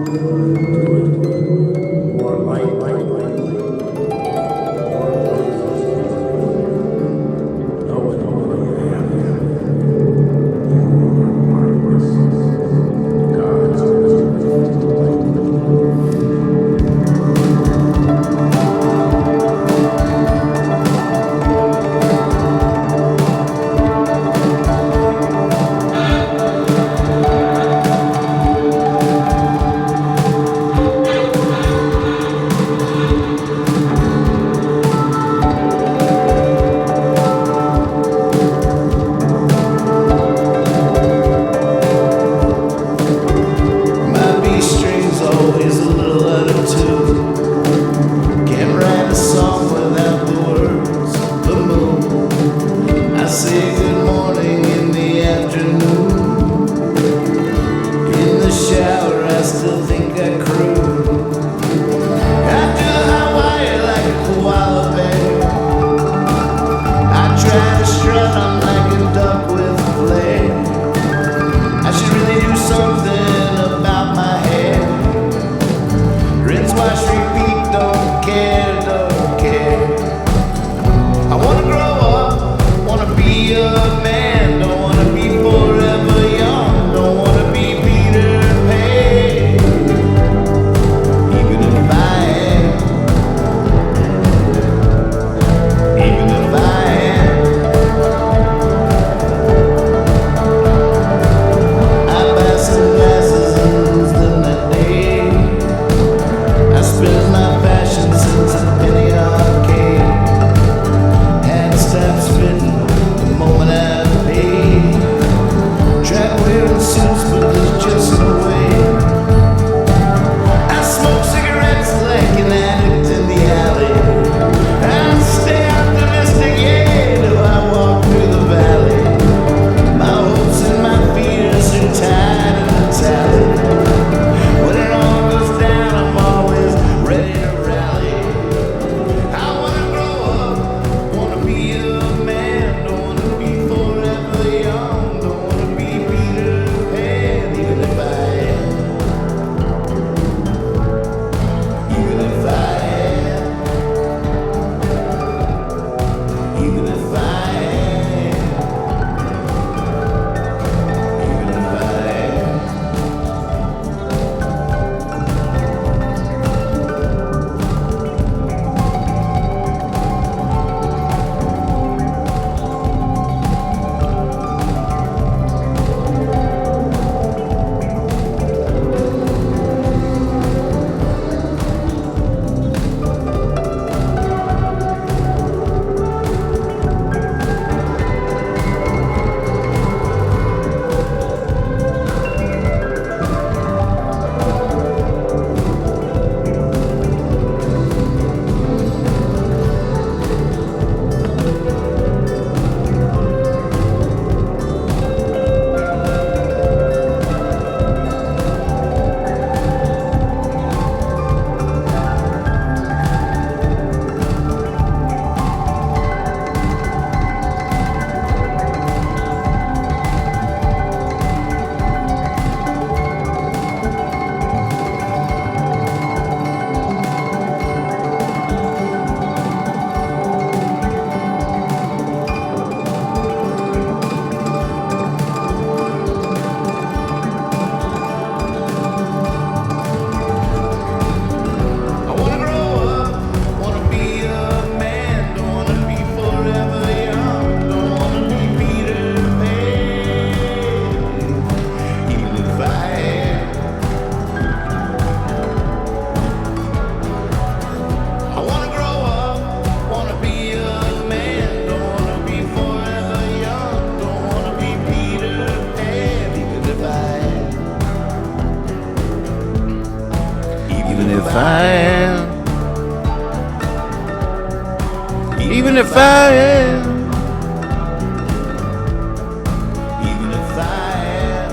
More light, knowing all you have, you are marvelous. God's My B string's always a little out of tune. Can't write a song without the words. The moon. I say good morning in the afternoon. In the shower, I still think I croon. After Hawaii like a koala bear, I try to strut, I'm like a duck with a flare. I should really do something about my hair. Rinse, wash, repeat, don't care, don't care. I wanna grow up, wanna be a man, don't wanna be forever young, don't wanna be Peter Pan. Even if I am, even if I am, I buy some glasses and lose them that day. I spend my fashion since a penny arcade. Hat stops fitting the moment I pay. Try wearing suits, but there's just no way. I smoke cigarettes like an addict in the alley. I stay optimistic, yeah, do I walk through the valley. My hopes and my fears are tied in a tally. When it all goes down, I'm always ready to rally. I wanna grow up, wanna be a man, don't wanna be forever young, don't wanna be Peter Pan, even if I am, even if I am, even if I am, even if I am. I wanna grow up, wanna be a man, don't wanna be forever young, don't wanna be Peter Pan, even if I am. I wanna grow up, wanna be a man, don't wanna be forever young, don't wanna be Peter Pan, even if I am. Even if I am, even if I am, even if I am,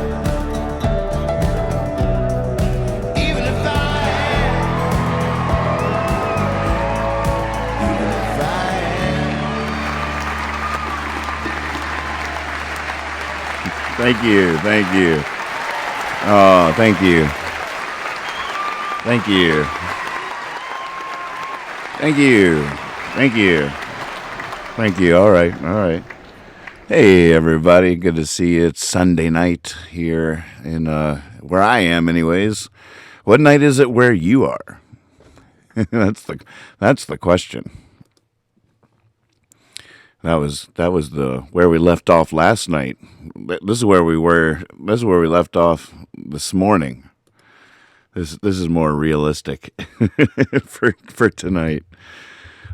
even if I am, even if I am. Thank you. Oh, thank you. Thank you. Thank you. Thank you. Thank you. All right. All right. Hey, everybody. Good to see you. It's Sunday night here in where I am, anyways. What night is it where you are? that's the question. That was the where we left off last night. This is where we were. This is where we left off this morning. This is more realistic for tonight.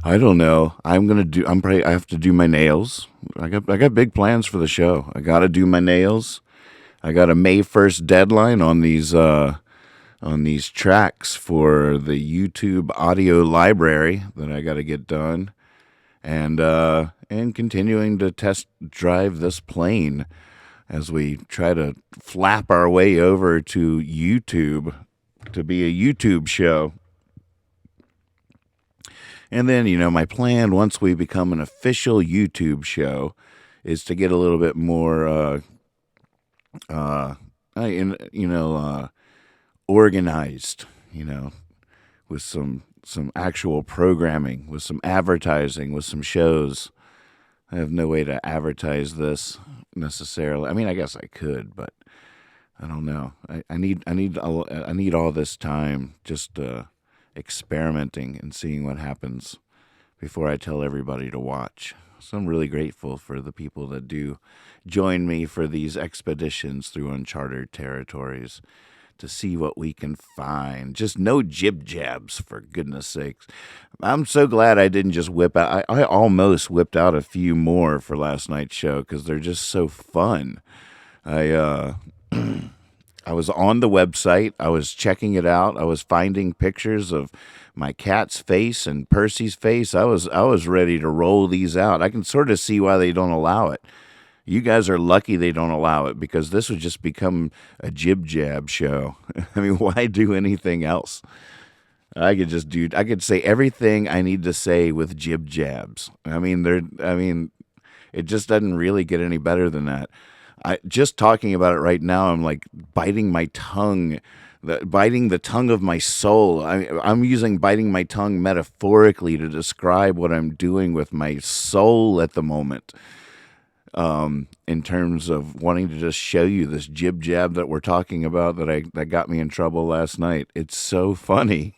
I don't know. I have to do my nails. I got big plans for the show. I got to do my nails. I got a May 1st deadline on these tracks for the YouTube audio library that I got to get done, and continuing to test drive this plane as we try to flap our way over to YouTube to be a YouTube show. And then, my plan once we become an official YouTube show is to get a little bit more, organized, with some actual programming, with some advertising, with some shows. I have no way to advertise this necessarily. I mean, I guess I could, but I don't know. I need all this time just experimenting and seeing what happens before I tell everybody to watch. So I'm really grateful for the people that do join me for these expeditions through uncharted territories to see what we can find. Just no jib jabs, for goodness sakes. I'm so glad I didn't just whip out. I almost whipped out a few more for last night's show because they're just so fun. I was on the website. I was checking it out. I was finding pictures of my cat's face and Percy's face. I was ready to roll these out. I can sort of see why they don't allow it. You guys are lucky they don't allow it because this would just become a jib jab show. I mean, why do anything else? I could say everything I need to say with jib jabs. I mean, it just doesn't really get any better than that. Just talking about it right now, I'm like biting my tongue, biting the tongue of my soul. I'm using biting my tongue metaphorically to describe what I'm doing with my soul at the moment. In terms of wanting to just show you this jib jab that we're talking about that got me in trouble last night. It's so funny.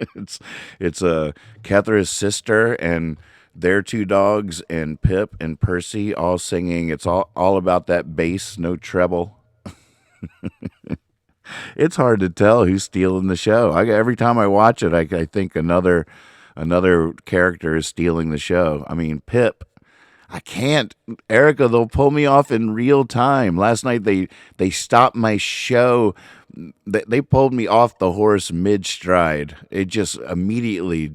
it's Kethra's sister and their two dogs and Pip and Percy all singing. It's all about that bass, no treble. It's hard to tell who's stealing the show. Every time I watch it, I think another character is stealing the show. I mean, Pip. I can't. Erica, they'll pull me off in real time. Last night they stopped my show. They pulled me off the horse mid-stride. It just immediately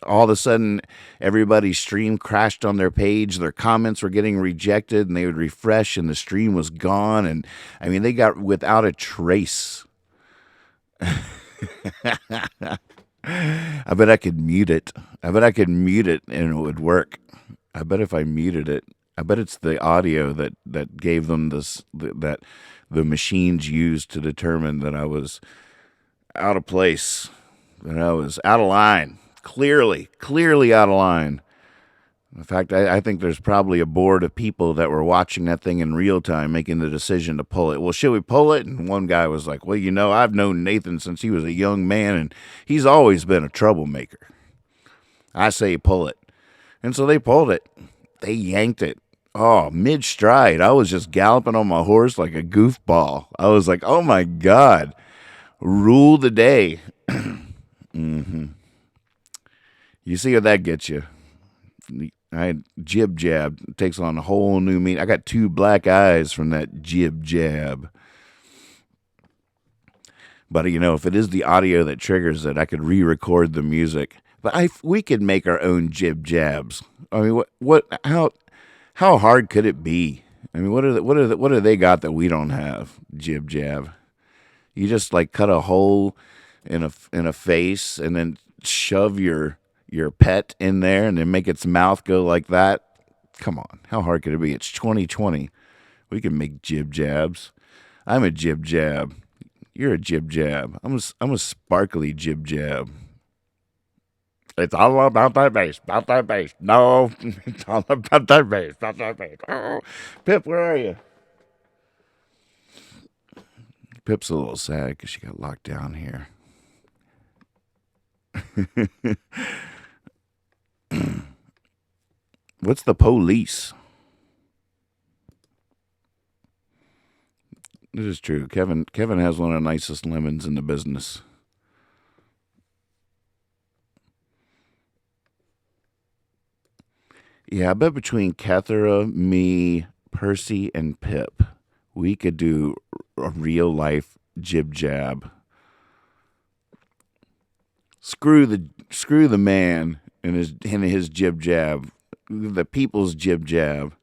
all of a sudden, everybody's stream crashed on their page. Their comments were getting rejected, and they would refresh, and the stream was gone. And I mean, they got without a trace. I bet I could mute it. And it would work. I bet if I muted it, I bet it's the audio that gave them that the machines used to determine that I was out of place, that I was out of line. Clearly out of line. In fact, I think there's probably a board of people that were watching that thing in real time making the decision to pull it. Well, should we pull it? And one guy was like, well, I've known Nathan since he was a young man, and he's always been a troublemaker. I say pull it. And so they pulled it. They yanked it. Oh, mid-stride. I was just galloping on my horse like a goofball. I was like, oh, my God. Rule the day. Mm-hmm. You see what that gets you. Jib jab takes on a whole new meaning. I got two black eyes from that jib jab. But, if it is the audio that triggers it, I could re-record the music. But we could make our own jib jabs. I mean, how hard could it be? I mean, what do they got that we don't have? Jib jab. You just like cut a hole in a face and then shove your pet in there and then make its mouth go like that. Come on, how hard could it be? It's 2020. We can make jib jabs. I'm a jib jab. You're a jib jab. I'm a sparkly jib jab. It's all about that bass, about that bass. No, it's all about that bass, about that bass. Oh. Pip, where are you? Pip's a little sad because she got locked down here. What's the police? This is true. Kevin has one of the nicest lemons in the business. Yeah, I bet between Cathera, me, Percy, and Pip, we could do a real life jib jab. Screw the man and his jib jab, the people's jib jab.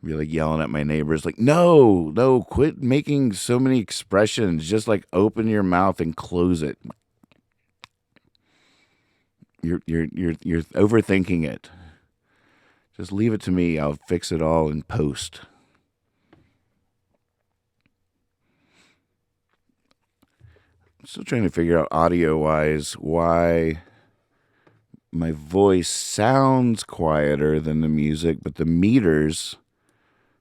Be like yelling at my neighbors, like, no, quit making so many expressions. Just like open your mouth and close it. You're overthinking it. Just leave it to me. I'll fix it all in post. I'm still trying to figure out audio-wise why my voice sounds quieter than the music, but the meters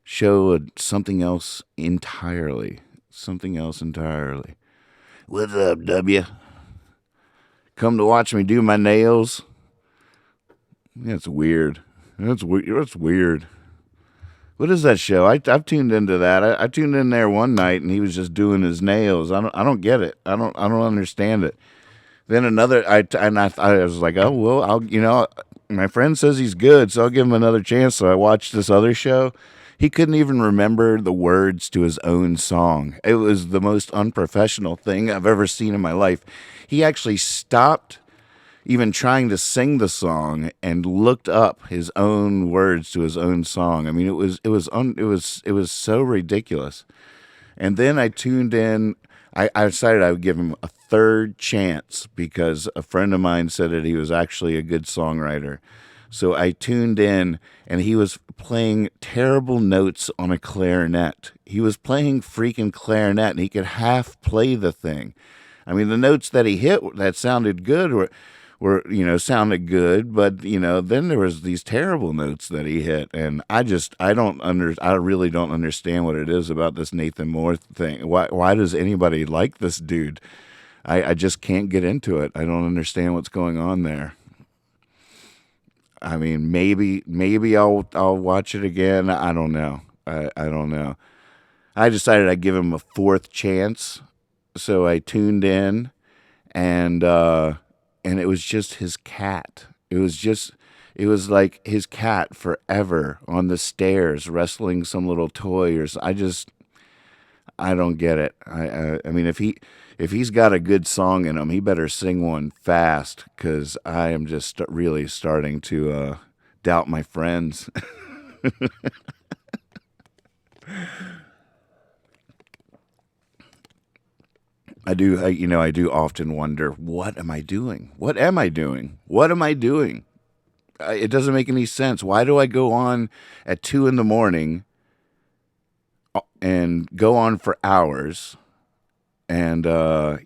show something else entirely. Something else entirely. What's up, W? Come to watch me do my nails? That's weird. That's weird. What is that show? I've tuned into that. I tuned in there one night and he was just doing his nails. I don't get it. I don't understand it. Then another I was like, oh well, my friend says he's good, so I'll give him another chance. So I watched this other show. He couldn't even remember the words to his own song. It was the most unprofessional thing I've ever seen in my life. He actually stopped even trying to sing the song and looked up his own words to his own song. I mean, it was so ridiculous. And then I tuned in. I decided I would give him a third chance because a friend of mine said that he was actually a good songwriter. So I tuned in, and he was playing terrible notes on a clarinet. He was playing freaking clarinet, and he could half play the thing. I mean, the notes that he hit that sounded good were sounded good, but then there was these terrible notes that he hit, and I really don't understand what it is about this Nathan Moore thing. Why does anybody like this dude? I just can't get into it. I don't understand what's going on there. I mean, maybe I'll watch it again. I don't know. I don't know. I decided I'd give him a fourth chance, so I tuned in, and it was just his cat. It was like his cat forever on the stairs wrestling some little toy I don't get it. I mean, if he's got a good song in him, he better sing one fast, because I am just really starting to doubt my friends. I do often wonder, what am I doing? What am I doing? What am I doing? It doesn't make any sense. Why do I go on at 2 a.m. and go on for hours? And, and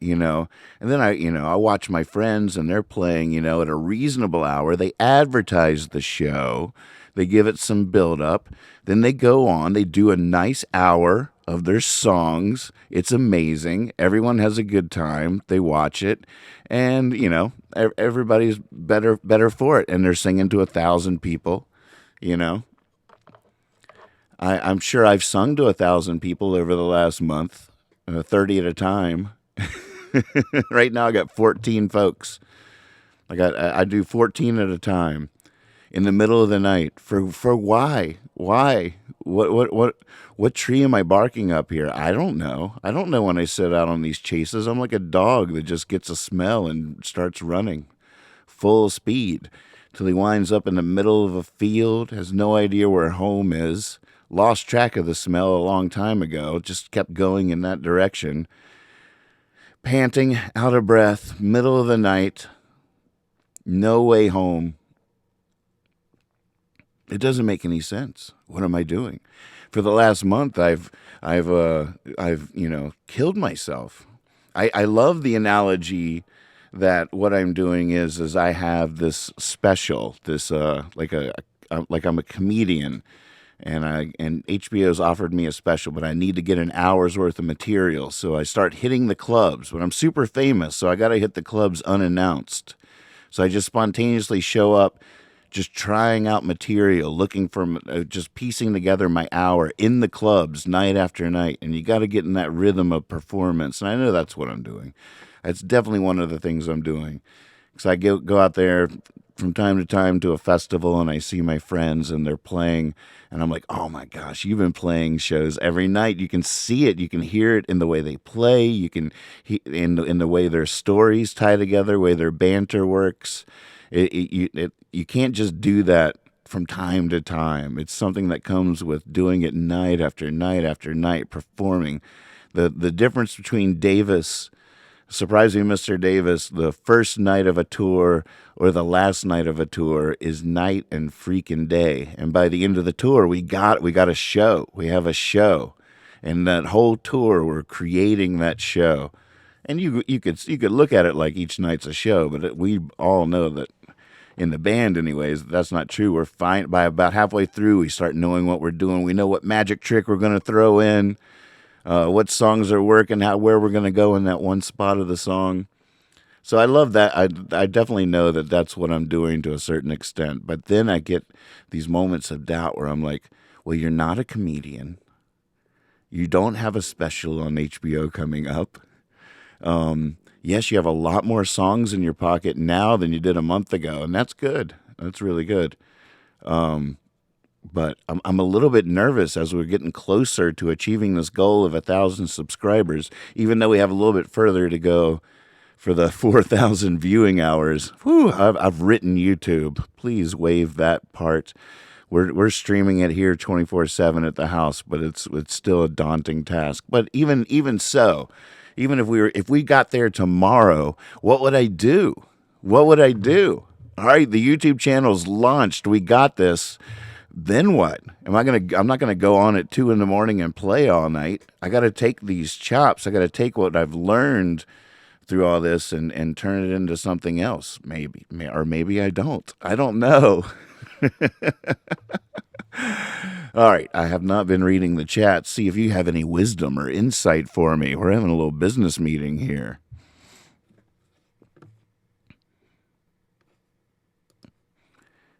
then I watch my friends and they're playing, at a reasonable hour. They advertise the show. They give it some build up. Then they go on, they do a nice hour of their songs. It's amazing. Everyone has a good time. They watch it, and everybody's better for it. And they're singing to 1,000 people. I'm sure I've sung to 1,000 people over the last month, 30 at a time. Right now I got 14 folks. I do 14 at a time in the middle of the night. For why? Why? What tree am I barking up here? I don't know. I don't know when I set out on these chases. I'm like a dog that just gets a smell and starts running full speed till he winds up in the middle of a field, has no idea where home is, lost track of the smell a long time ago, just kept going in that direction, panting, out of breath, middle of the night, no way home. It doesn't make any sense. What am I doing? for the last month, I've killed myself. I love the analogy that what I'm doing is I have this special, this like I'm a comedian, and HBO's offered me a special, but I need to get an hour's worth of material. So I start hitting the clubs, but I'm super famous, so I got to hit the clubs unannounced. So I just spontaneously show up, just trying out material, looking for, just piecing together my hour in the clubs night after night. And you got to get in that rhythm of performance. And I know that's what I'm doing. That's definitely one of the things I'm doing. Because I go out there from time to time to a festival and I see my friends and they're playing. And I'm like, oh my gosh, you've been playing shows every night. You can see it. You can hear it in the way they play. You can, in the way their stories tie together, way their banter works. You can't just do that from time to time. It's something that comes with doing it night after night after night, performing. The difference between Davis, Surprising Mr. Davis, the first night of a tour or the last night of a tour is night and freaking day. And by the end of the tour, we got a show. We have a show. And that whole tour, we're creating that show. And you could look at it like each night's a show, but we all know that in the band anyways, that's not true. We're fine. By about halfway through, we start knowing what we're doing. We know what magic trick we're going to throw in, what songs are working, where we're going to go in that one spot of the song. So I love that. I definitely know that that's what I'm doing to a certain extent. But then I get these moments of doubt where I'm like, well, you're not a comedian. You don't have a special on HBO coming up. Yes, you have a lot more songs in your pocket now than you did a month ago, and that's good. That's really good. But I'm a little bit nervous as we're getting closer to achieving this goal of 1,000 subscribers, even though we have a little bit further to go for the 4,000 viewing hours. Whew, I've written YouTube. Please waive that part. We're streaming it here 24/7 at the house, but it's still a daunting task. But even so. Even if we got there tomorrow, what would I do? What would I do? All right, the YouTube channel's launched. We got this. Then what? I'm not gonna go on at 2 a.m. and play all night. I got to take these chops. I got to take what I've learned through all this and turn it into something else. Maybe, or maybe I don't. I don't know. All right, I have not been reading the chat. See if you have any wisdom or insight for me. We're having a little business meeting here.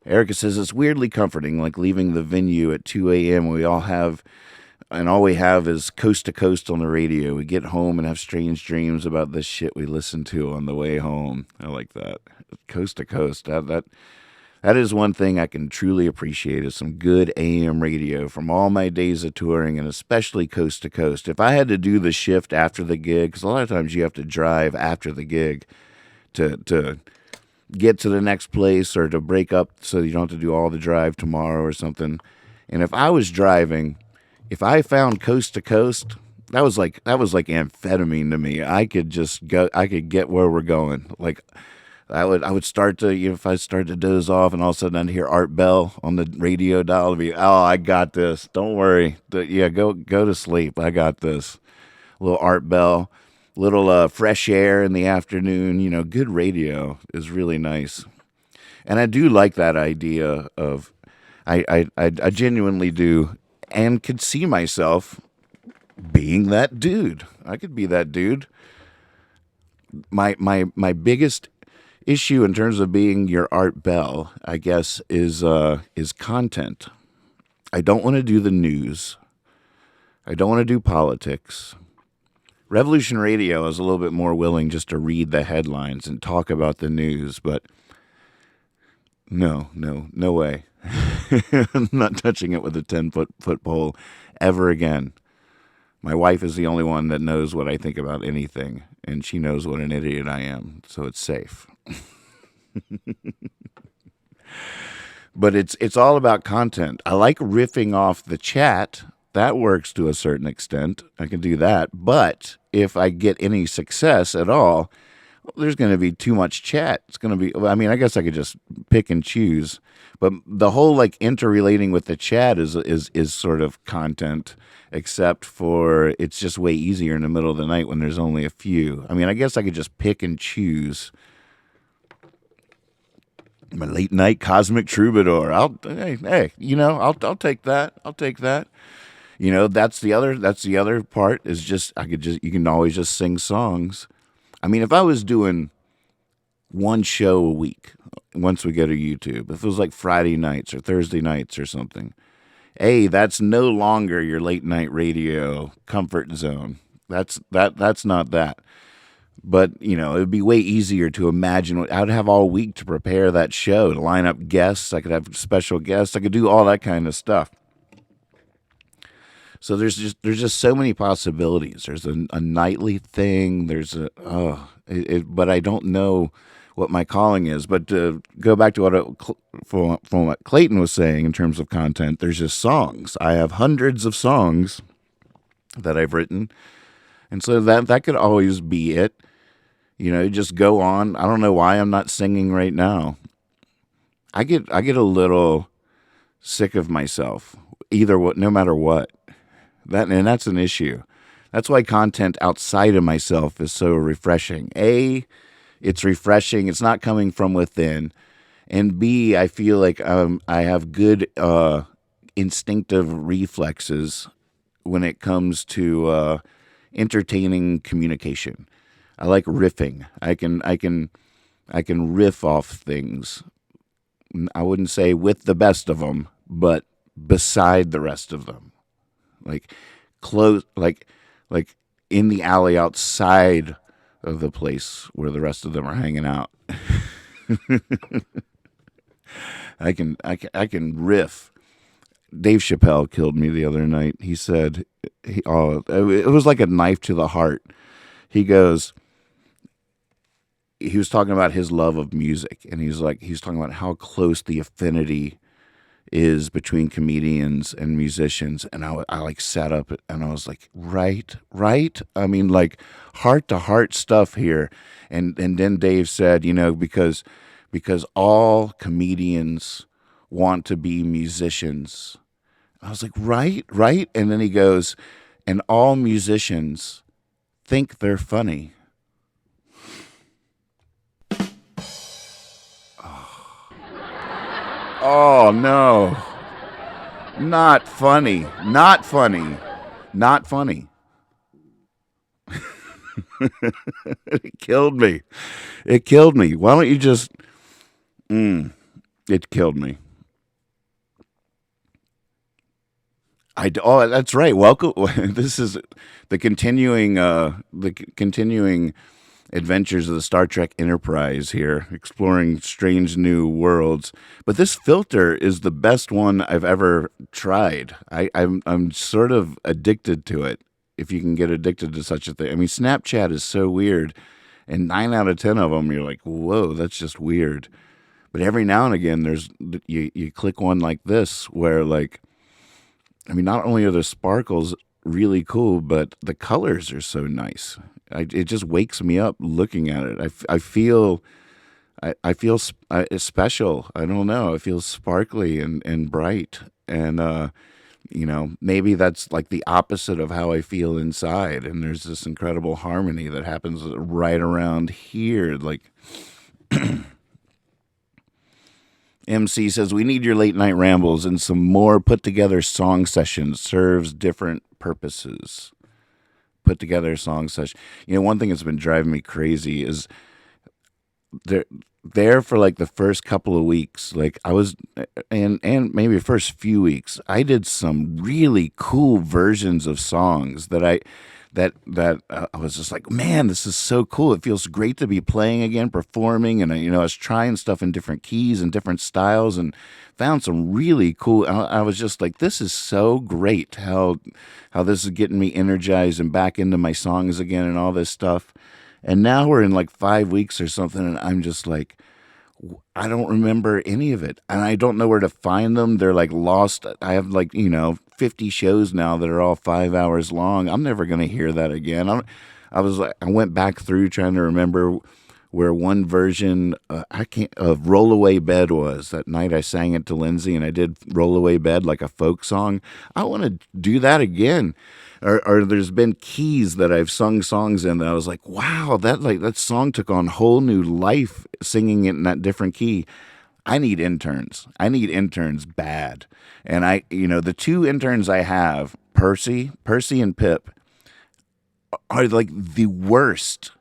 Erica says it's weirdly comforting, like leaving the venue at 2 a.m. All we have is Coast to Coast on the radio. We get home and have strange dreams about the shit we listen to on the way home. I like that. Coast to Coast. That is one thing I can truly appreciate is some good AM radio from all my days of touring and especially Coast to Coast. If I had to do the shift after the gig, because a lot of times you have to drive after the gig to get to the next place or to break up so you don't have to do all the drive tomorrow or something. And if I was driving, if I found Coast to Coast, that was like amphetamine to me. I could get where we're going. Like, I would start to, if I start to doze off and all of a sudden I'd hear Art Bell on the radio dial, I'd be, oh, I got this. Don't worry. Yeah, go to sleep. I got this. A little Art Bell, little fresh air in the afternoon. Good radio is really nice. And I do like that idea of, I genuinely do, and could see myself being that dude. I could be that dude. My biggest issue in terms of being your Art Bell, I guess, is content. I don't want to do the news. I don't want to do politics. Revolution Radio is a little bit more willing just to read the headlines and talk about the news, but no way. I'm not touching it with a 10-foot pole ever again. My wife is the only one that knows what I think about anything, and she knows what an idiot I am, so it's safe. But it's all about content. I like riffing off the chat. That works to a certain extent. I can do that. But if I get any success at all, there's going to be too much chat. It's going to be, I mean, I guess I could just pick and choose, but the whole like interrelating with the chat is sort of content, except for it's just way easier in the middle of the night when there's only a few. I mean, I guess I could just pick and choose. My late night cosmic troubadour. Hey, I'll take that. I'll take that. That's the other part is just you can always just sing songs. I mean, if I was doing one show a week, once we go to YouTube, if it was like Friday nights or Thursday nights or something, hey, that's no longer your late night radio comfort zone. That's not that. But, it would be way easier to imagine. I'd have all week to prepare that show, to line up guests. I could have special guests. I could do all that kind of stuff. So there's just so many possibilities. There's a nightly thing. But I don't know what my calling is. But to go back to from what Clayton was saying in terms of content, there's just songs. I have hundreds of songs that I've written. And so that could always be it. Just go on. I don't know why I'm not singing right now. I get a little sick of myself, no matter what. That's an issue. That's why content outside of myself is so refreshing. A, it's refreshing. It's not coming from within. And B, I feel like I have good instinctive reflexes when it comes to entertaining communication. I like riffing. I can riff off things. I wouldn't say with the best of them, but beside the rest of them. Like close, like in the alley outside of the place where the rest of them are hanging out. I can riff. Dave Chappelle killed me the other night. He said, it was like a knife to the heart. He was talking about his love of music, and he's talking about how close the affinity is between comedians and musicians. And I like sat up and I was like, right. I mean, like heart to heart stuff here. And then Dave said, because all comedians want to be musicians. I was like, right. And then he goes, and all musicians think they're funny. Oh, no. Not funny. It killed me. Why don't you just... It killed me. That's right. Welcome. This is the continuing adventures of the Star Trek Enterprise here, exploring strange new worlds. But this filter is the best one I've ever tried. I'm sort of addicted to it, if you can get addicted to such a thing. I mean, Snapchat is so weird, and 9 out of 10 of them, you're like, whoa, that's just weird. But every now and again, you click one like this where, like, I mean, not only are the sparkles really cool, but the colors are so nice. It just wakes me up looking at it. I feel special. I don't know. I feel sparkly and bright. And, maybe that's like the opposite of how I feel inside. And there's this incredible harmony that happens right around here. Like, MC says, we need your late night rambles and some more put together song sessions. Serves different purposes. Put together song session. One thing that's been driving me crazy is there for like the first couple of weeks, like I was, and maybe the first few weeks, I did some really cool versions of songs that I was just like, man, this is so cool. It feels great to be playing again, performing, and I was trying stuff in different keys and different styles, and found some really cool. I was just like, this is so great how this is getting me energized and back into my songs again and all this stuff. And now we're in like 5 weeks or something, and I'm just like, I don't remember any of it, and I don't know where to find them. They're like lost. I have like 50 shows now that are all 5 hours long. I'm never gonna hear that again. I went back through trying to remember where one version I can't of Rollaway Bed was. That night I sang it to Lindsay and I did Rollaway Bed like a folk song. I want to do that again. Or there's been keys that I've sung songs in that I was like, wow, that song took on whole new life singing it in that different key. I need interns. I need interns bad. And the two interns I have, Percy and Pip, are like the worst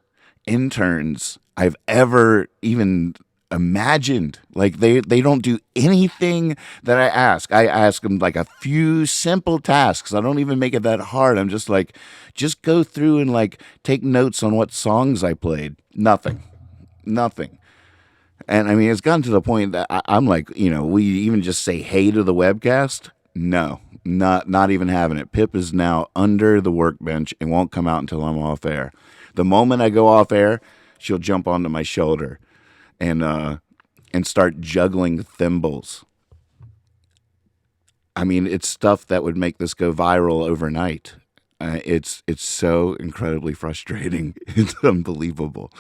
interns I've ever even imagined. Like they don't do anything that I ask. I ask them like a few simple tasks. I don't even make it that hard. I'm just like, just go through and like take notes on what songs I played. Nothing. And I mean, it's gotten to the point that I'm like, we even just say hey to the webcast. No, not even having it. Pip is now under the workbench and won't come out until I'm off air. The moment I go off air, she'll jump onto my shoulder and start juggling thimbles. I mean, it's stuff that would make this go viral overnight. It's so incredibly frustrating. It's unbelievable.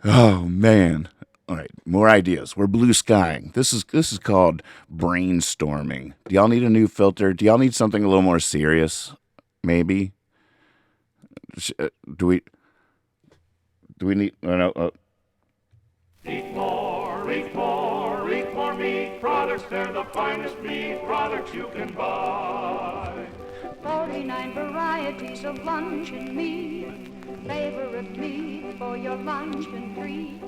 Oh man. All right, more ideas. We're blue skying. This is called brainstorming. Do y'all need a new filter? Do y'all need something a little more serious? Maybe. Do we need? No. Eat more meat products. They're the finest meat products you can buy. 49 varieties of luncheon meat. Favorite meat for your luncheon treat.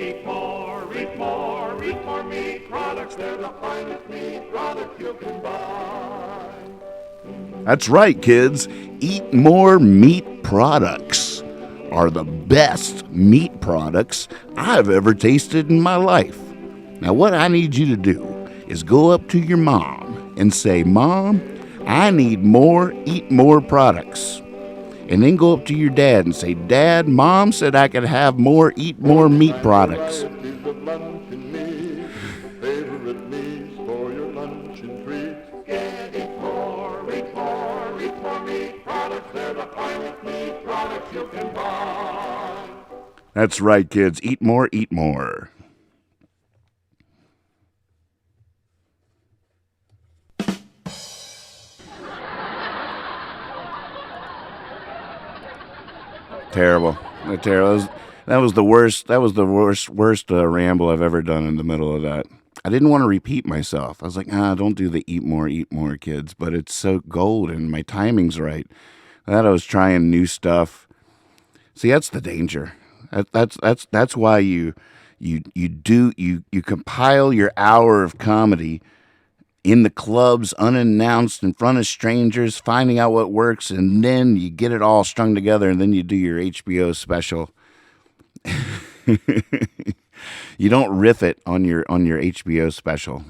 Eat more meat products. They're the finest meat products you can buy. That's right, kids. Eat More Meat Products are the best meat products I've ever tasted in my life. Now, what I need you to do is go up to your mom and say, Mom, I need more Eat More products. And then go up to your dad and say, Dad, Mom said I could have more Eat More meat products. That's right, kids. Eat more, eat more. Terrible. That was the worst. That was the worst ramble I've ever done in the middle of that. I didn't want to repeat myself. I was like, don't do the eat more, kids. But it's so gold and my timing's right. That I was trying new stuff. See, that's the danger. That's why you compile your hour of comedy in the clubs, unannounced, in front of strangers, finding out what works, and then you get it all strung together, and then you do your HBO special. You don't riff it on your HBO special.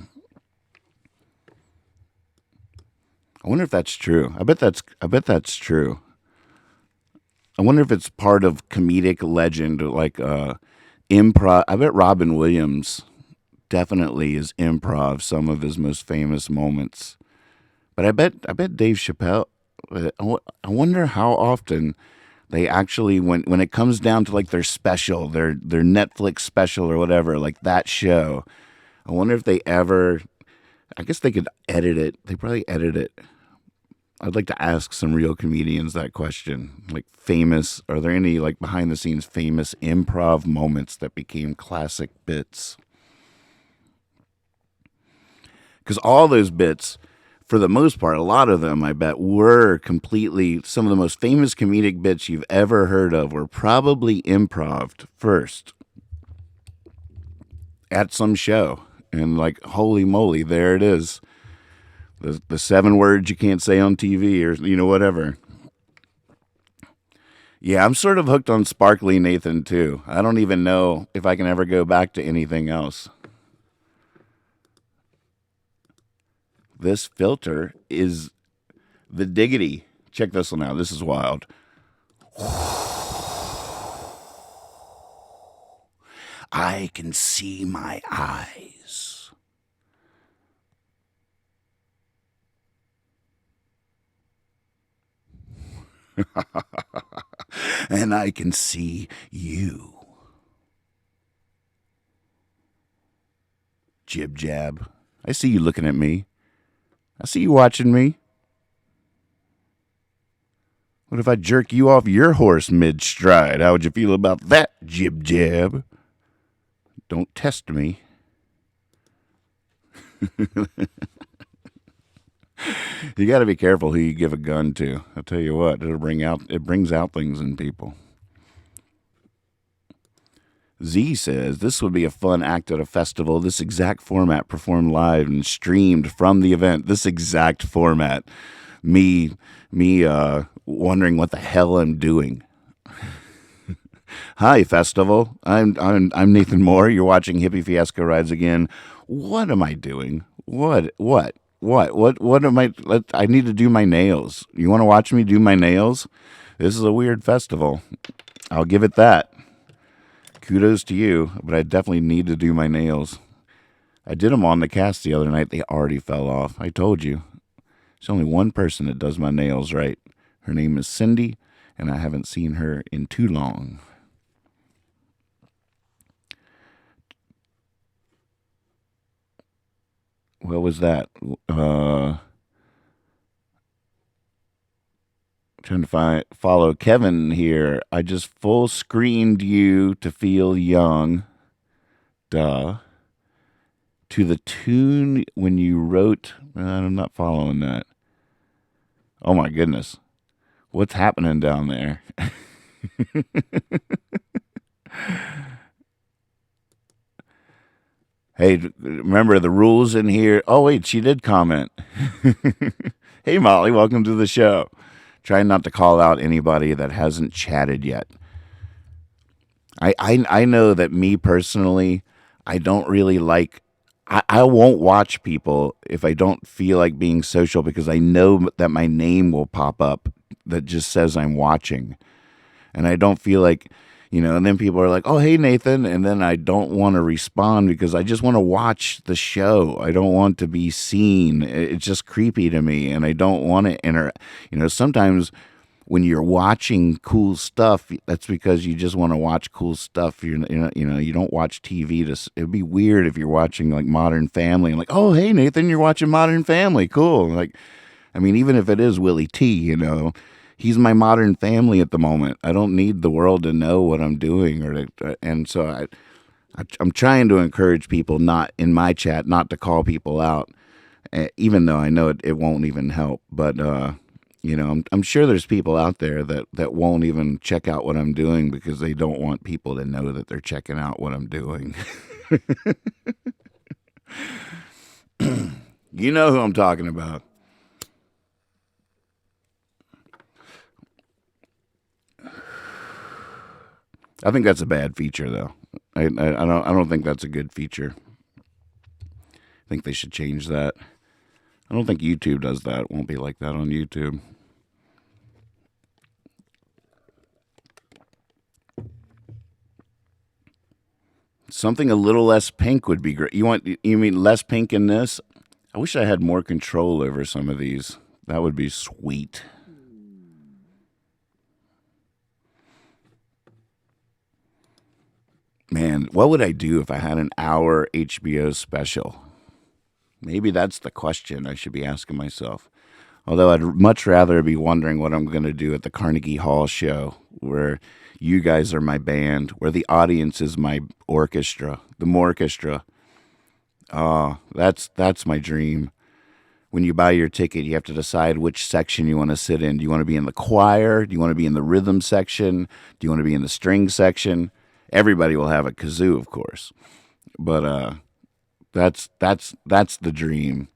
I wonder if that's true. I bet that's true. I wonder if it's part of comedic legend, like improv. I bet Robin Williams definitely is improv some of his most famous moments. But I bet Dave Chappelle. I wonder how often they actually, when it comes down to like their special, their Netflix special or whatever, like that show. I wonder if they ever. I guess they could edit it. They probably edit it. I'd like to ask some real comedians that question. Like are there any like behind the scenes famous improv moments that became classic bits? Because all those bits, for the most part, a lot of them, I bet, were completely, some of the most famous comedic bits you've ever heard of were probably improv'd first at some show. And like, holy moly, there it is. The 7 words you can't say on TV or, whatever. Yeah, I'm sort of hooked on Sparkly Nathan, too. I don't even know if I can ever go back to anything else. This filter is the Diggity. Check this one out. This is wild. I can see my eyes. And I can see you. Jib jab. I see you looking at me. I see you watching me. What if I jerk you off your horse mid-stride? How would you feel about that, jib jab? Don't test me. You got to be careful who you give a gun to. I'll tell you what, it brings out things in people. Z says, this would be a fun act at a festival. This exact format performed live and streamed from the event. This exact format. Me wondering what the hell I'm doing. Hi, festival. I'm Nathan Moore. You're watching Hippie Fiasco Rides Again. What am I doing? What am I need to do my nails. You want to watch me do my nails? This is a weird festival. I'll give it that. Kudos to you, but I definitely need to do my nails. I did them on the cast the other night. They already fell off. I told you. There's only one person that does my nails right. Her name is Cindy, and I haven't seen her in too long. What was that? Trying to follow Kevin here. I just full screened you to feel young. Duh. To the tune when you wrote. I'm not following that. Oh my goodness. What's happening down there? Hey, remember the rules in here? Oh, wait, she did comment. Hey, Molly, welcome to the show. Trying not to call out anybody that hasn't chatted yet. I know that me personally, I don't really like, I won't watch people if I don't feel like being social because I know that my name will pop up that just says I'm watching. And I don't feel like, and then people are like, oh, hey, Nathan. And then I don't want to respond because I just want to watch the show. I don't want to be seen. It's just creepy to me. And I don't want to enter. Sometimes when you're watching cool stuff, that's because you just want to watch cool stuff. You don't watch TV. It'd be weird if you're watching like Modern Family and like, oh, hey, Nathan, you're watching Modern Family. Cool. Like, even if it is Willie T, he's my Modern Family at the moment. I don't need the world to know what I'm doing, and so I'm trying to encourage people not in my chat not to call people out, even though I know it won't even help. But I'm sure there's people out there that won't even check out what I'm doing because they don't want people to know that they're checking out what I'm doing. You know who I'm talking about. I think that's a bad feature, though. I don't think that's a good feature. I think they should change that. I don't think YouTube does that. It won't be like that on YouTube. Something a little less pink would be great. You mean less pink in this? I wish I had more control over some of these. That would be sweet. Man, what would I do if I had an hour HBO special? Maybe that's the question I should be asking myself. Although I'd much rather be wondering what I'm going to do at the Carnegie Hall show, where you guys are my band, where the audience is my orchestra, the Morchestra. That's my dream. When you buy your ticket, you have to decide which section you want to sit in. Do you want to be in the choir? Do you want to be in the rhythm section? Do you want to be in the string section? Everybody will have a kazoo, of course, but that's the dream.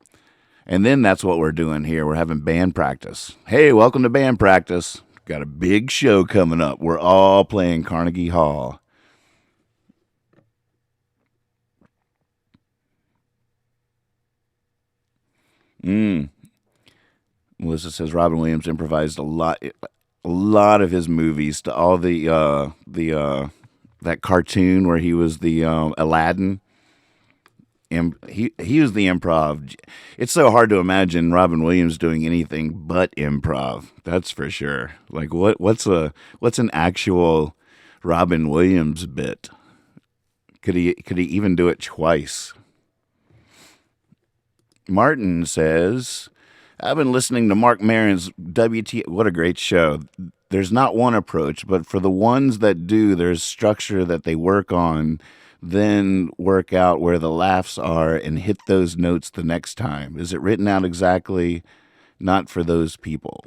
And then that's what we're doing here. We're having band practice. Hey, welcome to band practice. Got a big show coming up. We're all playing Carnegie Hall. Melissa says Robin Williams improvised a lot of his movies to all that cartoon where he was the Aladdin. He was the improv. It's so hard to imagine Robin Williams doing anything but improv. That's for sure. Like what's an actual Robin Williams bit? Could he even do it twice? Martin says, I've been listening to Mark Maron's WT. What a great show. There's not one approach, but for the ones that do, there's structure that they work on, then work out where the laughs are and hit those notes the next time. Is it written out exactly? Not for those people.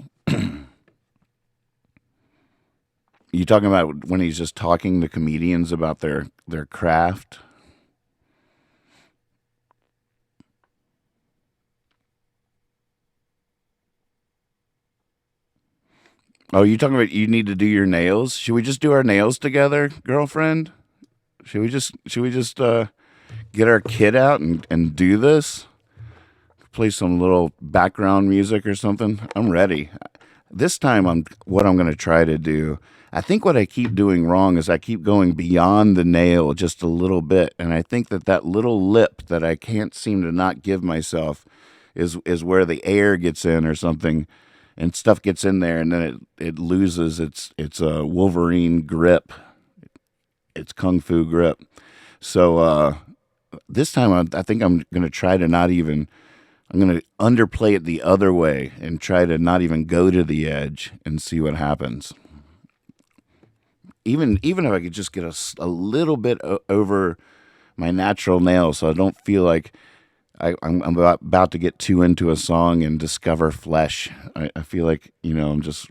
You talking about when he's just talking to comedians about their craft? Oh, you talking about you need to do your nails? Should we just do our nails together, girlfriend? Should we just get our kid out and do this? Play some little background music or something? I'm ready. This time what I'm going to try to do. I think what I keep doing wrong is I keep going beyond the nail just a little bit, and I think that little lip that I can't seem to not give myself is where the air gets in or something, and stuff gets in there, and then it loses its Wolverine grip, its kung fu grip. So this time I think I'm going to try to not even. I'm going to underplay it the other way and try to not even go to the edge and see what happens. Even if I could just get a little bit over my natural nail so I don't feel like I'm about to get too into a song and discover flesh. I feel like, I'm just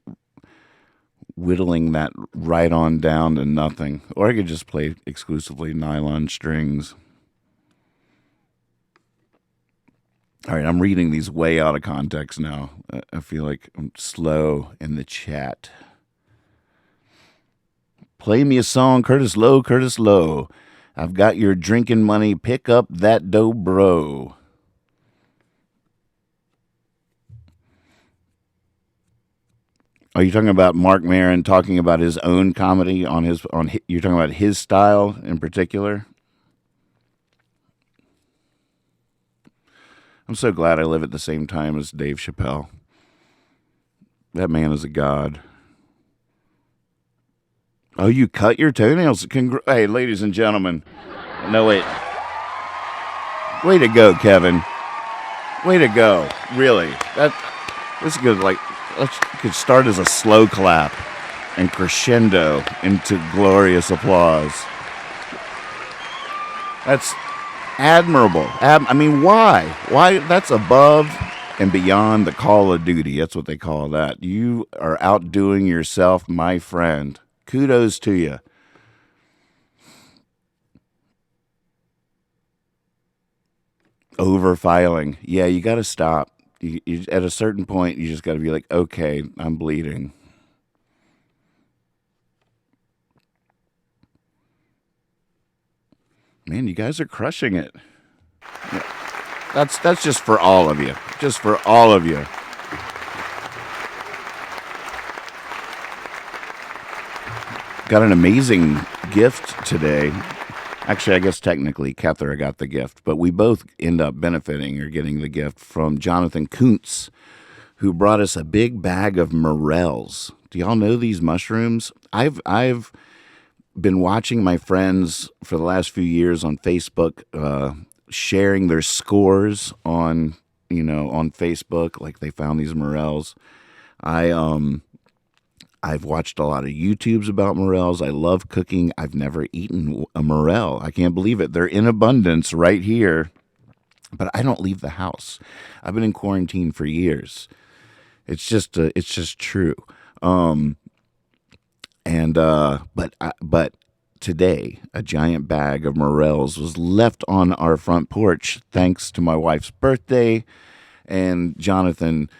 whittling that right on down to nothing. Or I could just play exclusively nylon strings. All right, I'm reading these way out of context now. I feel like I'm slow in the chat. Play me a song, Curtis Lowe, Curtis Lowe. I've got your drinking money, pick up that dough, bro. Are you talking about Mark Maron talking about his own comedy you're talking about his style in particular? I'm so glad I live at the same time as Dave Chappelle. That man is a god. Oh, you cut your toenails? Hey, ladies and gentlemen. No, wait. Way to go, Kevin. Way to go. Really. This is good. Could start as a slow clap and crescendo into glorious applause. That's admirable. Why? Why? That's above and beyond the Call of Duty. That's what they call that. You are outdoing yourself, my friend. Kudos to you. Overfiling. Yeah, you got to stop. You, at a certain point, you just got to be like, okay, I'm bleeding. Man, you guys are crushing it. Yeah. That's just for all of you. Just for all of you. Got an amazing gift today. Actually, I guess technically Kethra got the gift, but we both end up benefiting or getting the gift from Jonathan Kuntz, who brought us a big bag of morels. Do y'all know these mushrooms? I've been watching my friends for the last few years on Facebook sharing their scores on Facebook, like they found these morels. I've watched a lot of YouTubes about morels. I love cooking. I've never eaten a morel. I can't believe it. They're in abundance right here, but I don't leave the house. I've been in quarantine for years. It's just true. But today, a giant bag of morels was left on our front porch thanks to my wife's birthday, and Jonathan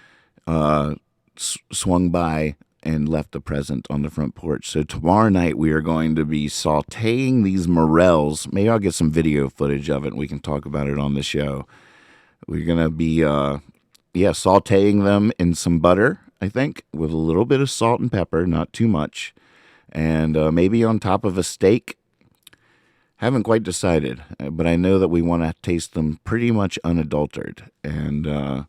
swung by and left a present on the front porch. So tomorrow night we are going to be sauteing these morels. Maybe I'll get some video footage of it and we can talk about it on the show. We're going to be sauteing them in some butter, I think, with a little bit of salt and pepper, not too much. And maybe on top of a steak. Haven't quite decided, but I know that we want to taste them pretty much unadulterated. And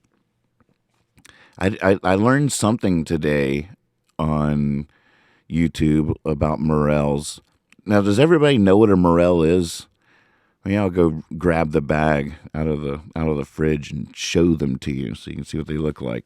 I learned something today on YouTube about morels. Now, does everybody know what a morel is? Maybe I'll go grab the bag out of the fridge and show them to you so you can see what they look like.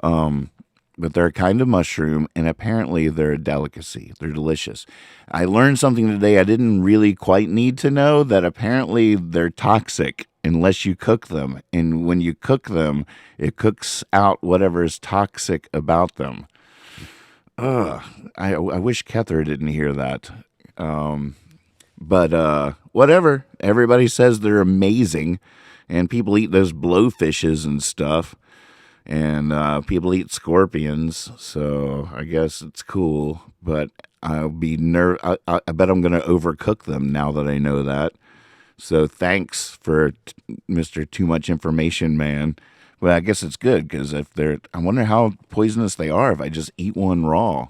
But they're a kind of mushroom, and apparently they're a delicacy. They're delicious. I learned something today I didn't really quite need to know, that apparently they're toxic unless you cook them. And when you cook them, it cooks out whatever is toxic about them. I wish Kether didn't hear that. But whatever. Everybody says they're amazing, and people eat those blowfishes and stuff. And people eat scorpions, so I guess it's cool. But I'll be I bet I'm going to overcook them now that I know that. So thanks for Mr. Too Much Information Man. Well, I guess it's good, because if they're, I wonder how poisonous they are if I just eat one raw.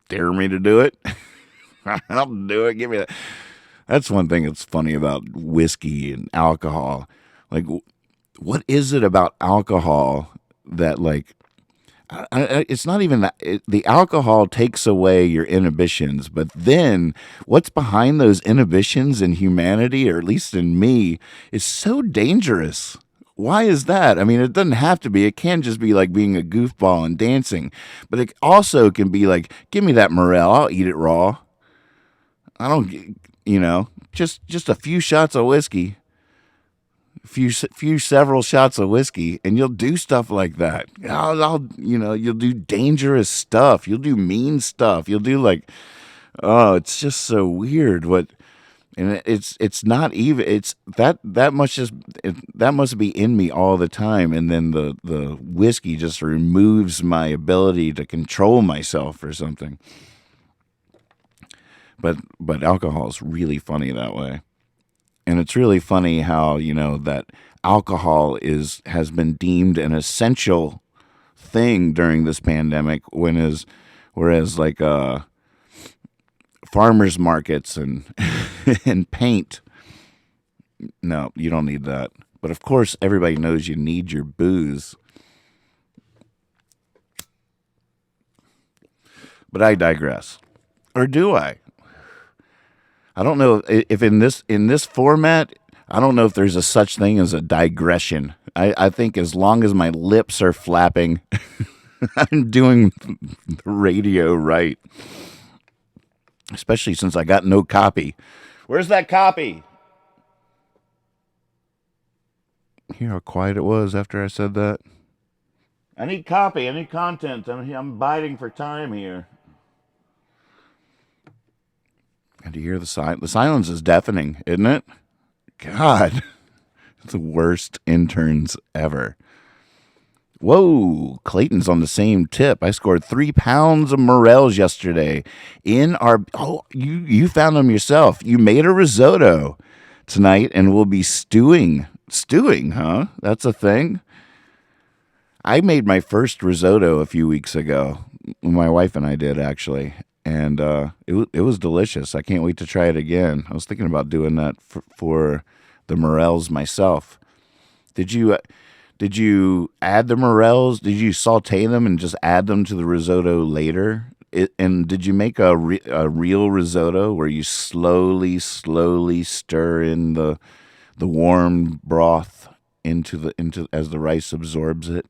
Dare me to do it? I'll do it. Give me that. That's one thing that's funny about whiskey and alcohol. Like, what is it about alcohol that, like, it's not even that the alcohol takes away your inhibitions, but then what's behind those inhibitions in humanity, or at least in me, is so dangerous. Why is that? I mean, it doesn't have to be. It can just be like being a goofball and dancing, but it also can be like, give me that Morel, I'll eat it raw. I don't, just a few shots of whiskey. Several shots of whiskey, and you'll do stuff like that. You'll do dangerous stuff. You'll do mean stuff. You'll do it's just so weird. And it's not even. It's that must be in me all the time. And then the whiskey just removes my ability to control myself or something. But alcohol is really funny that way. And it's really funny how, that alcohol has been deemed an essential thing during this pandemic, whereas farmers markets and and paint, no, you don't need that. But of course, everybody knows you need your booze. But I digress. Or do I? I don't know if in this format, I don't know if there's a such thing as a digression. I think as long as my lips are flapping, I'm doing the radio right. Especially since I got no copy. Where's that copy? Hear how quiet it was after I said that? I need copy. I need content. I'm biding for time here. And to hear the silence. The silence is deafening, isn't it? God, it's the worst interns ever. Whoa, Clayton's on the same tip. I scored 3 pounds of morels yesterday in our. Oh, you found them yourself. You made a risotto tonight, and we'll be stewing. Stewing, huh? That's a thing. I made my first risotto a few weeks ago. My wife and I did, actually. And it was delicious. I can't wait to try it again. I was thinking about doing that for the morels myself. Did you add the morels? Did you saute them and just add them to the risotto later? And did you make a real risotto where you slowly stir in the warm broth into as the rice absorbs it?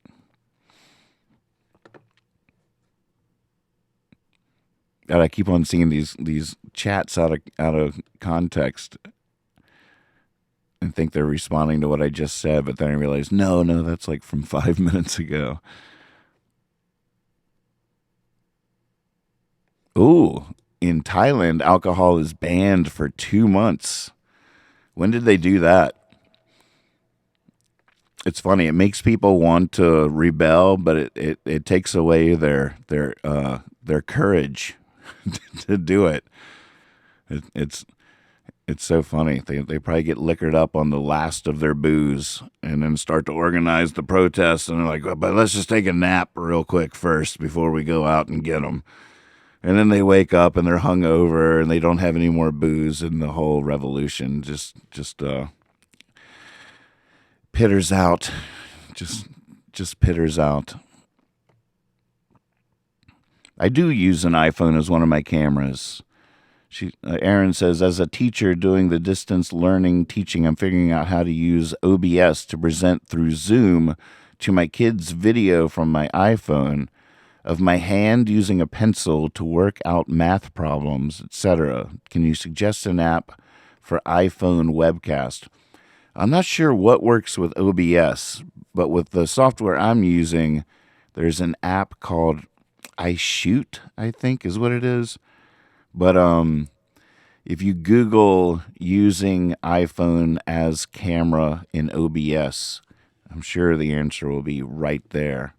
God, I keep on seeing these chats out of context and think they're responding to what I just said, but then I realize, no, that's like from 5 minutes ago. Ooh, in Thailand, alcohol is banned for 2 months. When did they do that? It's funny. It makes people want to rebel, but it takes away their courage to do it. It's so funny. They probably get liquored up on the last of their booze and then start to organize the protests, and they're like, but let's just take a nap real quick first before we go out and get them. And then they wake up and they're hungover and they don't have any more booze, and the whole revolution just pitters out. Just pitters out. I do use an iPhone as one of my cameras. Aaron says, as a teacher doing the distance learning teaching, I'm figuring out how to use OBS to present through Zoom to my kids' video from my iPhone of my hand using a pencil to work out math problems, etc. Can you suggest an app for iPhone webcast? I'm not sure what works with OBS, but with the software I'm using, there's an app called iShoot, I think is what it is. But if you Google using iPhone as camera in OBS, I'm sure the answer will be right there.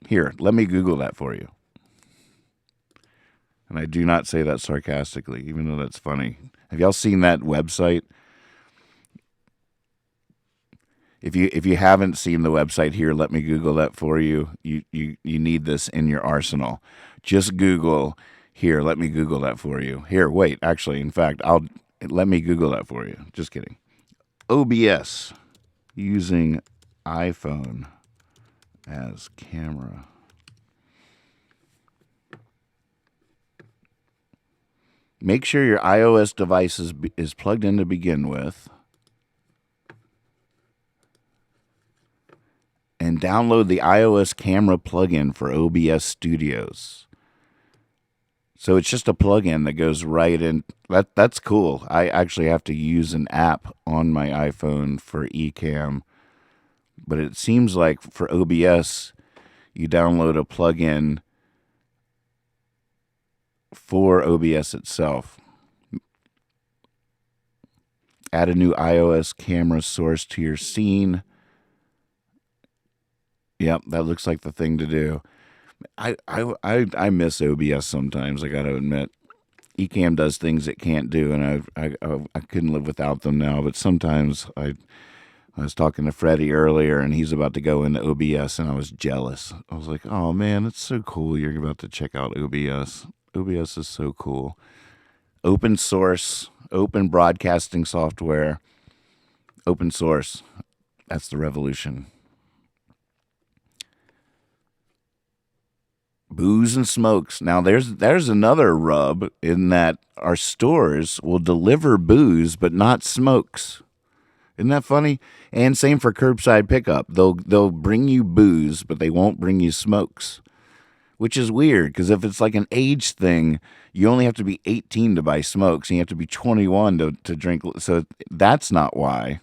Here, let me Google that for you. And I do not say that sarcastically, even though that's funny. Have y'all seen that website? If you haven't seen the website, here, let me Google that for you. You need this in your arsenal. Just Google. Here, let me Google that for you. Here, wait. Actually, in fact, let me Google that for you. Just kidding. OBS using iPhone as camera. Make sure your iOS device is plugged in to begin with. And download the iOS camera plugin for OBS Studios. So it's just a plugin that goes right in. That's cool. I actually have to use an app on my iPhone for Ecamm. But it seems like for OBS, you download a plugin for OBS itself. Add a new iOS camera source to your scene. Yep, that looks like the thing to do. I miss OBS sometimes, I got to admit. Ecamm does things it can't do, and I couldn't live without them now. But sometimes I was talking to Freddie earlier, and he's about to go into OBS, and I was jealous. I was like, oh, man, it's so cool you're about to check out OBS. OBS is so cool. Open source, open broadcasting software, open source. That's the revolution. Booze and smokes. Now, there's another rub in that our stores will deliver booze, but not smokes. Isn't that funny? And same for curbside pickup. They'll bring you booze, but they won't bring you smokes, which is weird because if it's like an age thing, you only have to be 18 to buy smokes, and you have to be 21 to drink. So that's not why.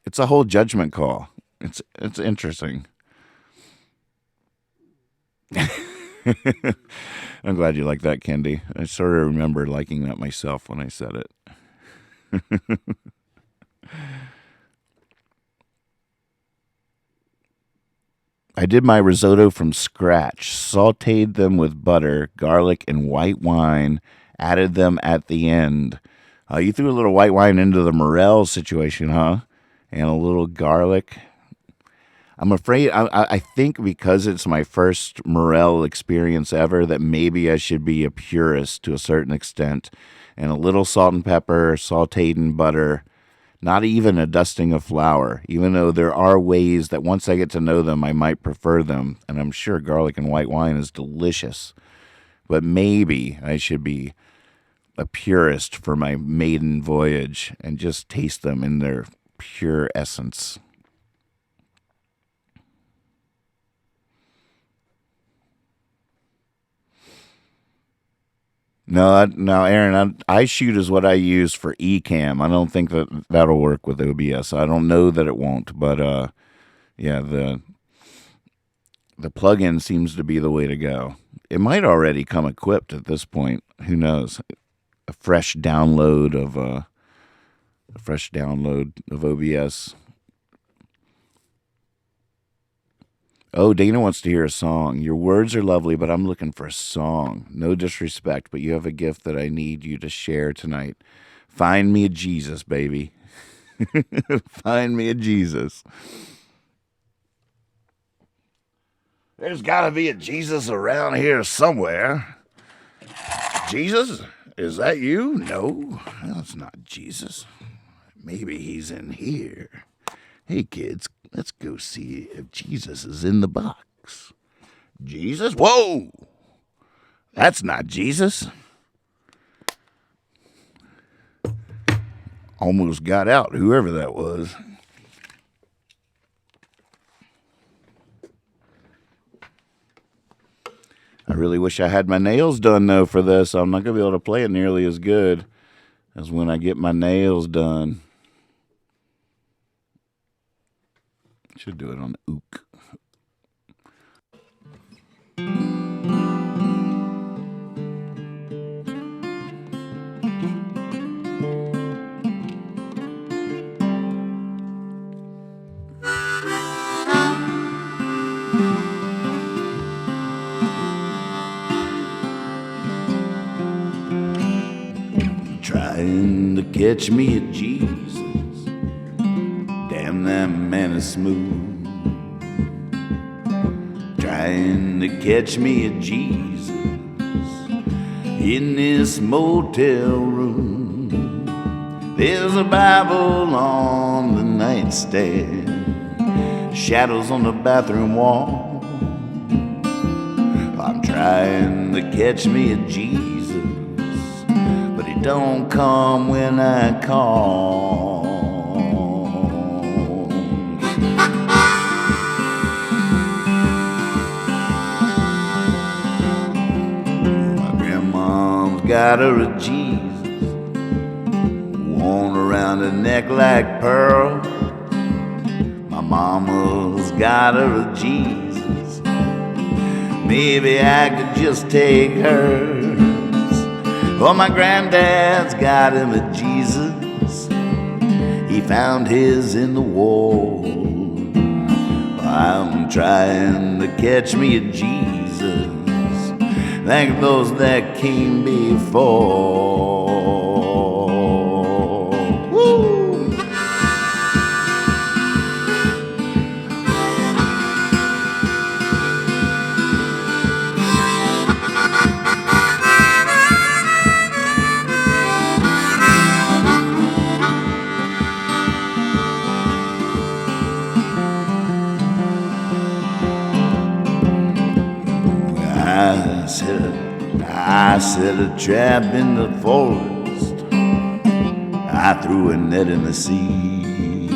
It's a whole judgment call. It's interesting. I'm glad you like that, Kendi. I sort of remember liking that myself when I said it. I did my risotto from scratch, sauteed them with butter, garlic, and white wine, added them at the end. You threw a little white wine into the morel situation, huh? And a little garlic. I'm afraid, I think because it's my first morel experience ever, that maybe I should be a purist to a certain extent. And a little salt and pepper, sauteed in butter, not even a dusting of flour, even though there are ways that once I get to know them, I might prefer them. And I'm sure garlic and white wine is delicious. But maybe I should be a purist for my maiden voyage and just taste them in their pure essence. No, Aaron, iShoot is what I use for Ecamm. I don't think that'll work with OBS. I don't know that it won't, but yeah, the plugin seems to be the way to go. It might already come equipped at this point. Who knows? A fresh download of OBS. Oh, Dana wants to hear a song. Your words are lovely, but I'm looking for a song. No disrespect, but you have a gift that I need you to share tonight. Find me a Jesus, baby. Find me a Jesus. There's got to be a Jesus around here somewhere. Jesus? Is that you? No, that's not Jesus. Maybe he's in here. Hey, kids, let's go see if Jesus is in the box. Jesus? Whoa! That's not Jesus. almost got out, whoever that was. I really wish I had my nails done, though, for this. I'm not going to be able to play it nearly as good as when I get my nails done. Should do it on the ook. Trying to catch me a Jesus. Damn, that man is smooth. Trying to catch me a Jesus in this motel room. There's a Bible on the nightstand, shadows on the bathroom wall. I'm trying to catch me a Jesus, but he don't come when I call. My grandma's got her a Jesus, worn around her neck like pearl. My mama's got her a Jesus, maybe I could just take hers. Well, my granddad's got him a Jesus, he found his in the wall. I'm trying to catch me a Jesus like those that came before. Woo! I set a trap in the forest, I threw a net in the sea.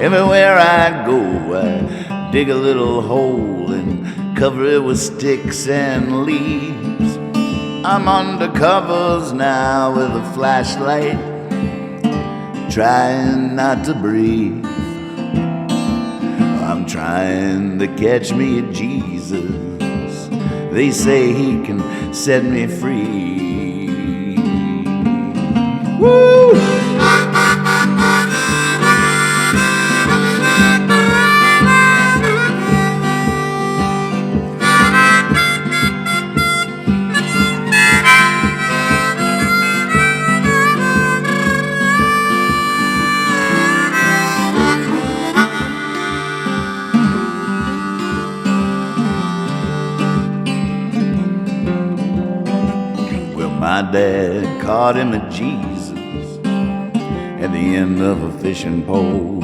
Everywhere I go, I dig a little hole and cover it with sticks and leaves. I'm under covers now with a flashlight, trying not to breathe. I'm trying to catch me a Jesus, they say he can set me free. Woo! My dad caught him a Jesus at the end of a fishing pole.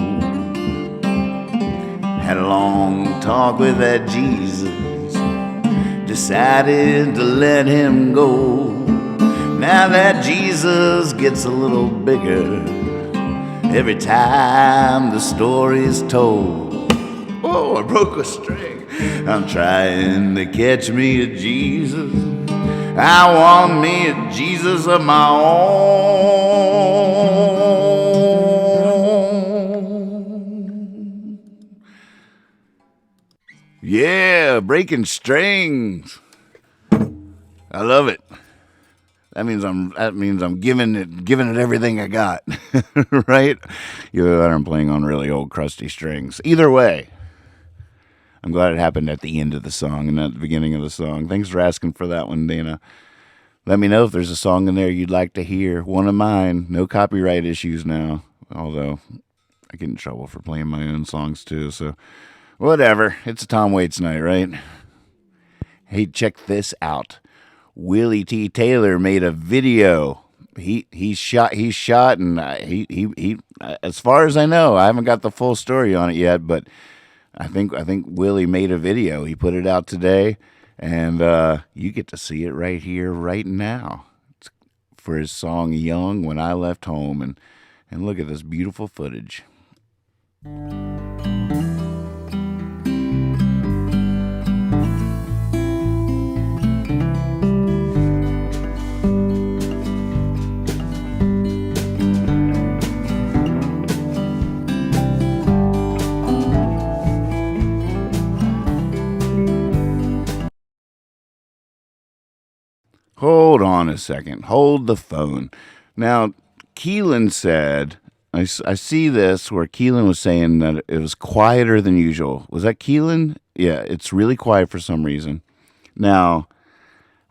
Had a long talk with that Jesus, decided to let him go. Now that Jesus gets a little bigger every time the story's told. Oh, I broke a string. I'm trying to catch me a Jesus, I want me a Jesus of my own. Yeah, breaking strings. I love it. That means I'm giving it everything I got. Right? Either that or I'm playing on really old crusty strings. Either way, I'm glad it happened at the end of the song and not at the beginning of the song. Thanks for asking for that one, Dana. Let me know if there's a song in there you'd like to hear. One of mine. No copyright issues now. Although, I get in trouble for playing my own songs too, so whatever. It's a Tom Waits night, right? Hey, check this out. Willie T. Taylor made a video. He shot, and he as far as I know, I haven't got the full story on it yet, but I think Willie made a video. He put it out today, and you get to see it right here, right now. It's for his song Young When I Left Home. And look at this beautiful footage. Hold on a second. Hold the phone. Now, Keelan said, I see this where Keelan was saying that it was quieter than usual. Was that Keelan? Yeah, it's really quiet for some reason. Now,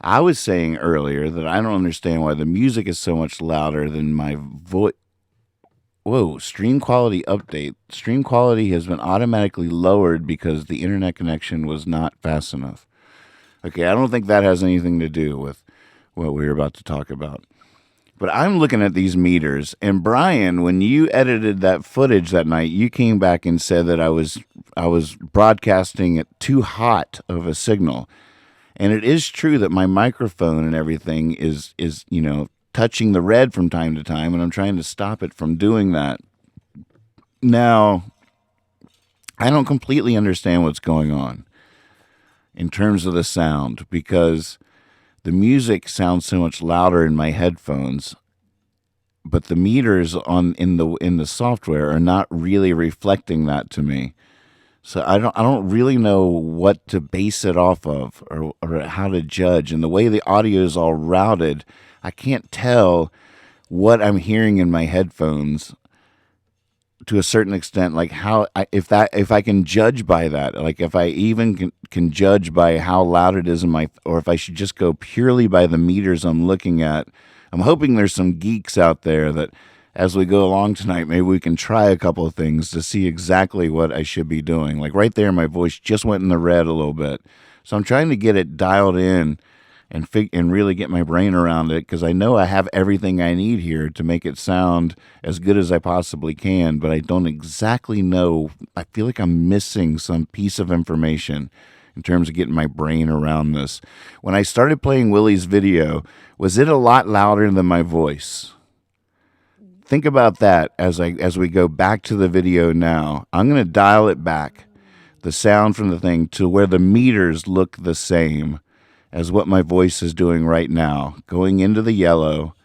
I was saying earlier that I don't understand why the music is so much louder than my voice. Whoa, stream quality update. Stream quality has been automatically lowered because the internet connection was not fast enough. Okay, I don't think that has anything to do with what we were about to talk about. But I'm looking at these meters, and Brian, when you edited that footage that night, you came back and said that I was broadcasting at too hot of a signal. And it is true that my microphone and everything is touching the red from time to time, and I'm trying to stop it from doing that. Now, I don't completely understand what's going on in terms of the sound, because the music sounds so much louder in my headphones, but the meters in the software are not really reflecting that to me. So I don't really know what to base it off of or how to judge. And the way the audio is all routed, I can't tell what I'm hearing in my headphones to a certain extent, like if I can judge by that, like if I even can judge by how loud it is or if I should just go purely by the meters I'm looking at. I'm hoping there's some geeks out there that as we go along tonight, maybe we can try a couple of things to see exactly what I should be doing. Like right there, my voice just went in the red a little bit. So I'm trying to get it dialed in and really get my brain around it, because I know I have everything I need here to make it sound as good as I possibly can, but I don't exactly know. I feel like I'm missing some piece of information in terms of getting my brain around this. When I started playing Willie's video, was it a lot louder than my voice? Think about that as we go back to the video now. I'm going to dial it back, the sound from the thing, to where the meters look the same as what my voice is doing right now. Going into the yellow.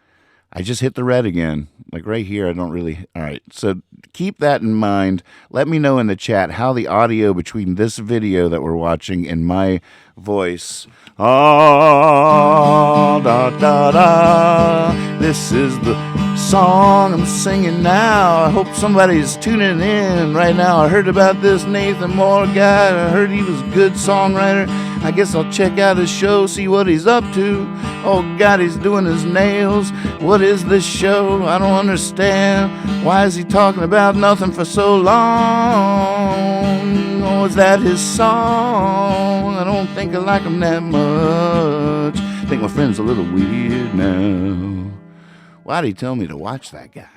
I just hit the red again. Like right here, I don't really... All right, so keep that in mind. Let me know in the chat how the audio between this video that we're watching and my voice... Ah, da, da, da. This is the song I'm singing now. I hope somebody's tuning in right now. I heard about this Nathan Moore guy. I heard he was a good songwriter. I guess I'll check out his show, see what he's up to. Oh God, he's doing his nails. What is this show? I don't understand. Why is he talking about nothing for so long? Oh, is that his song? I don't think I like him that much. I think my friend's a little weird now. Why'd he tell me to watch that guy?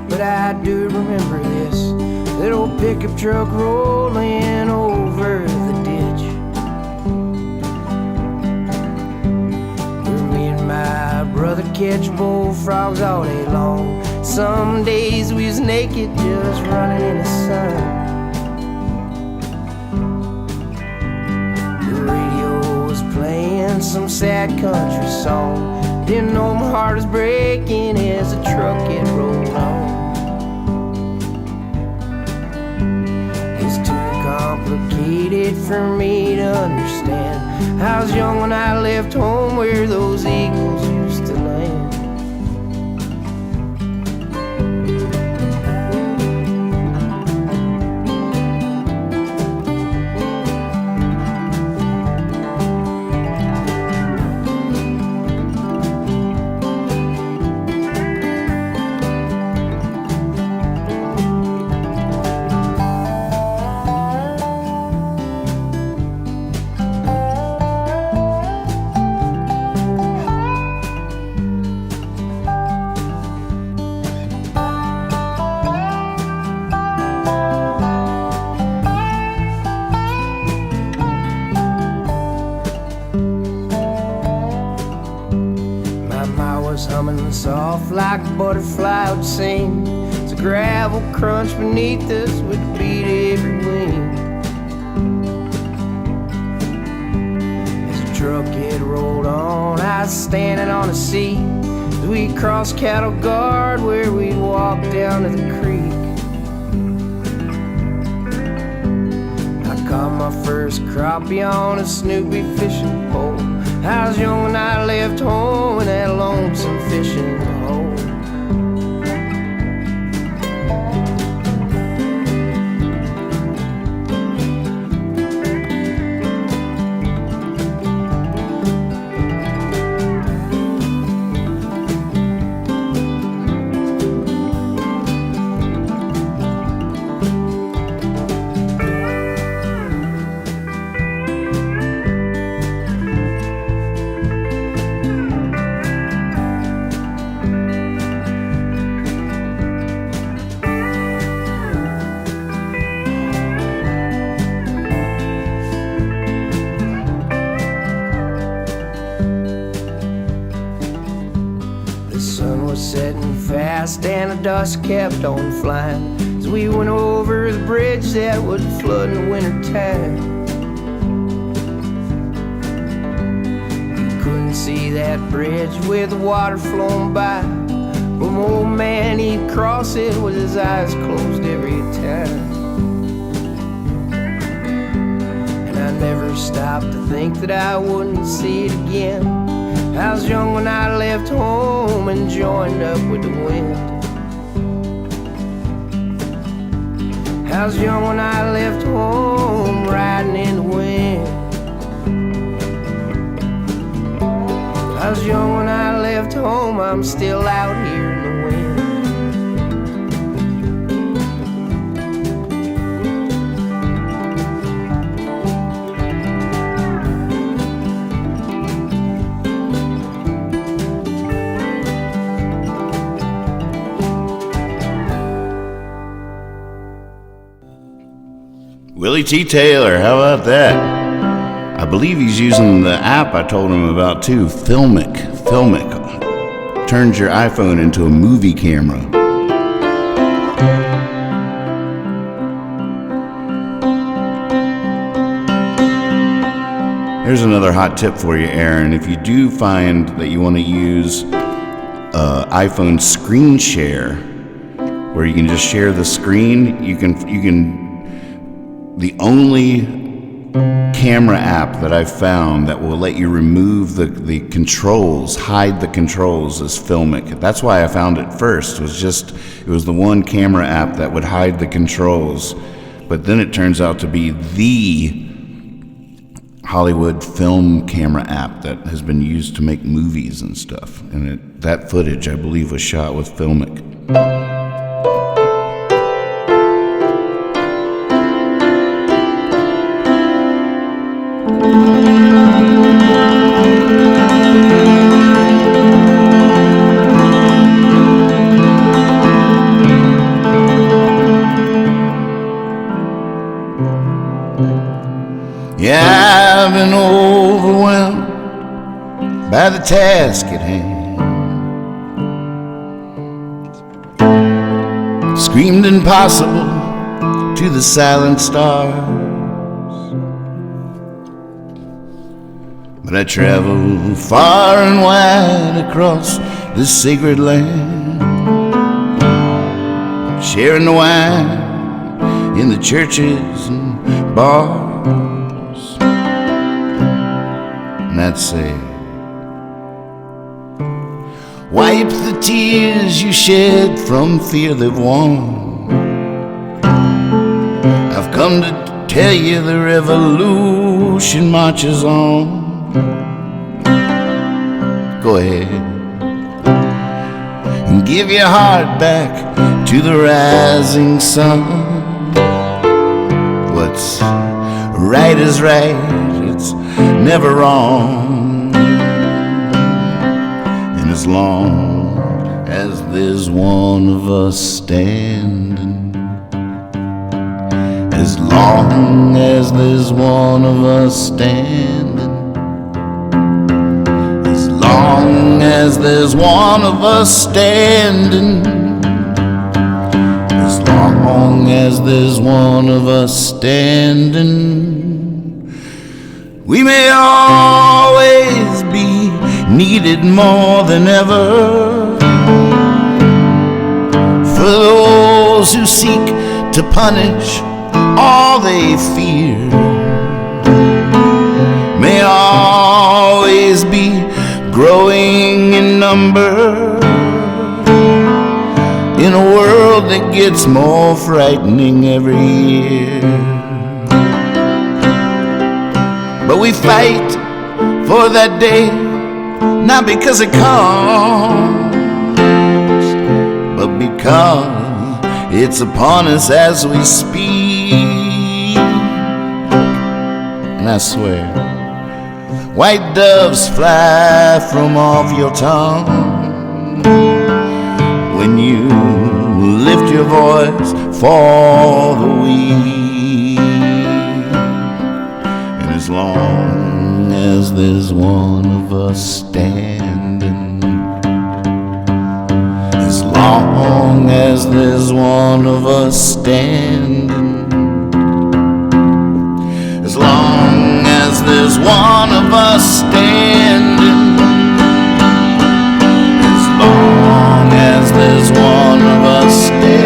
But I do remember this little pickup truck rolling over the ditch, where me and my brother catch bullfrogs all day long. Some days we was naked just running in the sun. The radio was playing some sad country song. Didn't know my heart was breaking as the truck it rolled on. It's too complicated for me to understand. I was young when I left home where those eagles used to land. humming soft like a butterfly would sing. It's a gravel crunch beneath us with the beat of every wing. As the truck had rolled on, I was standing on a seat as we crossed Cattle Guard where we'd walk down to the creek. Caught my first crappie on a Snoopy fishing pole. I was young when I left home in that lonesome fishing hole. Setting fast and the dust kept on flying as we went over the bridge that would flood in the winter time. You couldn't see that bridge with the water flowing by, but my old man, he'd cross it with his eyes closed every time. And I never stopped to think that I wouldn't see it again. I was young when I left home and joined up with the wind. I was young when I left home riding in the wind. I was young when I left home, I'm still out here in the wind. Willie T. Taylor, how about that? I believe he's using the app I told him about too, Filmic. Filmic turns your iPhone into a movie camera. Here's another hot tip for you, Aaron. If you do find that you want to use iPhone screen share, where you can just share the screen, you can. The only camera app that I've found that will let you remove the controls, hide the controls, is Filmic. That's why I found it first. It was the one camera app that would hide the controls. But then it turns out to be the Hollywood film camera app that has been used to make movies and stuff. And that footage, I believe, was shot with Filmic. Yeah, I've been overwhelmed by the task at hand. Screamed impossible to the silent stars. But I travel far and wide across this sacred land, sharing the wine in the churches and bars. And I'd say, wipe the tears you shed from fear they've won. I've come to tell you the revolution marches on. Go ahead and give your heart back to the rising sun. What's right is right, it's never wrong. And as long as there's one of us standing, as long as there's one of us standing, as long long as there's one of us standing, as long as there's one of us standing, we may always be needed more than ever. For those who seek to punish all they fear, may always be growing in number in a world that gets more frightening every year. But we fight for that day, not because it comes, but because it's upon us as we speak. And I swear, white doves fly from off your tongue when you lift your voice for the weak. And as long as there's one of us standing, as long as there's one of us standing, as long as there's one of us standing, as long as there's one of us standing.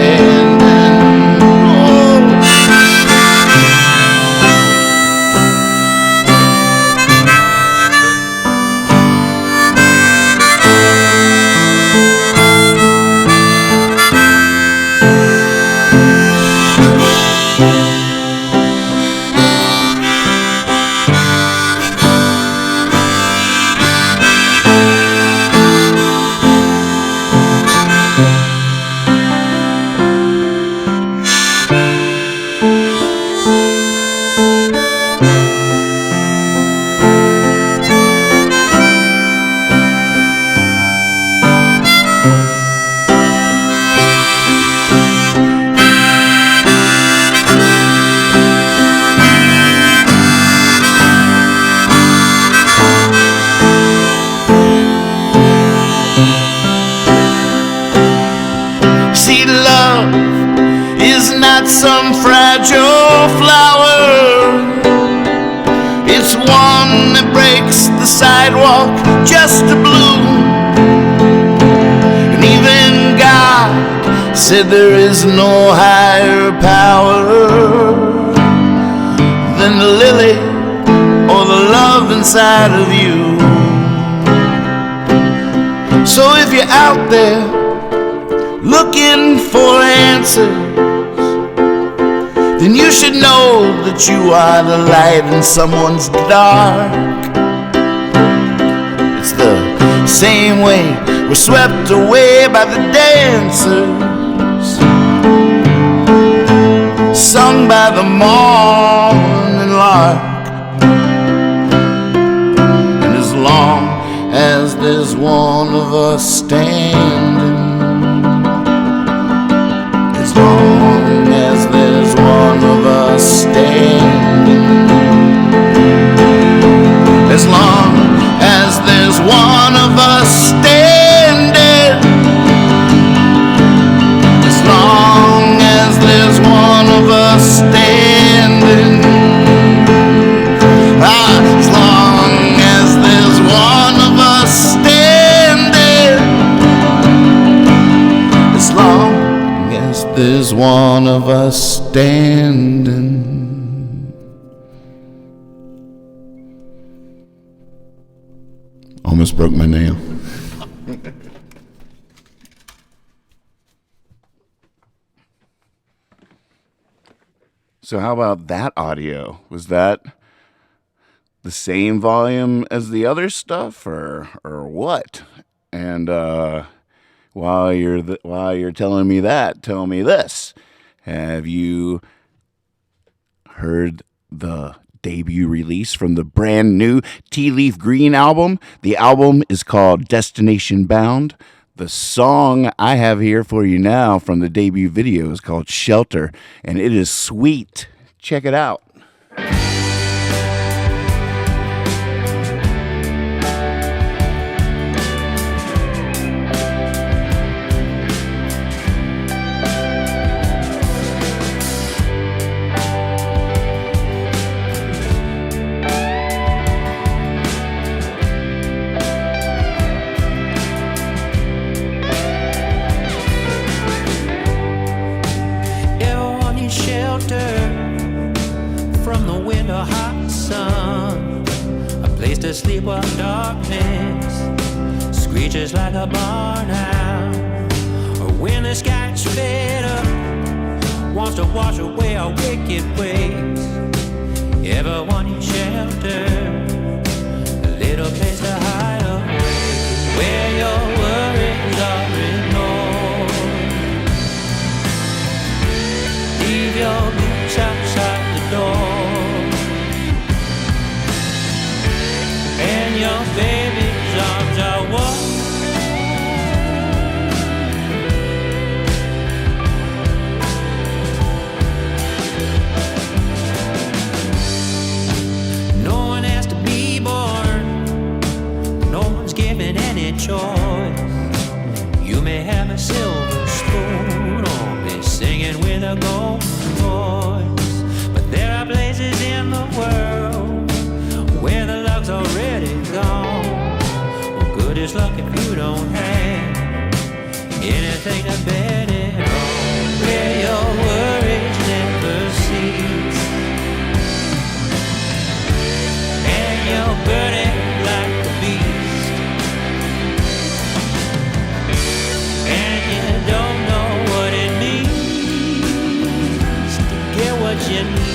Some fragile flower, it's one that breaks the sidewalk just to bloom. And even God said there is no higher power than the lily or the love inside of you. So if you're out there looking for answers, then you should know that you are the light in someone's dark. It's the same way we're swept away by the dancers, sung by the morning lark. And as long as there's one of us standing, as long as there's one of us standing, as long as there's one of us standing, as long as there's one of us standing, as long as there's one of us standing, as long as there's one of us standing. Almost broke my nail. So how about that audio? Was that the same volume as the other stuff, or what? And while you're telling me that, tell me this: have you heard the debut release from the brand new Tea Leaf Green album? The album is called Destination Bound. The song I have here for you now from the debut video is called Shelter, and it is sweet. Check it out. asleep while darkness screeches like a barn owl, or when the sky's fed up, wants to wash away our wicked ways. Everyone in shelter, a little place to hide away, where your worries are ignored. Leave your boots outside the door, and your baby's arms are warm. Any choice. You may have a silver spoon or be singing with a golden voice, but there are places in the world where the love's already gone. Well, good is luck if you don't have anything to bet it on, where your worries never cease, and you're burning like a beast. Don't know what it means to get what you need.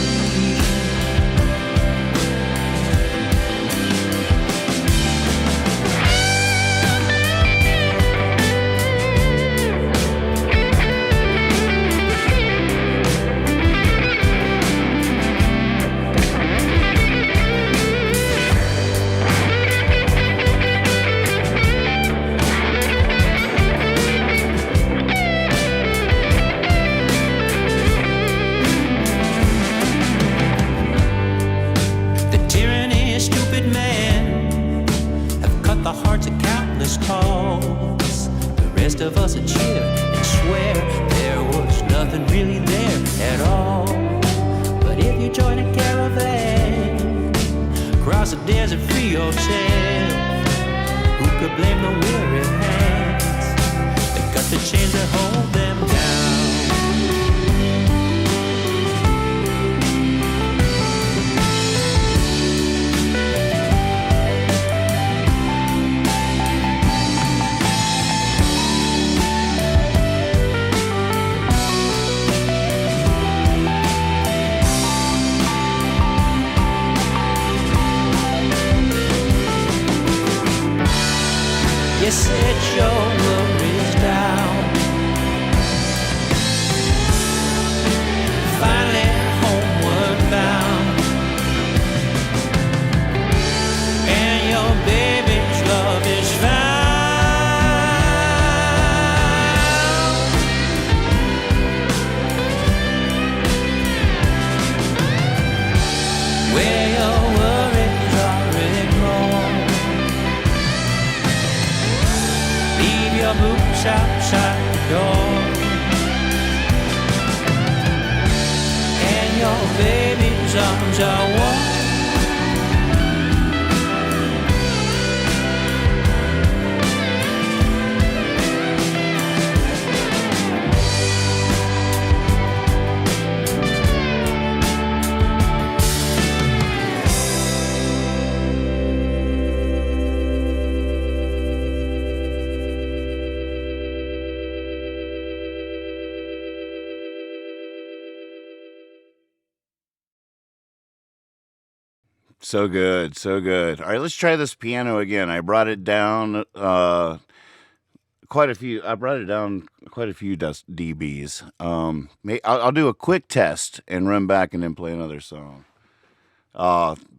The hearts of countless calls. The rest of us would cheer and swear there was nothing really there at all. But if you join a caravan, cross the desert, free yourself, who could blame the weary hands that got the chains that hold them down? You set your worries down. Finally homeward bound, and your baby's love is found. Where your worries are ignored. Leave your boots outside the door, and your baby's arms are warm. So good, so good. All right, let's try this piano again. I brought it down quite a few. I brought it down quite a few dBs. I'll do a quick test and run back and then play another song.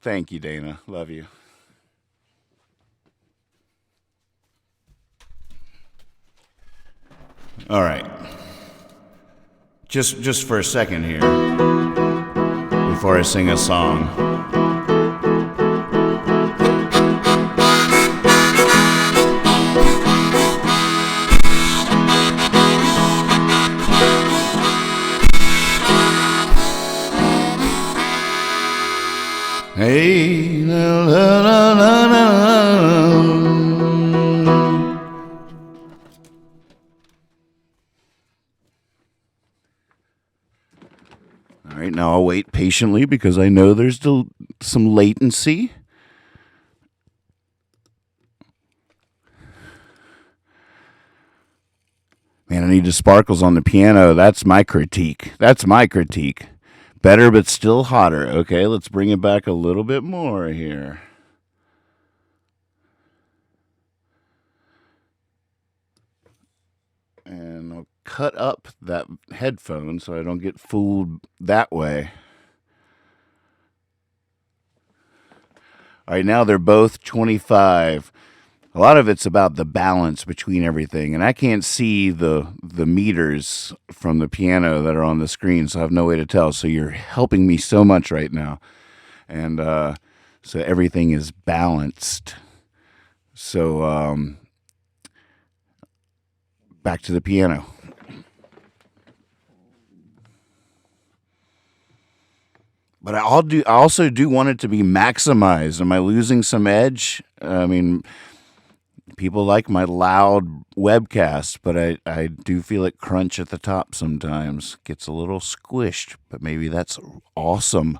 Thank you, Dana. Love you. All right. Just for a second here, before I sing a song. Hey, la, la, la, la, la. All right, now I'll wait patiently because I know there's still some latency. Anita Sparkles on the piano. That's my critique. Better, but still hotter. Okay, let's bring it back a little bit more here. And I'll cut up that headphone so I don't get fooled that way. All right, now they're both 25. A lot of it's about the balance between everything, and I can't see the meters from the piano that are on the screen, so I have no way to tell. So you're helping me so much right now, and so everything is balanced. So back to the piano. But I also do want it to be maximized. Am I losing some edge? I mean, people like my loud webcast, but I do feel it crunch at the top sometimes. Gets a little squished, but maybe that's awesome.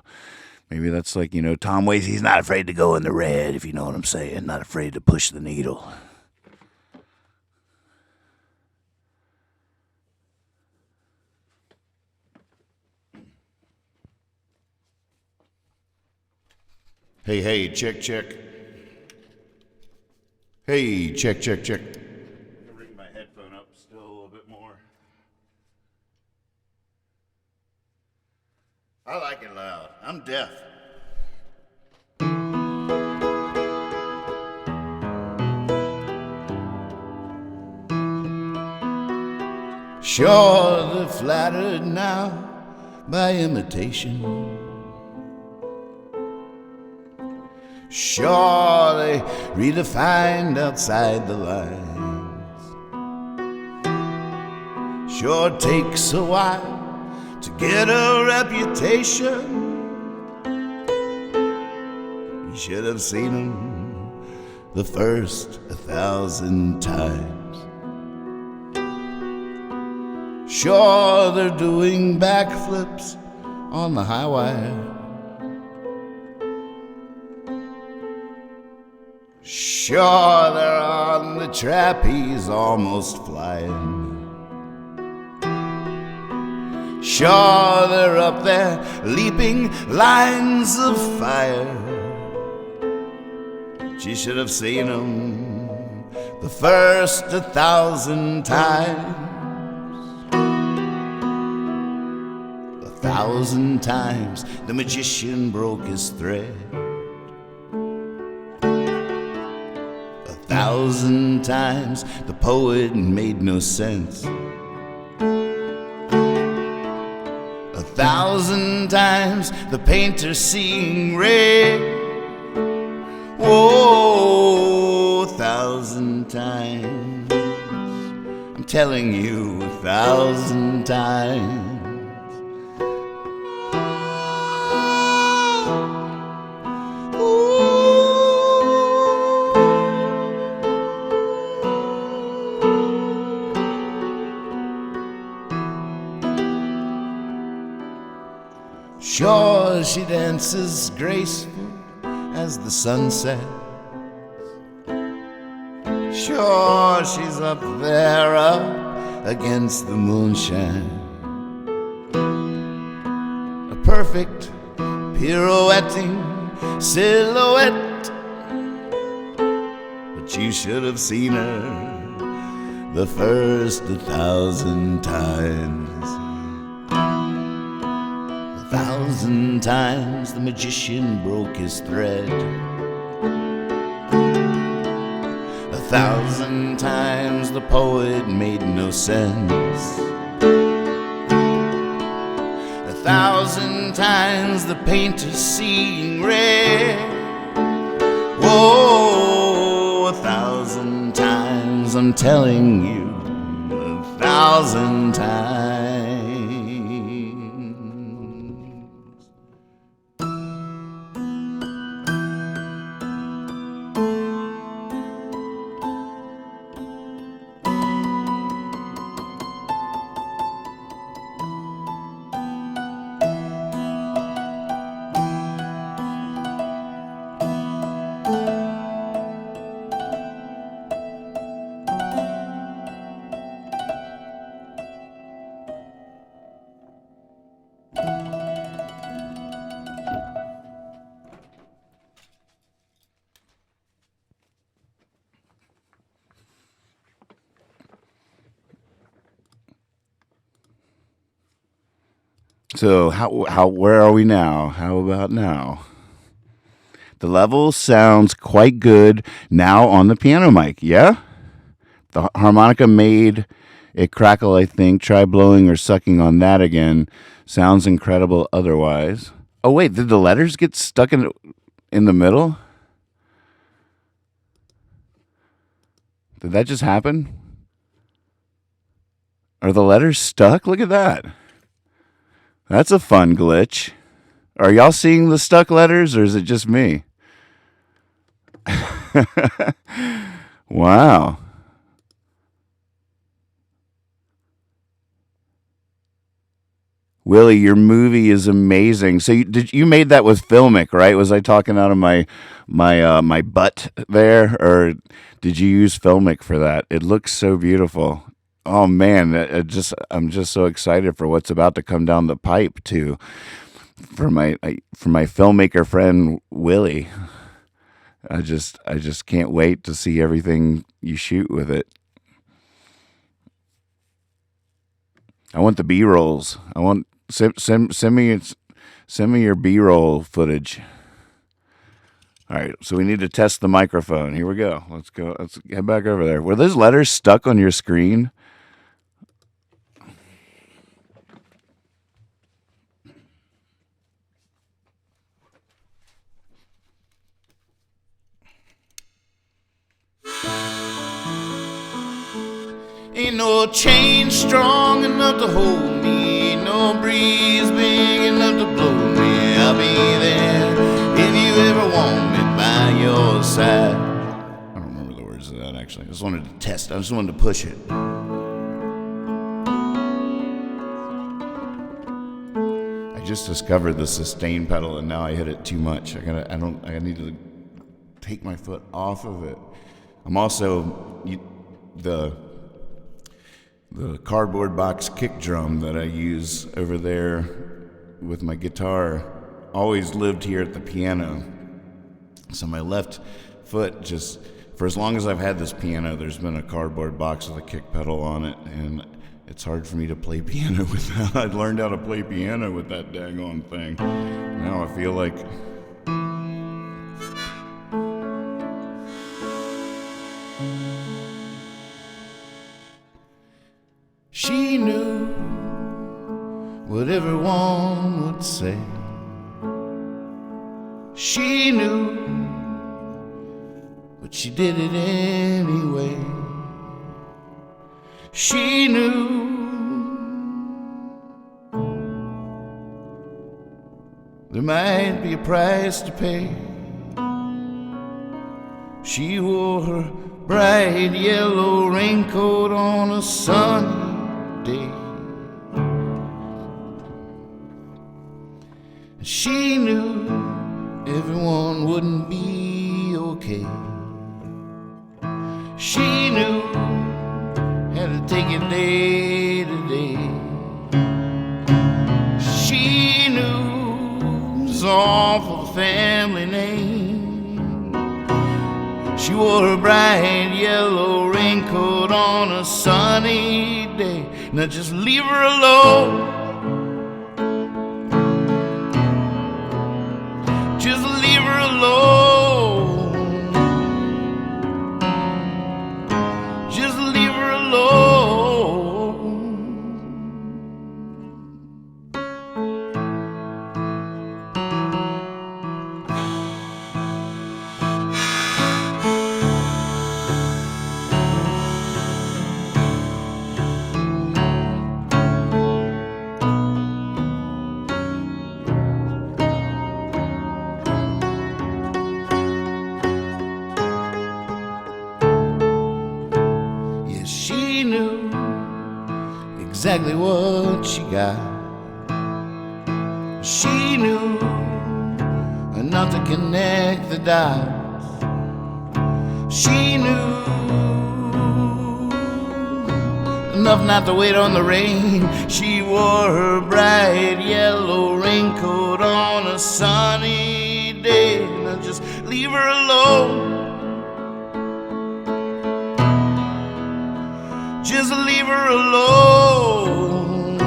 Maybe that's like, Tom Waits, he's not afraid to go in the red, if you know what I'm saying. Not afraid to push the needle. Hey, check. Hey, check. Bring my headphone up still a little bit more. I like it loud. I'm deaf. Sure, they're flattered now by imitation. Sure, they redefined outside the lines. Sure takes a while to get a reputation. You should have seen them the first 1,000 times. Sure, they're doing backflips on the high wire. Sure, they're on the trapeze, almost flying. Sure, they're up there leaping lines of fire. But you should have seen them the first 1,000 times. 1,000 times the magician broke his thread. 1,000 times the poet made no sense. 1,000 times the painter seeing red. Whoa, 1,000 times. I'm telling you, 1,000 times. Sure, she dances graceful as the sun sets. Sure, she's up there, up against the moonshine. A perfect pirouetting silhouette. But you should have seen her the first 1,000 times. 1,000 times the magician broke his thread. 1,000 times the poet made no sense. 1,000 times the painter seeing red. Whoa, 1,000 times I'm telling you, 1,000 times. So where are we now? How about now? The level sounds quite good now on the piano mic. Yeah? The harmonica made it crackle, I think. Try blowing or sucking on that again. Sounds incredible otherwise. Oh wait, did the letters get stuck in the middle? Did that just happen? Are the letters stuck? Look at that. That's a fun glitch. Are y'all seeing the stuck letters, or is it just me? Wow. Willie, your movie is amazing. So you made that with Filmic, right? Was I talking out of my butt there, or did you use Filmic for that? It looks so beautiful. Oh man, I'm just so excited for what's about to come down the pipe too. For my filmmaker friend Willie. I just can't wait to see everything you shoot with it. I want the B-rolls. I want send me your B-roll footage. All right, so we need to test the microphone. Here we go. Let's go. Let's head back over there. Were those letters stuck on your screen? Ain't no chain strong enough to hold me, no breeze big enough to blow me. I'll be there if you ever want me by your side. I don't remember the words of that actually. I just wanted to test. I just wanted to push it. I just discovered the sustain pedal and now I hit it too much. I need to take my foot off of it. I'm also the cardboard box kick drum that I use over there with my guitar always lived here at the piano. So my left foot, just for as long as I've had this piano, there's been a cardboard box with a kick pedal on it, and it's hard for me to play piano with that. I learned how to play piano with that daggone thing. Now I feel like she knew what everyone would say. She knew, but she did it anyway. She knew there might be a price to pay. She wore her bright yellow raincoat on a sunny day. She knew everyone wouldn't be okay. She knew how to take it day to day. She knew it was all for the family name. She wore her bright yellow raincoat on a sunny day. Now just leave her alone. Just leave her alone. Just leave her alone. She knew exactly what she got. She knew enough to connect the dots. She knew enough not to wait on the rain. She wore her bright yellow raincoat on a sunny day. Now just leave her alone. Just leave her alone.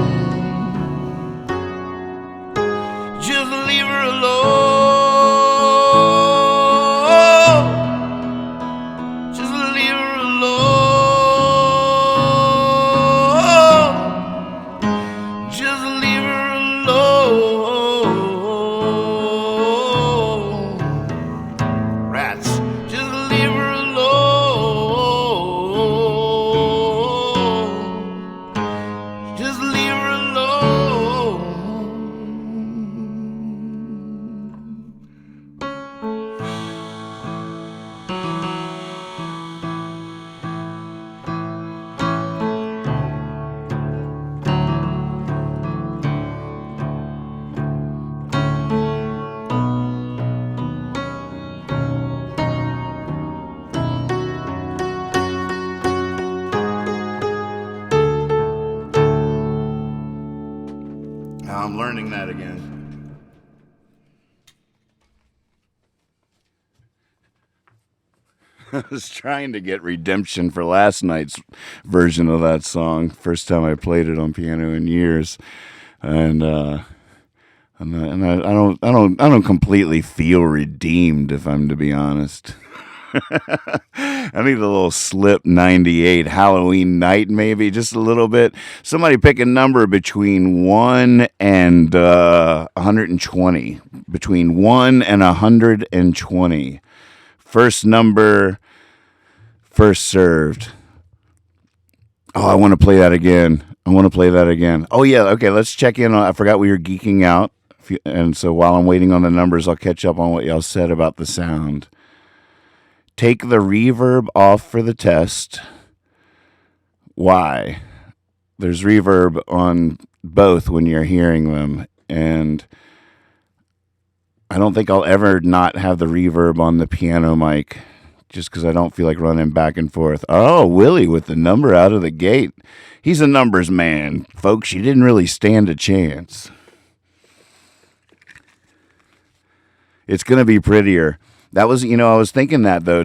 I was trying to get redemption for last night's version of that song. First time I played it on piano in years, and I don't completely feel redeemed, if I'm to be honest. I need a little Slip 98 Halloween night, maybe just a little bit. Somebody pick a number between 1 and 120. Between 1 and 120. First number, first served. Oh, I want to play that again. Oh, yeah. Okay, let's check in. I forgot we were geeking out. And so while I'm waiting on the numbers, I'll catch up on what y'all said about the sound. Take the reverb off for the test. Why? There's reverb on both when you're hearing them. And I don't think I'll ever not have the reverb on the piano mic just because I don't feel like running back and forth. Oh, Willie with the number out of the gate. He's a numbers man. Folks, you didn't really stand a chance. It's going to be prettier. That was, I was thinking that though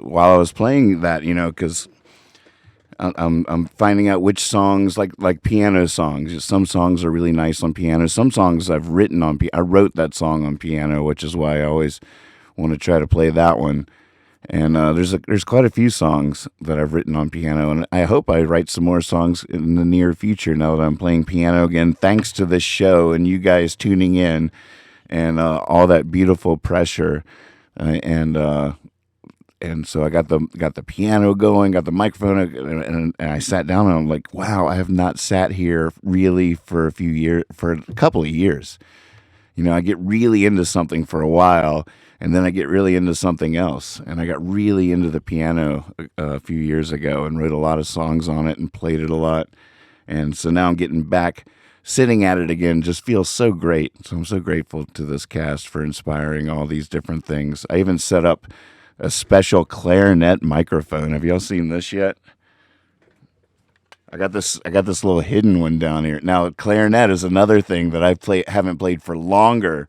while I was playing that, because I'm finding out which songs like piano songs. Some songs are really nice on piano. Some songs I've written on I wrote that song on piano, which is why I always want to try to play that one. And there's quite a few songs that I've written on piano, and I hope I write some more songs in the near future now that I'm playing piano again, thanks to this show and you guys tuning in. And all that beautiful pressure, and so I got the piano going, got the microphone, and I sat down and I'm like, wow, I have not sat here really for a couple of years. I get really into something for a while, and then I get really into something else. And I got really into the piano a few years ago and wrote a lot of songs on it and played it a lot. And so now I'm getting back. Sitting at it again just feels so great. So I'm so grateful to this cast for inspiring all these different things. I even set up a special clarinet microphone. Have y'all seen this yet? I got this little hidden one down here. Now, clarinet is another thing that haven't played for longer.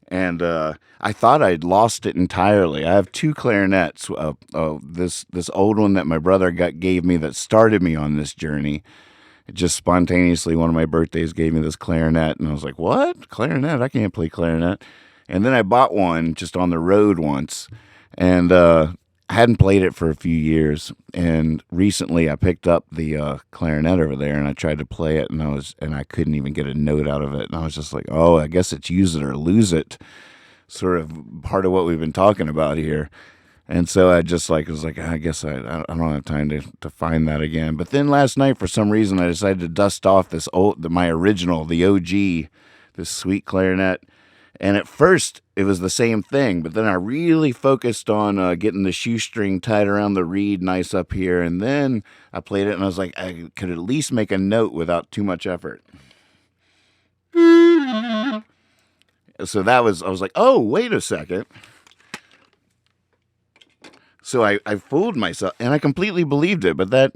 And I thought I'd lost it entirely. I have two clarinets. This old one that my brother gave me that started me on this journey. Just spontaneously, one of my birthdays gave me this clarinet, and I was like, what? Clarinet? I can't play clarinet. And then I bought one just on the road once, and I hadn't played it for a few years. And recently I picked up the clarinet over there, and I tried to play it, and I couldn't even get a note out of it. And I was just like, oh, I guess it's use it or lose it, sort of part of what we've been talking about here. And so I just was like, I guess I don't have time to find that again. But then last night, for some reason, I decided to dust off my original, the OG, this sweet clarinet. And at first, it was the same thing. But then I really focused on getting the shoestring tied around the reed nice up here. And then I played it, and I was like, I could at least make a note without too much effort. So I was like, oh, wait a second. So I fooled myself, and I completely believed it. But that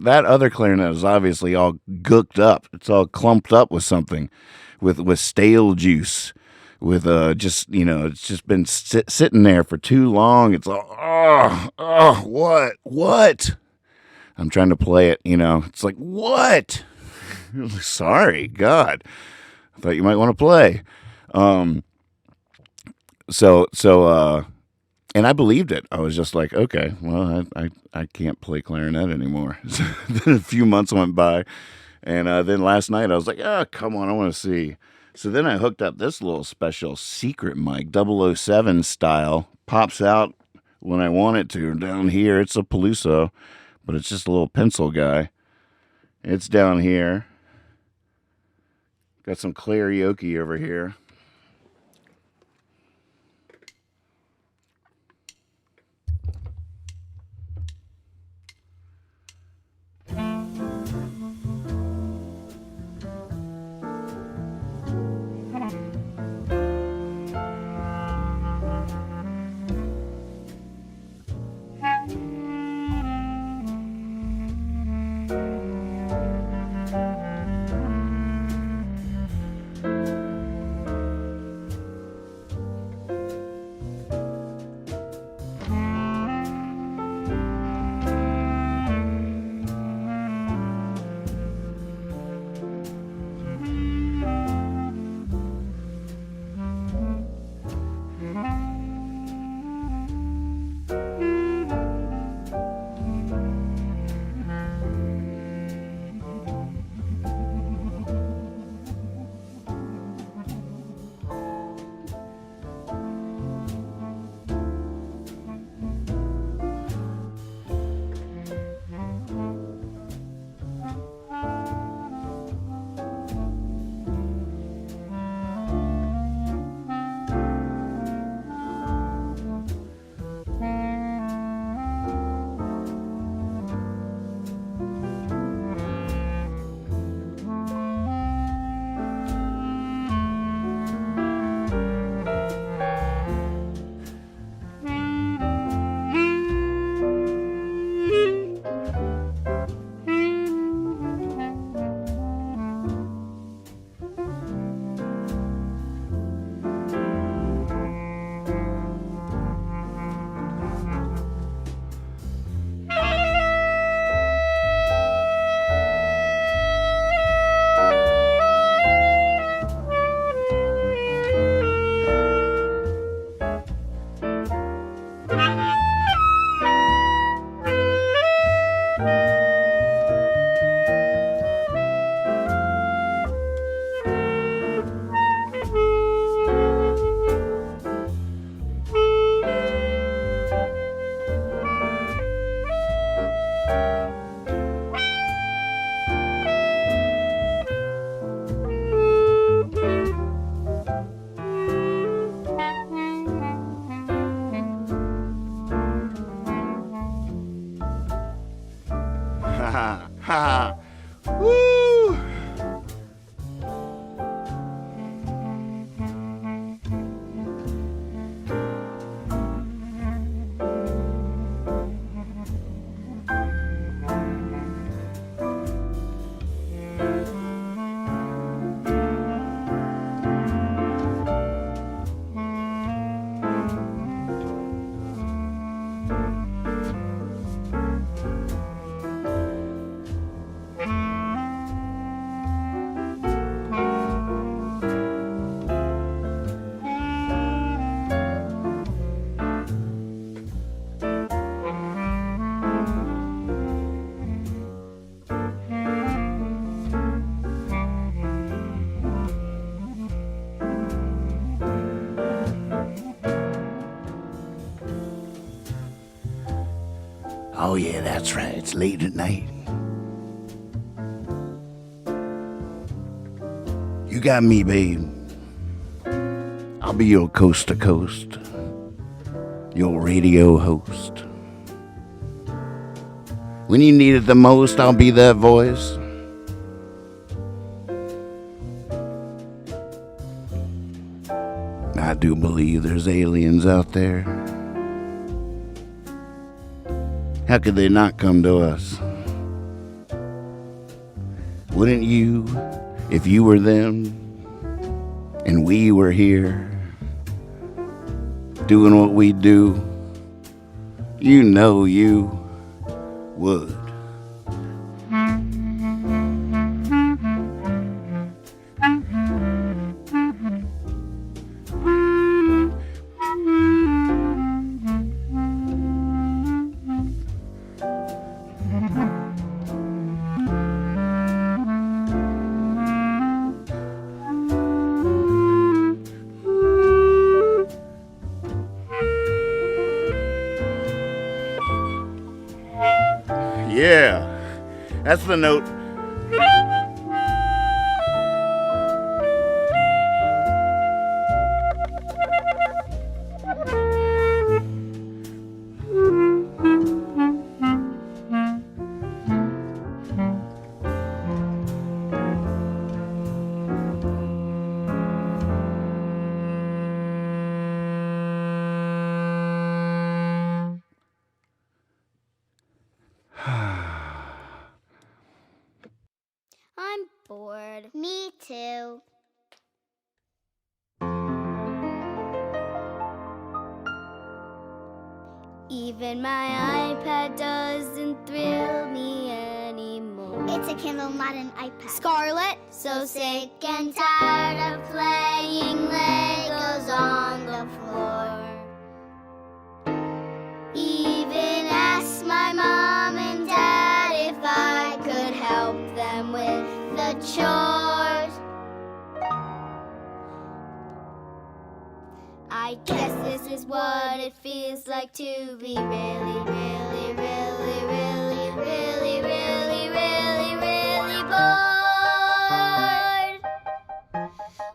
other clarinet is obviously all gooked up. It's all clumped up with something, with stale juice, with it's just been sitting there for too long. It's all what? I'm trying to play it. It's like what? Sorry, God, I thought you might want to play. And I believed it. I was just like, okay, well, I can't play clarinet anymore. Then a few months went by, and then last night I was like, come on, I want to see. So then I hooked up this little special secret mic, 007 style. Pops out when I want it to. Down here, it's a Peluso, but it's just a little pencil guy. It's down here. Got some karaoke over here. ha ha. Woo! Oh, yeah, that's right. It's late at night. You got me, babe. I'll be your coast to coast, your radio host. When you need it the most, I'll be that voice. I do believe there's aliens out there. How could they not come to us? Wouldn't you, if you were them and we were here doing what we do, you know you would. Yeah, that's the note. I'm bored. Me too. Even my iPad doesn't thrill me anymore. It's a Kindle, not an iPad. Scarlet, so sick and tired of playing Legos on the floor. Even asked my mom and dad if I could help them with the chores. I guess this is what it feels like to be really, really, really, really, really, really, really, really bored.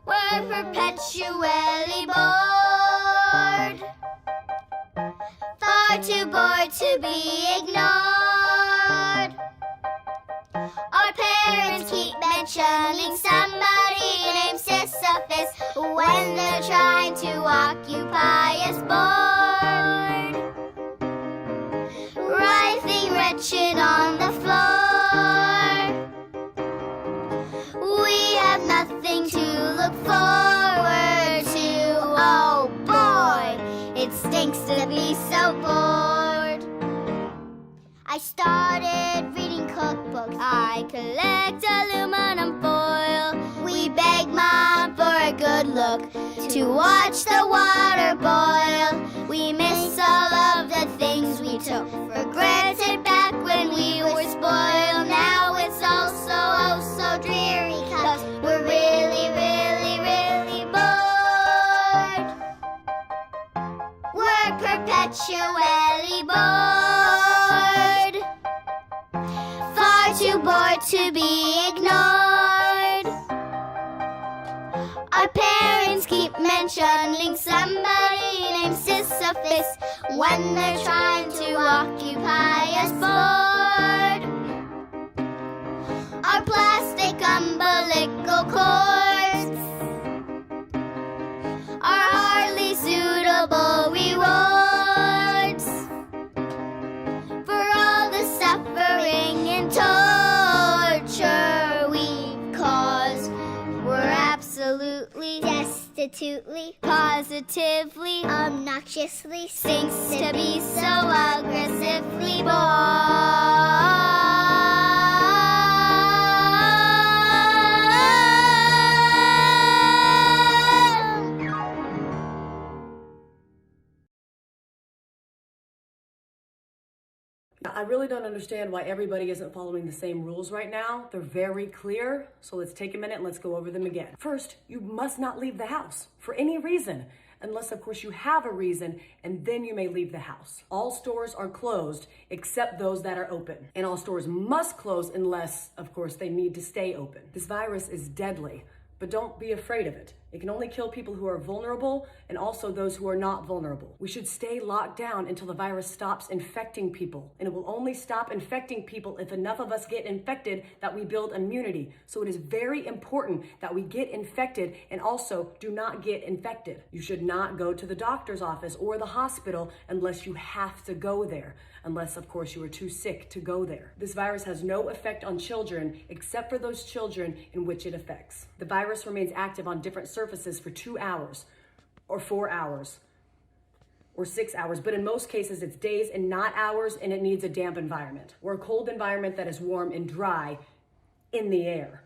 We're perpetually bored. Far too bored to be ignored. Our parents keep mentioning somebody named Sisyphus when they're trying to occupy us bored. Writhing wretched on the floor. We have nothing to look forward to. Oh boy, it stinks to be so bored. I started reading cookbooks. I collect aluminum foil. We beg Mom for a good look to watch the water boil. We miss all of the things we took for granted back when we were spoiled. Now it's all so, oh so dreary, 'cause we're really, really, really bored. We're perpetually bored. Far too bored to be ignored. Our parents keep mentioning somebody named Sisyphus when they're trying to occupy us bored. or plastic umbilical cords are hardly suitable rewards for all the suffering and torture we've caused. We're absolutely, destitutely, positively, obnoxiously, stinks to be so aggressively I really don't understand why everybody isn't following the same rules right now. They're very clear, so let's take a minute and let's go over them again. First, you must not leave the house for any reason, unless of course you have a reason, and then you may leave the house. All stores are closed except those that are open, and all stores must close unless of course they need to stay open. This virus is deadly, but don't be afraid of it. It can only kill people who are vulnerable and also those who are not vulnerable. We should stay locked down until the virus stops infecting people. And it will only stop infecting people if enough of us get infected that we build immunity. So it is very important that we get infected and also do not get infected. You should not go to the doctor's office or the hospital unless you have to go there. Unless, of course, you are too sick to go there. This virus has no effect on children except for those children in which it affects. The virus remains active on different surfaces for 2 hours or 4 hours or 6 hours, but in most cases it's days and not hours, and it needs a damp environment or a cold environment that is warm and dry in the air,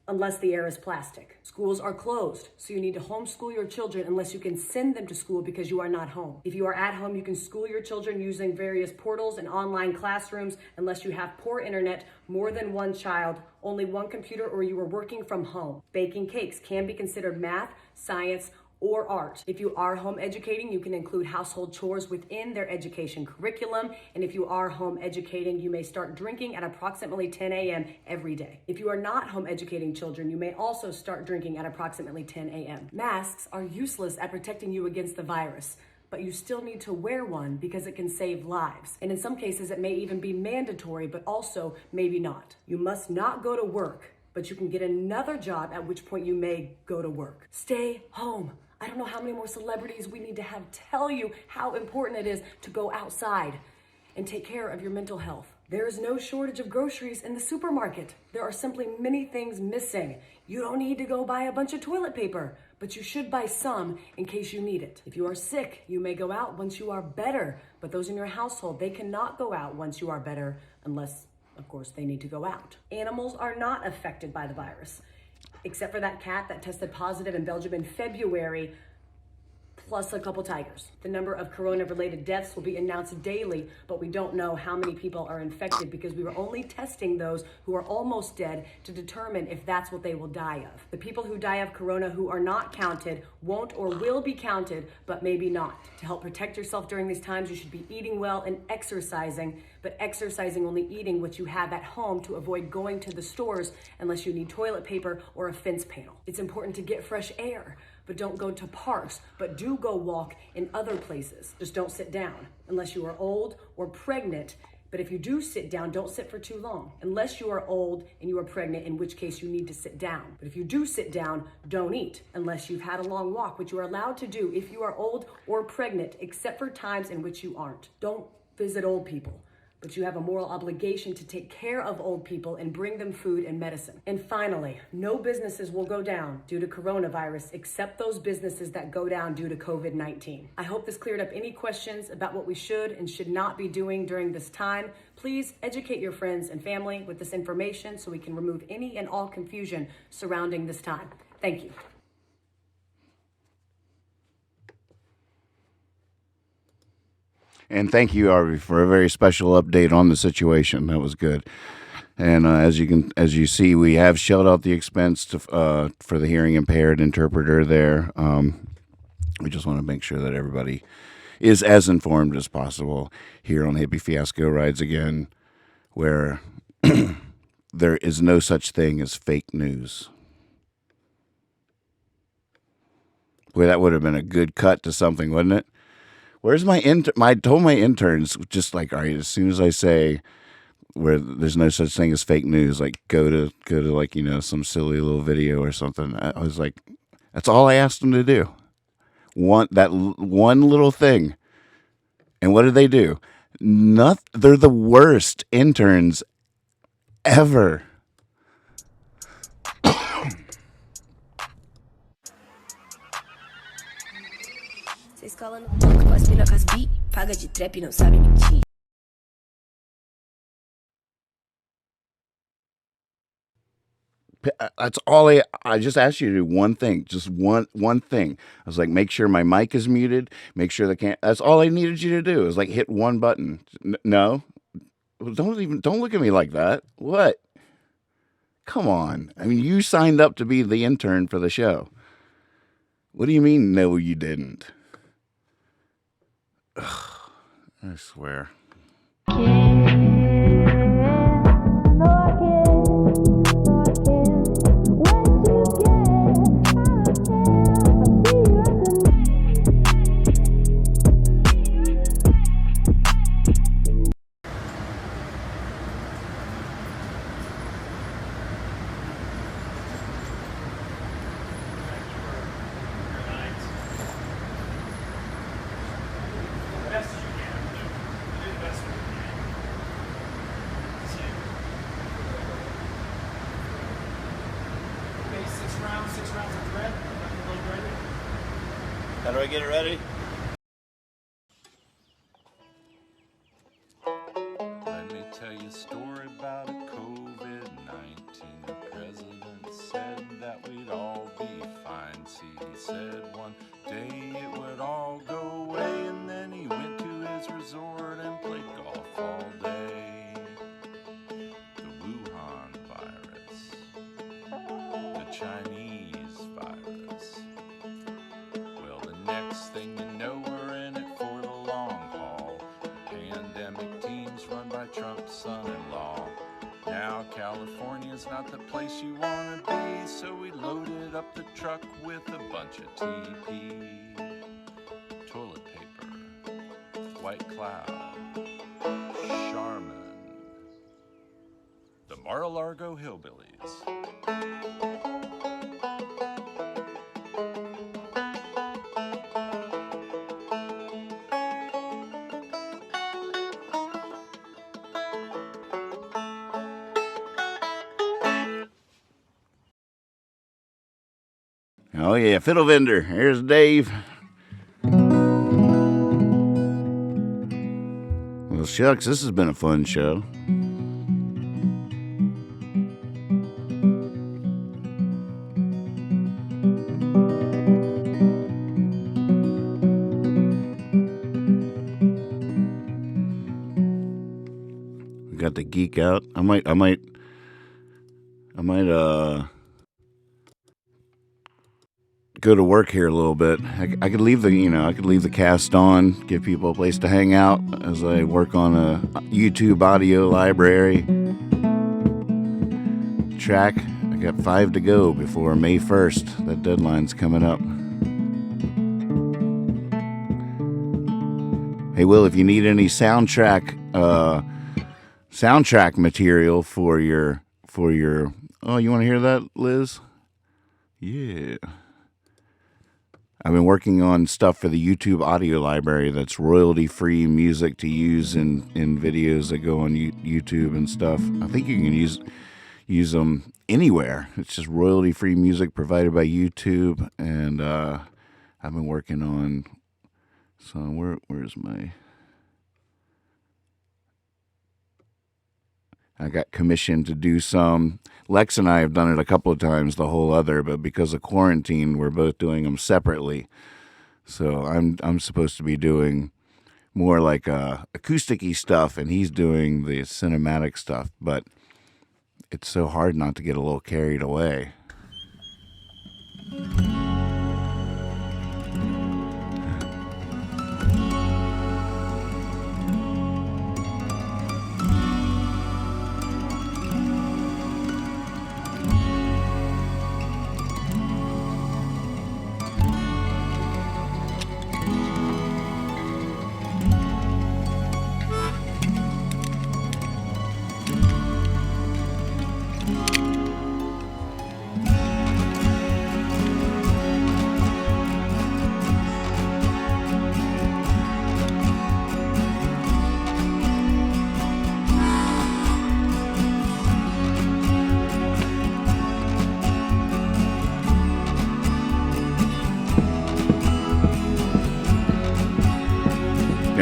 unless the air is plastic. Schools are closed, so you need to homeschool your children unless you can send them to school because you are not home. If you are at home, you can school your children using various portals and online classrooms unless you have poor internet, more than one child, only one computer, or you are working from home. Baking cakes can be considered math, science, or art. If you are home educating, you can include household chores within their education curriculum. And if you are home educating, you may start drinking at approximately 10 a.m. every day. If you are not home educating children, you may also start drinking at approximately 10 a.m. Masks are useless at protecting you against the virus, but you still need to wear one because it can save lives. And in some cases, it may even be mandatory, but also maybe not. You must not go to work, but you can get another job, at which point you may go to work. Stay home. I don't know how many more celebrities we need to have tell you how important it is to go outside and take care of your mental health. There is no shortage of groceries in the supermarket. There are simply many things missing. You don't need to go buy a bunch of toilet paper, but you should buy some in case you need it. If you are sick, you may go out once you are better, but those in your household, they cannot go out once you are better unless, of course, they need to go out. Animals are not affected by the virus, except for that cat that tested positive in Belgium in February, plus a couple tigers. The number of corona-related deaths will be announced daily, but we don't know how many people are infected because we were only testing those who are almost dead to determine if that's what they will die of. The people who die of corona who are not counted won't or will be counted, but maybe not. To help protect yourself during these times, you should be eating well and exercising, but exercising only eating what you have at home to avoid going to the stores unless you need toilet paper or a fence panel. It's important to get fresh air, but don't go to parks, but do go walk in other places. Just don't sit down unless you are old or pregnant. But if you do sit down, don't sit for too long, unless you are old and you are pregnant, in which case you need to sit down. But if you do sit down, don't eat unless you've had a long walk, which you are allowed to do if you are old or pregnant, except for times in which you aren't. Don't visit old people, but you have a moral obligation to take care of old people and bring them food and medicine. And finally, no businesses will go down due to coronavirus except those businesses that go down due to COVID-19. I hope this cleared up any questions about what we should and should not be doing during this time. Please educate your friends and family with this information so we can remove any and all confusion surrounding this time. Thank you. And thank you, Arby, for a very special update on the situation. That was good. And as you see, we have shelled out the expense for the hearing impaired interpreter there. We just want to make sure that everybody is as informed as possible here on Hippie Fiasco Rides Again, where there is no such thing as fake news. Boy, that would have been a good cut to something, wouldn't it? Where's my I told my interns, just like, all right, as soon as I say, where there's no such thing as fake news. Like go to like, you know, some silly little video or something. I was like, that's all I asked them to do. One little thing. And what did they do? They're the worst interns ever. Vocês colam no banco com as pinas com as bi, paga de trap e não sabe mentir. That's all I just asked you to do one thing, just one thing. I was like, make sure my mic is muted, make sure that's all I needed you to do. It was like hit one button. No, don't look at me like that. What? Come on. I mean, you signed up to be the intern for the show. What do you mean? No, you didn't. Ugh, I swear. How do I get it ready? Let me tell you a story about a COVID-19. The president said that we'd all be fine. See, he said one day it would all go away, and then he went to his resort and played golf all day. The Wuhan virus, the Chinese virus. Well, the next thing you know, we're in it for the long haul. Pandemic teams run by Trump's son-in-law. Now California's not the place you want to be, so we loaded up the truck with a bunch of TP. Toilet paper, White Cloud, Charmin, the Mar-a-Lago Hillbillies. Oh yeah, fiddle vendor. Here's Dave. Well, shucks, this has been a fun show. We got the geek out. I might go to work here a little bit. I could leave the cast on, give people a place to hang out as I work on a YouTube audio library track. I got 5 to go before May 1st. That deadline's coming up. Hey, Will, if you need any soundtrack material for your oh, you want to hear that, Liz? Yeah. I've been working on stuff for the YouTube audio library that's royalty-free music to use in videos that go on YouTube and stuff. I think you can use them anywhere. It's just royalty-free music provided by YouTube, and I've been working on. So where's my? I got commissioned to do some. Lex and I have done it a couple of times, the whole other, but because of quarantine, we're both doing them separately. So I'm supposed to be doing more like acoustic-y stuff, and he's doing the cinematic stuff. But it's so hard not to get a little carried away.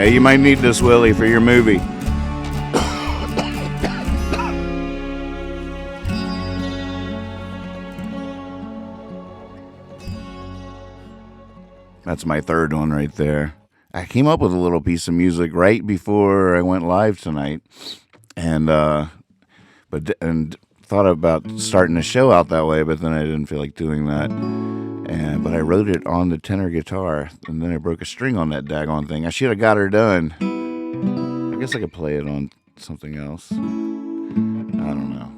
Hey, you might need this, Willie, for your movie. That's my third one right there. I came up with a little piece of music right before I went live tonight, and thought about starting the show out that way, but then I didn't feel like doing that. But I wrote it on the tenor guitar, and then I broke a string on that daggone thing. I should have got her done. I guess I could play it on something else. I don't know.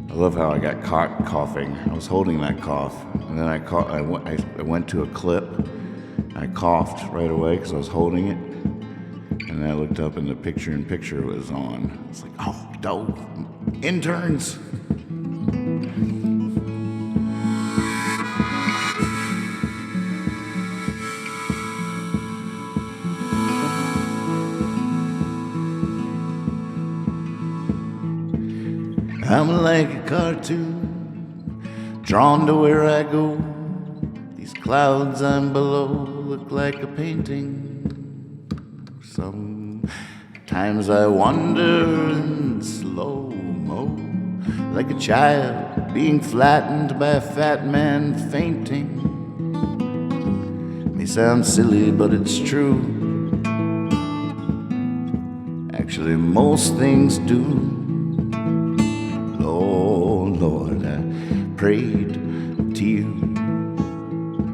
I love how I got caught coughing. I was holding that cough, and then I went to a clip. I coughed right away because I was holding it, and then I looked up and the picture-in-picture was on. It's like, oh, no, interns. I'm like a cartoon, drawn to where I go. These clouds I'm below look like a painting. Sometimes I wander in slow-mo, like a child being flattened by a fat man fainting. May sound silly, but it's true. Actually, most things do. Lord, I prayed to you.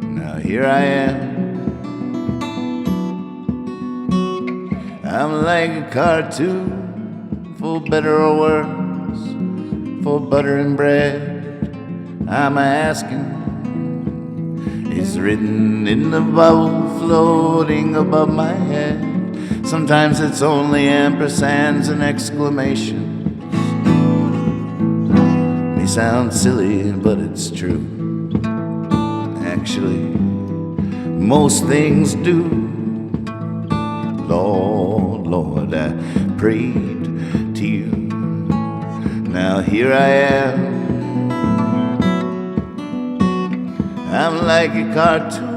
Now here I am. I'm like a cartoon, for better or worse, for butter and bread. I'm asking. It's written in the bubble floating above my head. Sometimes it's only ampersands and exclamations. Sounds silly, but it's true. Actually, most things do. Lord, I prayed to you. Now here I am. I'm like a cartoon.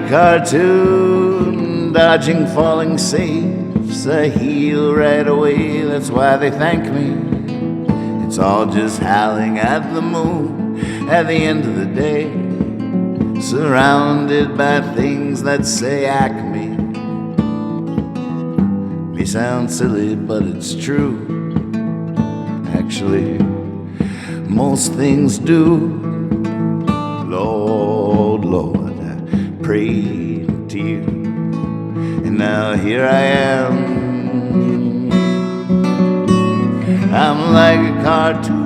Cartoon, dodging falling safes. I heal right away, that's why they thank me. It's all just howling at the moon at the end of the day, surrounded by things that say Acme. May sound silly, but it's true. Actually, most things do. Lord, prayed to you, and now here I am. I'm like a cartoon.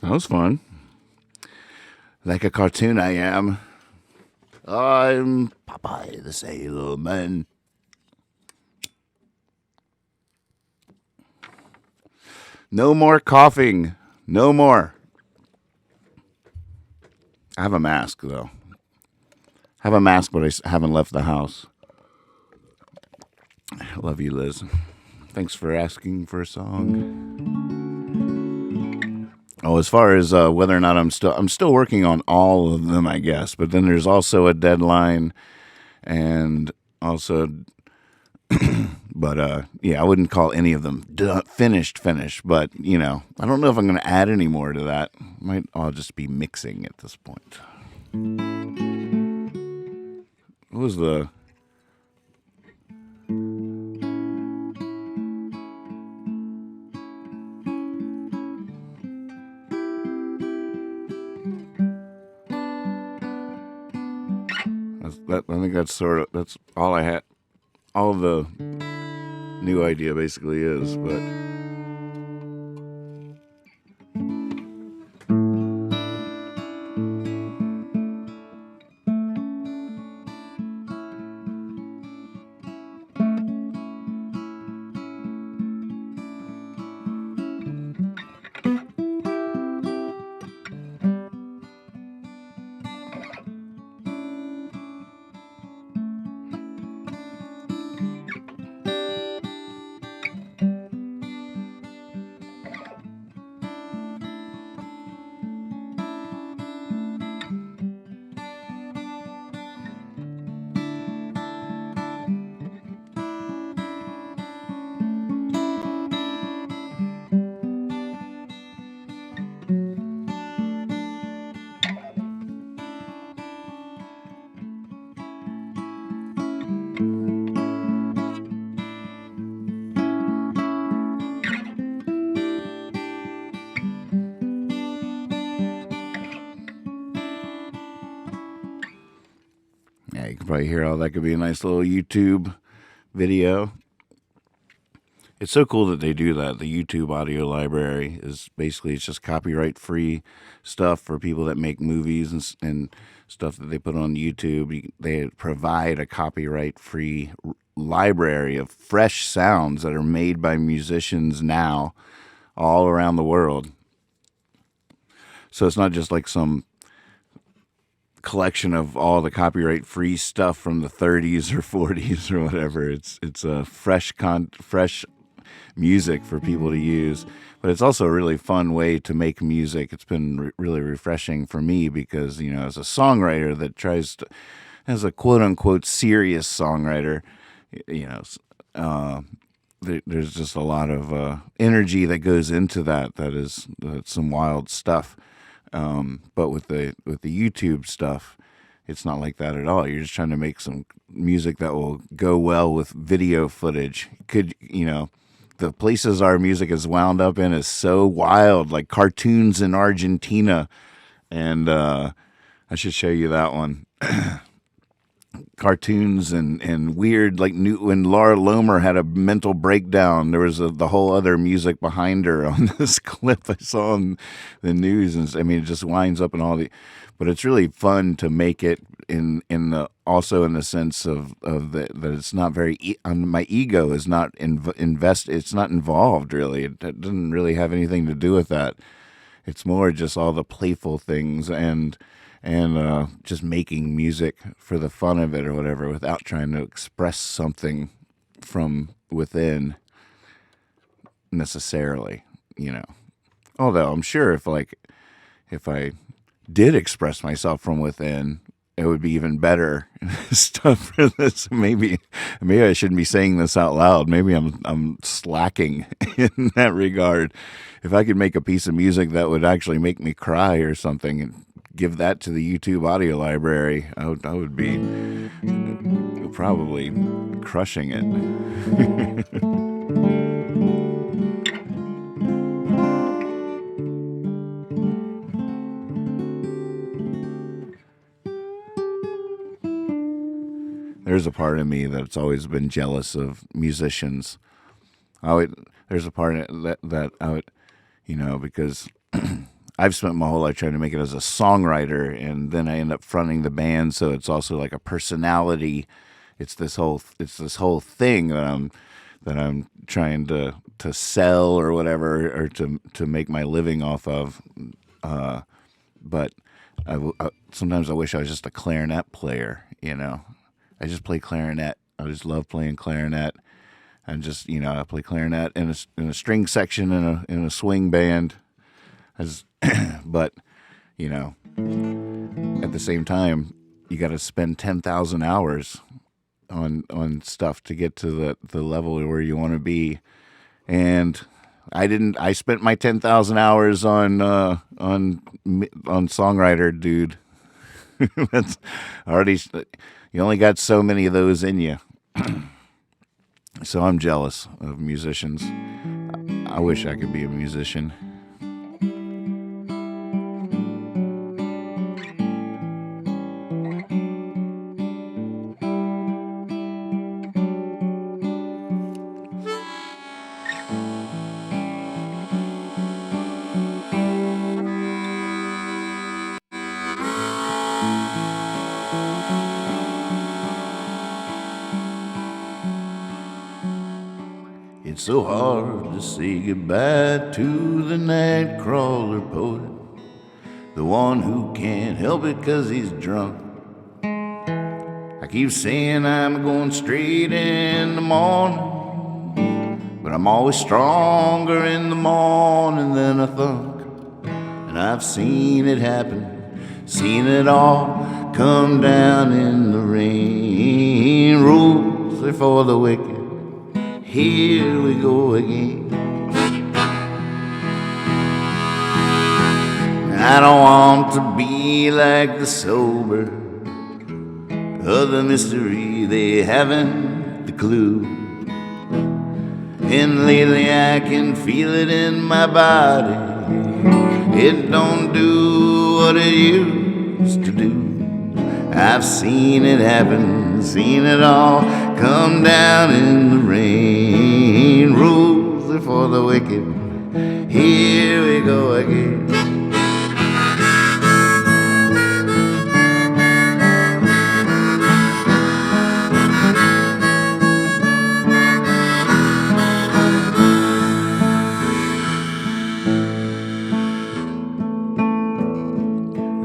That was fun. Like a cartoon I am. I'm Popeye the Sailor Man. No more coughing. No more. I have a mask, though. I have a mask, but I haven't left the house. I love you, Liz. Thanks for asking for a song. Oh, as far as whether or not I'm still working on all of them, I guess. But then there's also a deadline, and also, but yeah, I wouldn't call any of them finished. But I don't know if I'm going to add any more to that. I'll just be mixing at this point. What was the? I think that's all I had. All the new idea basically is, but yeah, you can probably hear how that could be a nice little YouTube video. It's so cool that they do that. The YouTube audio library is basically, it's just copyright free stuff for people that make movies and stuff that they put on YouTube. They provide a copyright free library of fresh sounds that are made by musicians now all around the world. So it's not just like some collection of all the copyright free stuff from the 30s or 40s or whatever. It's a fresh music for people to use, but it's also a really fun way to make music. It's been really refreshing for me because, as a songwriter that as a quote unquote serious songwriter, there's just a lot of energy that goes into that's some wild stuff. But with the YouTube stuff, it's not like that at all. You're just trying to make some music that will go well with video footage. The places our music is wound up in is so wild, like cartoons in Argentina. And I should show you that one. Cartoons and weird, like when Laura Lomer had a mental breakdown, there was the whole other music behind her on this clip I saw on the news. And it just winds up in but it's really fun to make it also in the sense of that it's not very, my ego is not it's not involved really. It doesn't really have anything to do with that. It's more just all the playful things and just making music for the fun of it or whatever without trying to express something from within necessarily, Although I'm sure if I did express myself from within, it would be even better stuff for this. Maybe I shouldn't be saying this out loud. Maybe I'm slacking in that regard. If I could make a piece of music that would actually make me cry or something and give that to the YouTube audio library, I would be probably crushing it. There's a part of me that's always been jealous of musicians. There's a part that I would, because I've spent my whole life trying to make it as a songwriter, and then I end up fronting the band, so it's also like a personality. It's this whole thing that I'm trying to sell or whatever, or to make my living off of. But sometimes I wish I was just a clarinet player, I just play clarinet. I just love playing clarinet, and just I play clarinet in a string section in a swing band. As, but, you know, at the same time, you got to spend 10,000 hours on stuff to get to the level where you want to be. And I spent my 10,000 hours on songwriter, dude. That's already, you only got so many of those in you. So I'm jealous of musicians. I wish I could be a musician. It's so hard to say goodbye to the night crawler poet, the one who can't help it 'cause he's drunk. I keep saying I'm going straight in the morning, but I'm always stronger in the morning than I thunk. And I've seen it happen, seen it all come down in the rain. Rules are for the wicked. Here we go again. I don't want to be like the sober, other mystery they haven't the clue. And lately I can feel it in my body. It don't do what it used to do. I've seen it happen, seen it all come down in the rain. Rules are for the wicked. Here we go again.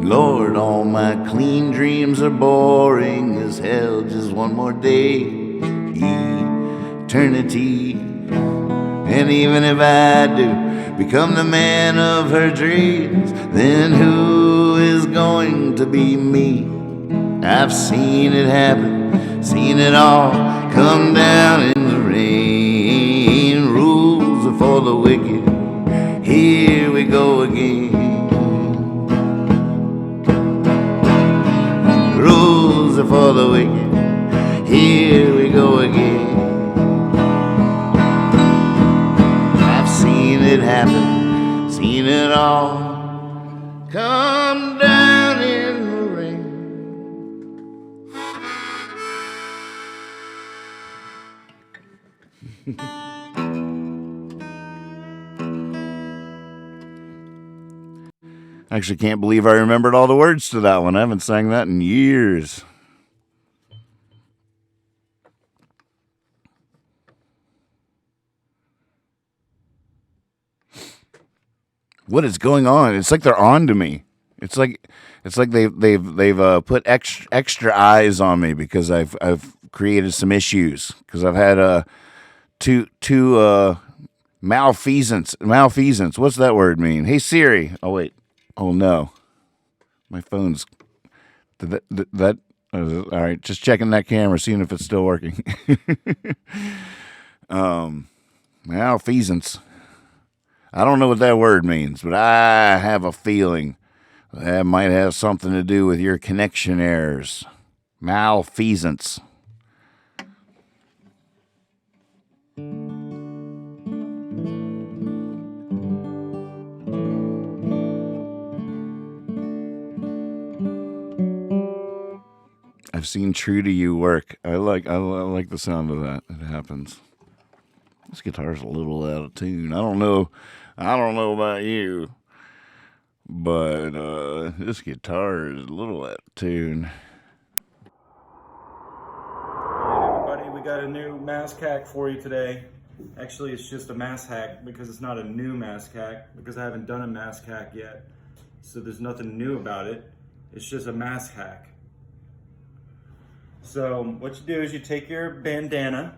Lord, all my clean dreams are boring as hell. Just one more day, eternity. And even if I do become the man of her dreams, then who is going to be me? I've seen it happen, seen it all come down in the rain. Rules are for the wicked. Here we go again. Rules are for the wicked. Here we go again. I've seen it happen, seen it all come down in the rain. I actually can't believe I remembered all the words to that one. I haven't sang that in years. What is going on? It's like they're on to me. It's like they've put extra eyes on me because I've created some issues because I've had two malfeasance. What's that word mean? Hey Siri. Oh wait. Oh no, my phone's that. All right, just checking that camera, seeing if it's still working. Malfeasance. I don't know what that word means, but I have a feeling that might have something to do with your connection errors. Malfeasance. I've seen True to You work. I like the sound of that. It happens. This guitar's a little out of tune. I don't know about you, but this guitar is a little out of tune. Alright everybody, we got a new mask hack for you today. Actually, it's just a mask hack because it's not a new mask hack because I haven't done a mask hack yet. So there's nothing new about it. It's just a mask hack. So what you do is you take your bandana,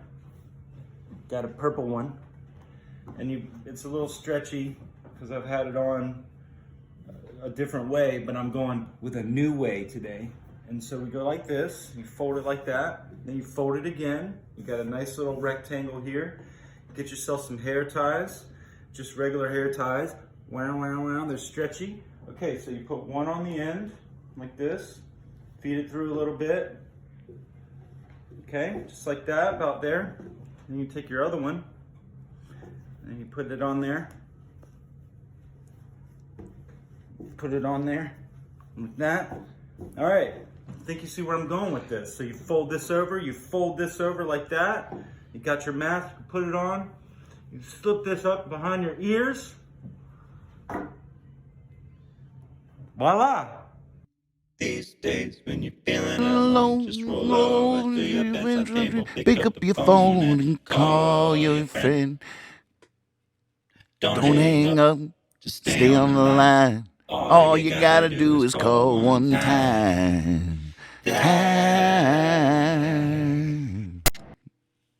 got a purple one, and it's a little stretchy because I've had it on a different way, but I'm going with a new way today. And so we go like this, you fold it like that, then you fold it again. You got a nice little rectangle here. Get yourself some hair ties, just regular hair ties. Wow, wow, wow, they're stretchy. Okay, so you put one on the end, like this. Feed it through a little bit. Okay, just like that, about there. Then you take your other one, and you put it on there. Put it on there, like that. All right, I think you see where I'm going with this. So you fold this over like that. You got your mask, you put it on. You slip this up behind your ears. Voila! These days when you're feeling alone, just roll over to your bedside table, Pick up your phone and call your friend. Don't hang up, just stay on the line. All you gotta do is call one time.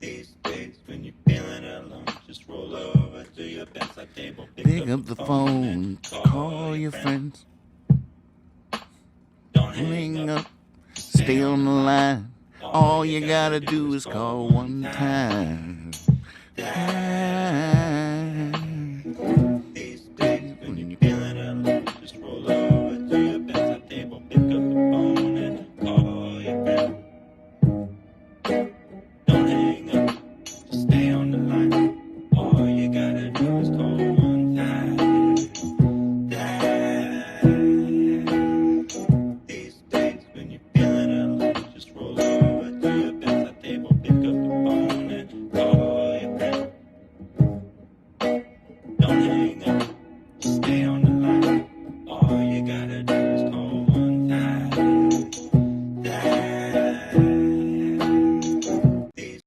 These days when you're feeling alone, just roll over to your bedside table, Pick up the phone, call your friends. Don't hang up, stay on the line. All you gotta do is call one time. These days when you're feeling alone, just roll over to your bedside table, pick up the phone and call your friend. Don't hang up, just stay on the line. All you gotta do is call one time. These days when you're feeling alone, just roll over to your bedside table, pick up the phone and call your friend. Don't hang up, just stay on the line. All you gotta do is call one time. These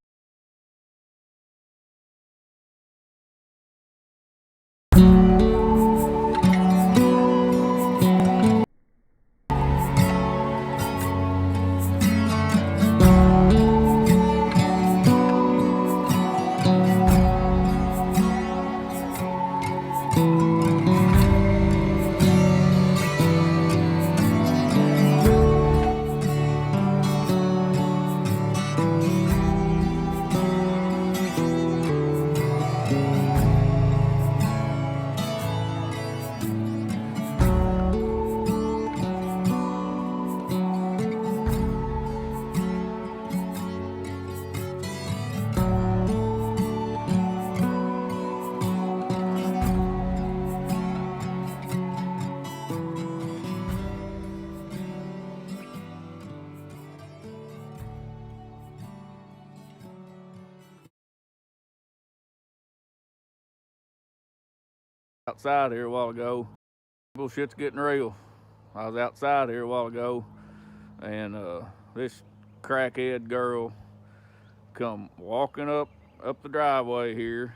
outside here a while ago. Bullshit's getting real. I was outside here a while ago, and this crackhead girl come walking up the driveway here.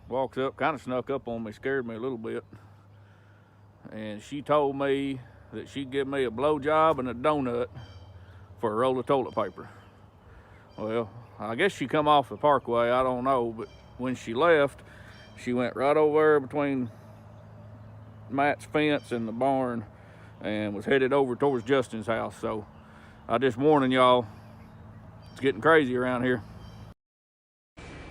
Walks up, kind of snuck up on me, scared me a little bit. And she told me that she'd give me a blowjob and a donut for a roll of toilet paper. Well, I guess she come off the parkway, I don't know, but when she left, she went right over there between Matt's fence and the barn and was headed over towards Justin's house. So I just warning y'all, it's getting crazy around here.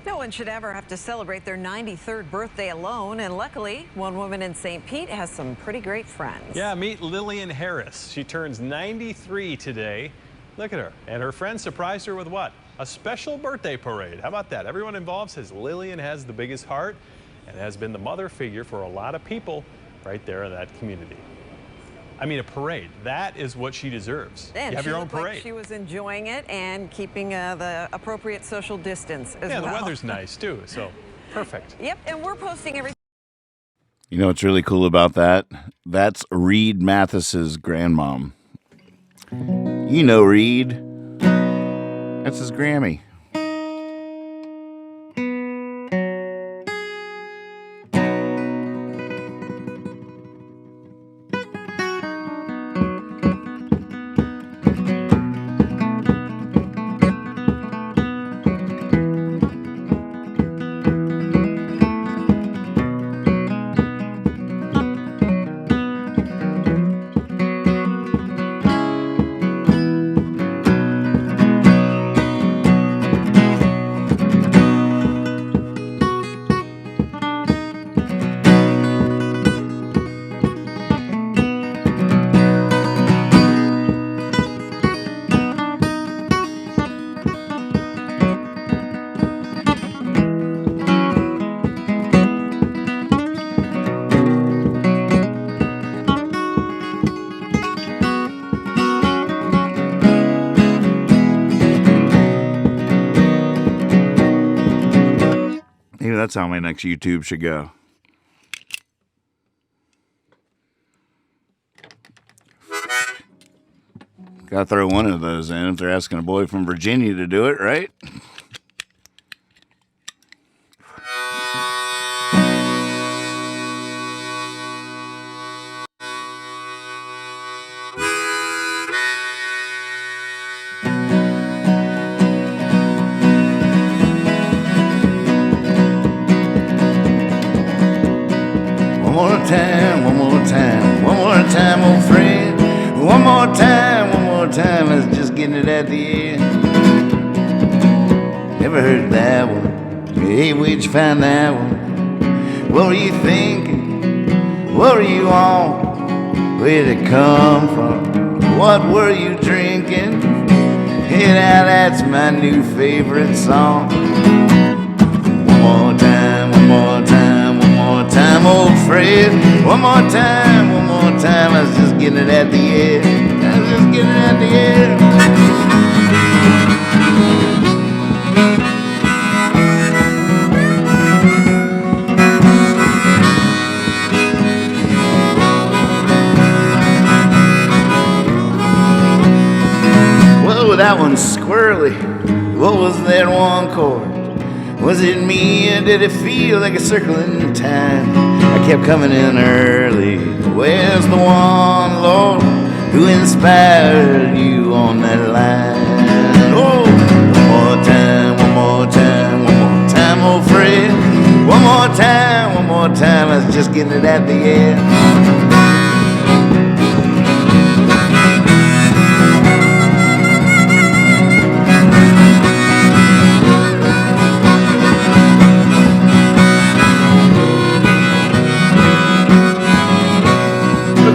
No one should ever have to celebrate their 93rd birthday alone, and luckily, one woman in St. Pete has some pretty great friends. Yeah, meet Lillian Harris. She turns 93 today. Look at her. And her friends surprised her with what? A special birthday parade. How about that? Everyone involved says Lillian has the biggest heart and has been the mother figure for a lot of people right there in that community. I mean, a parade. That is what she deserves. And you have your own looked like parade. she was enjoying it and keeping the appropriate social distance as Yeah, well. the weather's nice too, so perfect. Yep, and we're posting everything. You know what's really cool about that? That's Reed Mathis's grandmom. You know Reed. That's his Grammy. That's how my next YouTube should go. Gotta throw one of those in if they're asking a boy from Virginia to do it, right? One more time, one more time, old friend. One more time, let's just get it at the end. Never heard that one. Hey, where'd you find that one? What were you thinking? What were you on? Where'd it come from? What were you drinking? Hey, now that's my new favorite song. One more time, old friend. One more time, let's just get it at the end. Let's just get it at the end. Whoa, that one's squirrely. What was that one chord? Was it me or did it feel like a circle in time? I kept coming in early. Where's the one, Lord, who inspired you on that line? Oh, one more time, old friend. One more time, let's just get it at the end.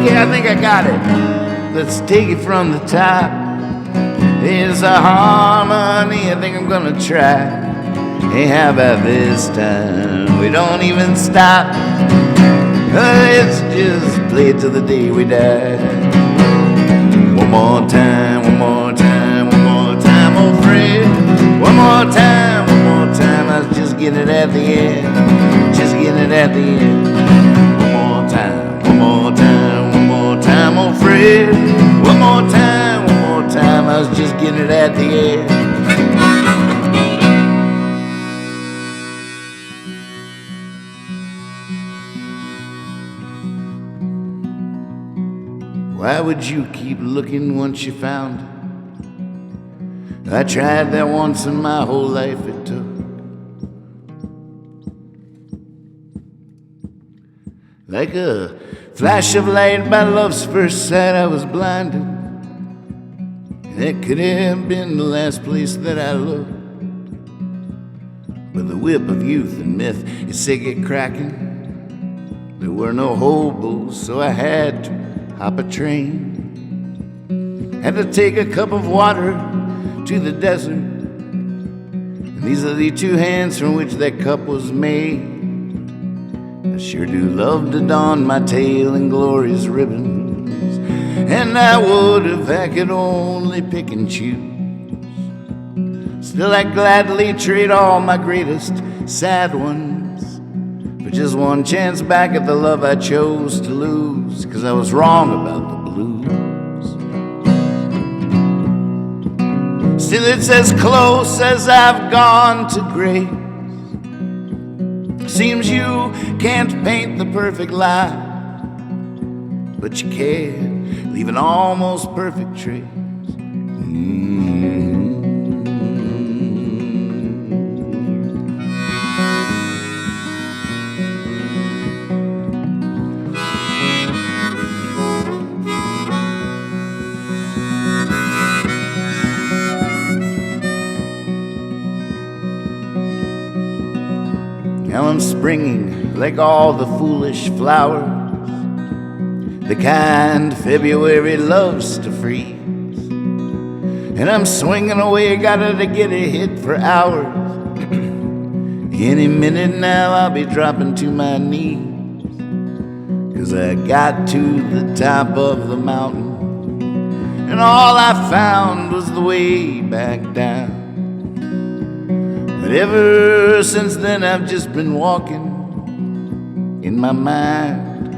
Okay, I think I got it. Let's take it from the top. It's a harmony I think I'm gonna try. Hey, how about this time? We don't even stop. Let's just play it till the day we die. One more time, old friend. One more time, let's just get it at the end. Just get it at the end. One more time, old friend. One more time, let's just get it at the end. Why would you keep looking once you found it? I tried that once and my whole life it took. Like a flash of light by love's first sight, I was blinded. That could have been the last place that I looked. But the whip of youth and myth, it said get cracking. There were no hobos, so I had to hop a train. Had to take a cup of water to the desert. And these are the two hands from which that cup was made. I sure do love to don my tail in glorious ribbons, and I would if I could only pick and choose. Still I'd gladly trade all my greatest sad ones for just one chance back at the love I chose to lose, 'cause I was wrong about the blues. Still it's as close as I've gone to grace. Seems you can't paint the perfect lie, but you can leave an almost perfect trace. Now I'm springing like all the foolish flowers, the kind February loves to freeze. And I'm swinging away, gotta to get a hit for hours. Any minute now I'll be dropping to my knees, 'cause I got to the top of the mountain, and all I found was the way back down. But ever since then I've just been walking in my mind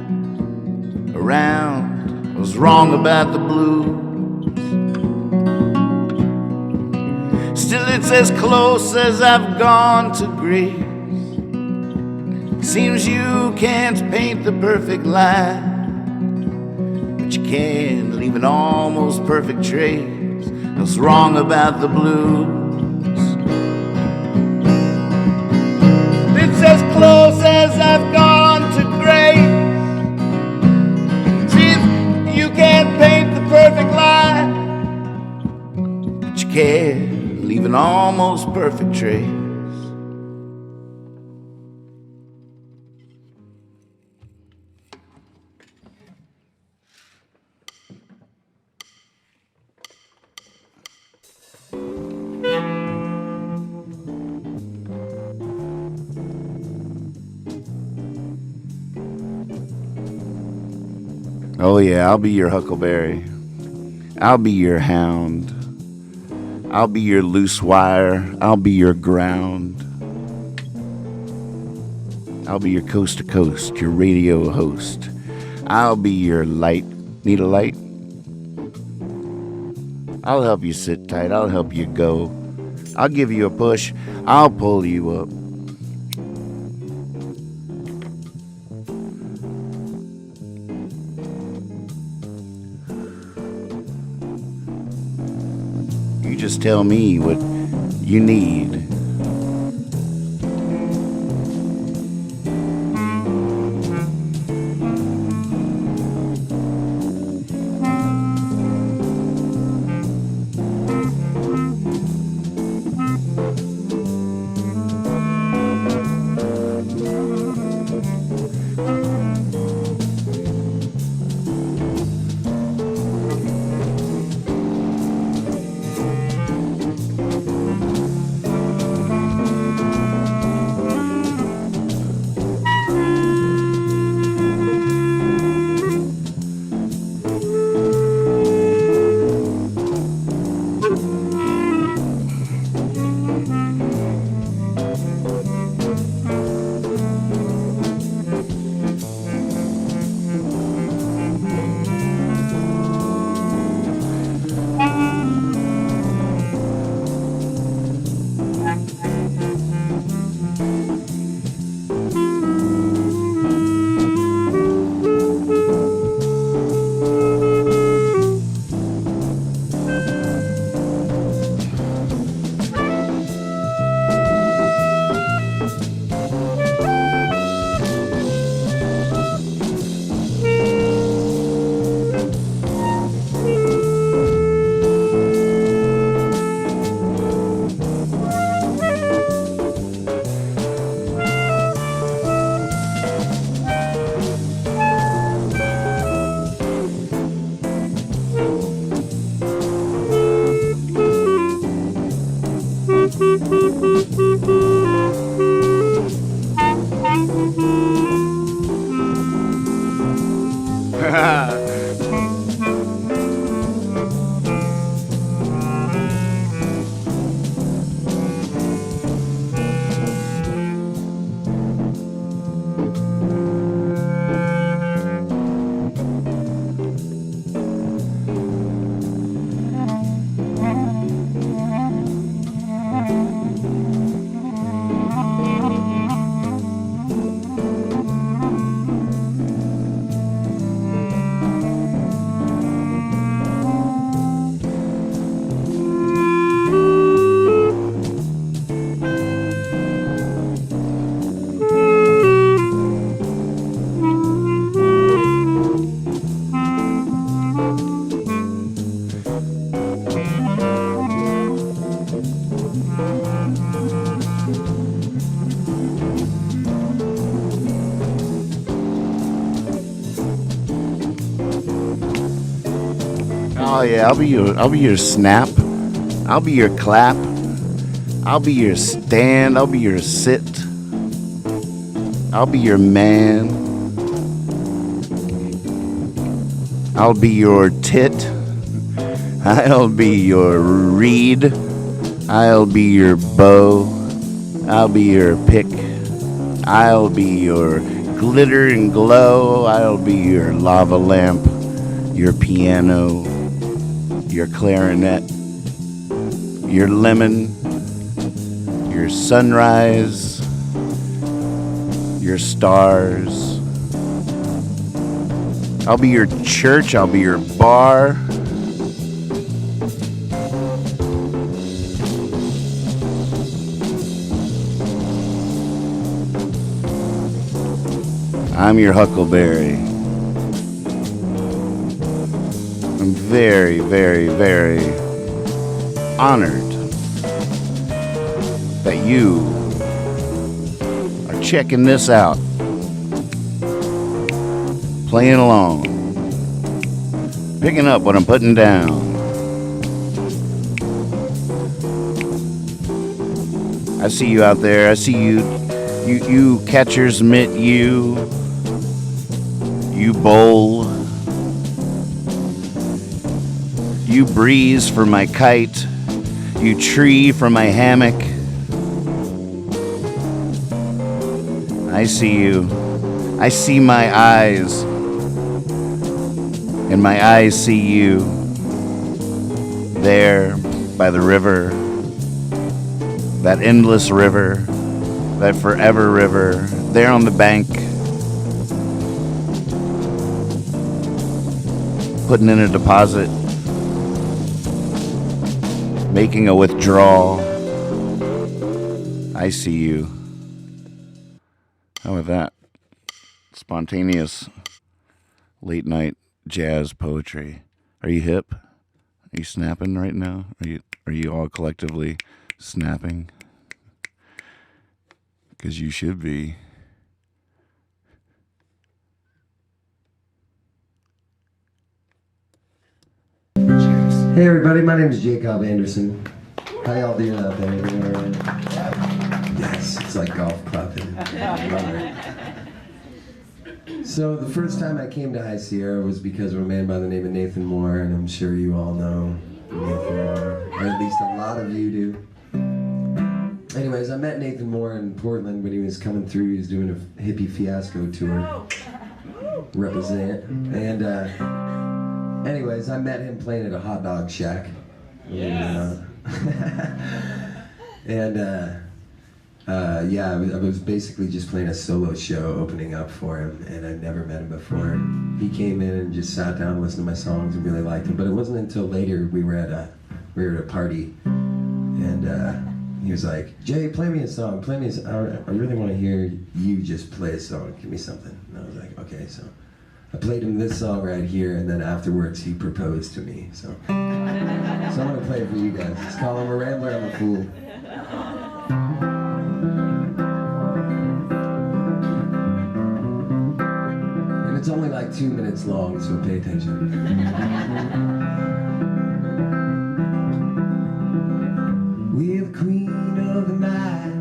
around. I was wrong about the blues. Still it's as close as I've gone to grace. Seems you can't paint the perfect line, but you can leave an almost perfect trace. I was wrong about the blues. It's as close as I've gone to grace. Seems you can't paint the perfect line, but you can leave an almost perfect trace. Oh yeah, I'll be your huckleberry. I'll be your hound. I'll be your loose wire. I'll be your ground. I'll be your coast to coast, your radio host. I'll be your light. Need a light? I'll help you sit tight. I'll help you go. I'll give you a push. I'll pull you up. You just tell me what you need. Oh yeah, I'll be your snap. I'll be your clap. I'll be your stand. I'll be your sit. I'll be your man. I'll be your tit. I'll be your reed. I'll be your bow. I'll be your pick. I'll be your glitter and glow. I'll be your lava lamp, your piano, your clarinet, your lemon, your sunrise, your stars. I'll be your church. I'll be your bar. I'm your huckleberry. I'm very, very, very honored that you are checking this out, playing along, picking up what I'm putting down. I see you out there. I see you catcher's mitt, you bowl, you breeze for my kite, you tree for my hammock. I see you. I see my eyes, and my eyes see you there by the river, that endless river, that forever river, there on the bank, putting in a deposit, making a withdrawal. I see you. How about that? Spontaneous late night jazz poetry. Are you hip? Are you snapping right now? Are you all collectively snapping? Because you should be. Hey everybody, my name is Jacob Anderson. How y'all doing out there? Doing all right? Yes, it's like golf clapping. Love it. So the first time I came to High Sierra was because of a man by the name of Nathan Moore, and I'm sure you all know Nathan Moore, or at least a lot of you do. Anyways, I met Nathan Moore in Portland when he was coming through. He was doing a hippie fiasco tour. Represent. And anyways, I met him playing at a hot dog shack. Yes. And yeah, I was basically just playing a solo show opening up for him, and I'd never met him before. He came in and just sat down and listened to my songs and really liked them. But it wasn't until later we were at a party, and he was like, "Jay, play me a song. Play me a song. I really want to hear you just play a song. Give me something." And I was like, "Okay." So I played him this song right here, and then afterwards he proposed to me. So I'm gonna play it for you guys. It's called "I'm a Rambler, I'm a Fool." And it's only like 2 minutes long, so pay attention. Well, the queen of the night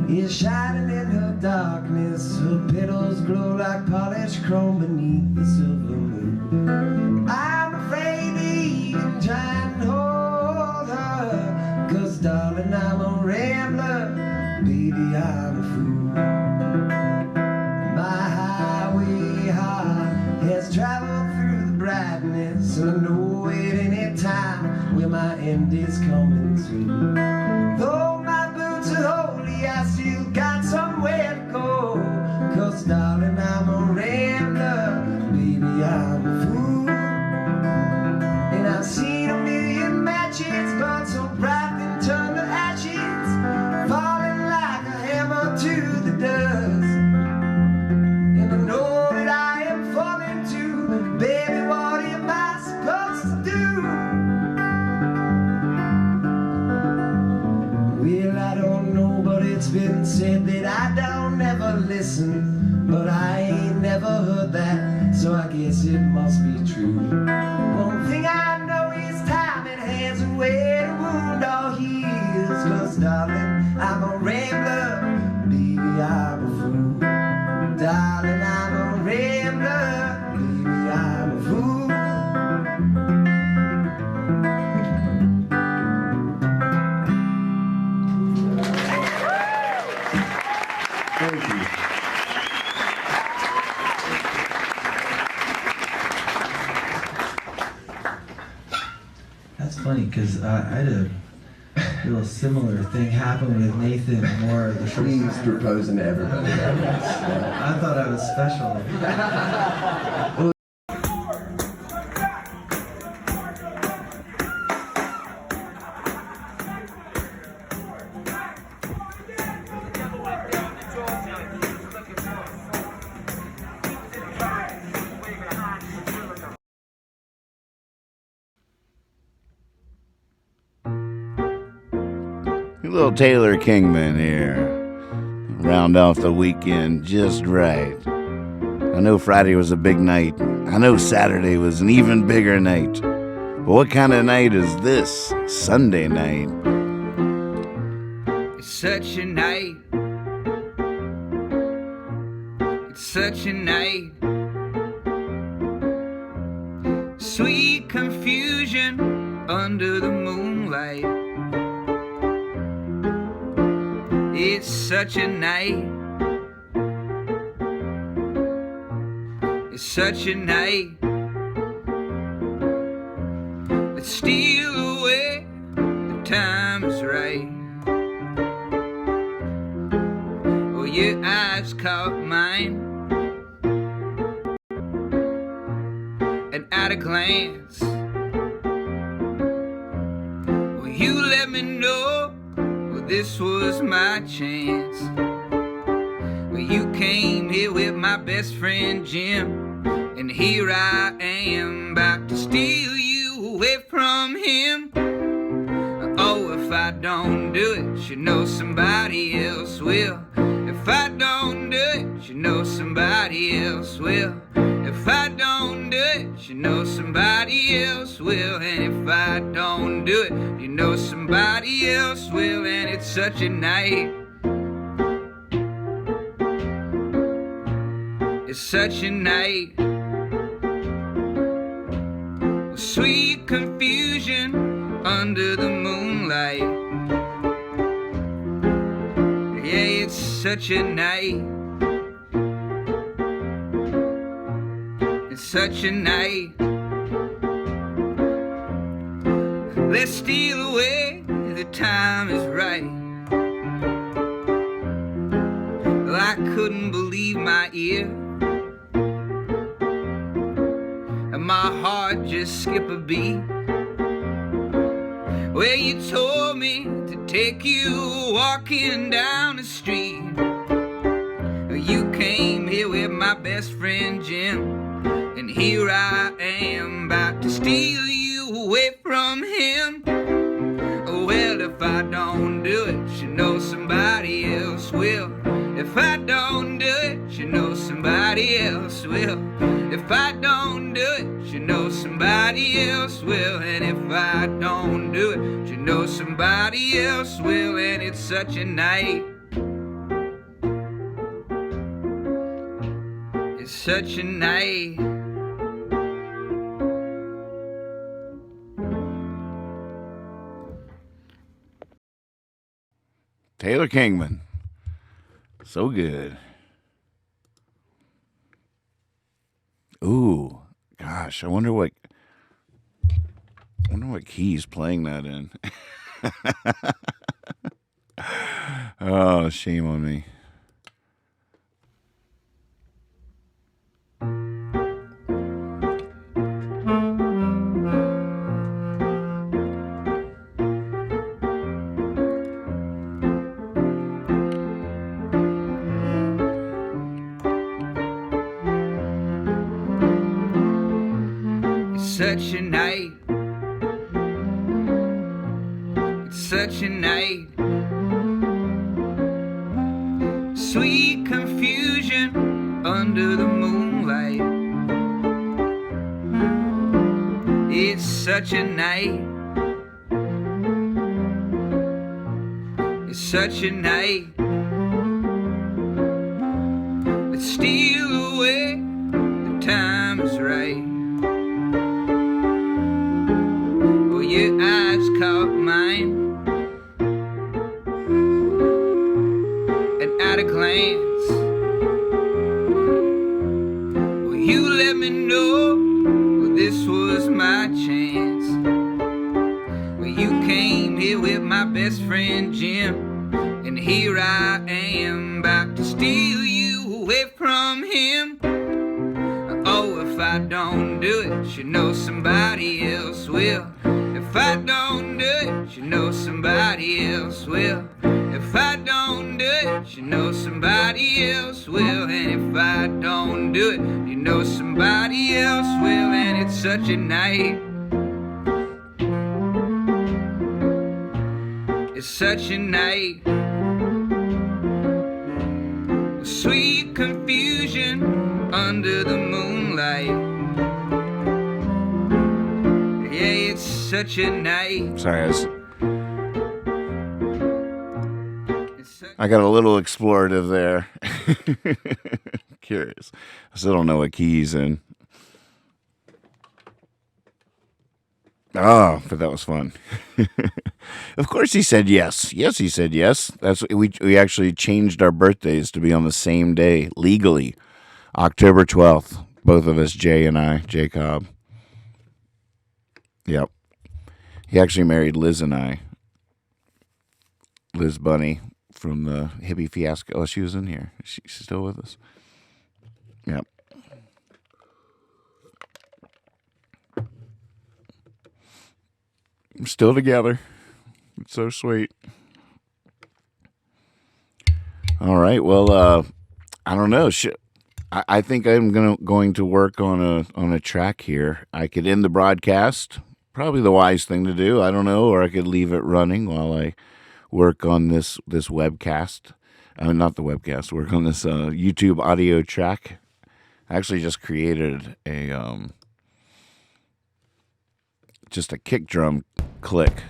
is shining in her darkness. Her petals glow like polished chrome beneath the silver moon. I'm afraid to even try and hold her, 'cause darling, I'm a rambler, baby, I'm a fool. My highway heart has traveled through the brightness, and I know at any time where my end is coming soon. Though my boots are holy, I still got somewhere to go, 'cause darling, I'm a rambler, baby, I'm a fool. And I've seen a million matches, but so bright they turn to ashes, falling like a hammer to the dust. And I know that I am falling too, baby, what am I supposed to do? Well, I don't know, but it's been said that I don't ever listen, but I ain't never heard that, so I guess it must be true. One thing I know is time and hands and where the wound all heals, 'cause darling, I'm a rambler, baby, I'm a fool. Darling, I'm a rambler, baby, I'm a fool. funny because I had a little similar thing happen with Nathan Moore. He's proposing to everybody. I thought I was special. Little Taylor Kingman here. Round off the weekend just right. I know Friday was a big night. I know Saturday was an even bigger night. But what kind of night is this? Sunday night. It's such a night. It's such a night. Sweet confusion under the moonlight. It's such a night. It's such a night. Let's steal away. The time is right. Oh, your eyes caught mine, and at a glance, well, you let me know. This was my chance. Well, you came here with my best friend Jim, and here I am about to steal you away from him. Oh, if I don't do it, you know somebody else will. If I don't do it, you know somebody else will. If I don't do it, you know somebody else will. And if I don't do it, you know somebody else will. And it's such a night. It's such a night. Sweet confusion under the moonlight. Yeah, it's such a night. It's such a night. Let's steal away, the time is right. Well, I couldn't believe my ear, and my heart just skipped a beat. Well, you told me to take you walking down the street. You came here with my best friend Jim, and here I am about to steal you away from him. Well, if I don't do it, you know somebody else will. If I don't do it, you know somebody else will. If I don't do it, you know somebody else will. And if I don't do it, you know somebody else will. And it's such a night. It's such a night. Taylor Kingman. So good. Ooh, gosh, I wonder what key he's playing that in. Oh, shame on me. Such a night. It's such a night. Sweet confusion under the moonlight. It's such a night. It's such a night. Let's steal away. The time is right. Your eyes caught mine, and at a glance, well, you let me know, well, this was my chance. friend Jim, and here I am about to steal you away from him. Oh, if I don't do it, you know somebody else will. If I don't do it, you know somebody else will. If I don't do it, you know somebody else will. And if I don't do it, you know somebody else will. And it's such a night. It's such a night. Sweet confusion under the moonlight. Yeah, it's such a night. Sorry, I got a little explorative there. Curious. I still don't know what key he's in. Oh, but that was fun. Of course he said yes. Yes, he said yes. That's we actually changed our birthdays to be on the same day legally. October 12th. Both of us, Jay and I, Jay Cobb. Yep. He actually married Liz and I. Liz Bunny from the hippie fiasco. Oh, she was in here. She's still with us. Yep. We're still together. It's so sweet. All right. Well, I don't know. I think I'm going to work on a track here. I could end the broadcast. Probably the wise thing to do. I don't know, or I could leave it running while I work on this webcast. Not the webcast. Work on this YouTube audio track. I actually just created just a kick drum click.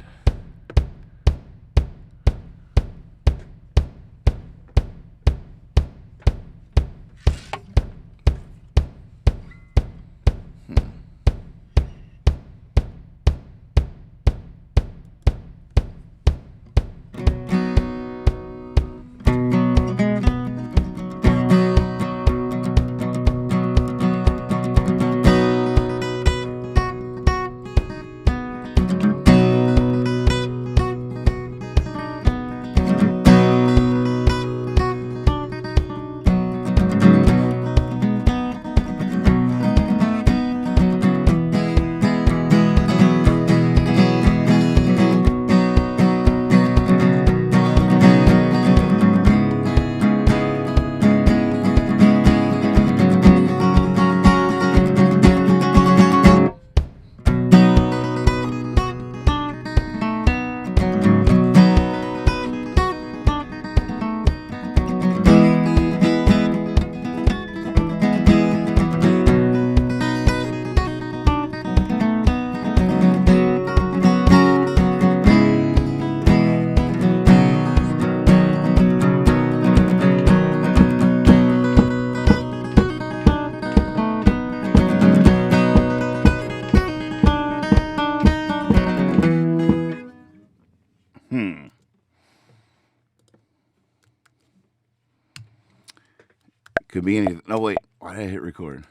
Could be anything. No, wait. Why did I hit record?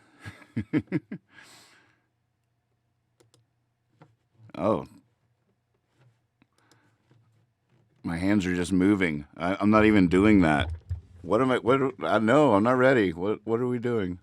Oh. My hands are just moving. I'm not even doing that. What am I? I know. I'm not ready. What are we doing?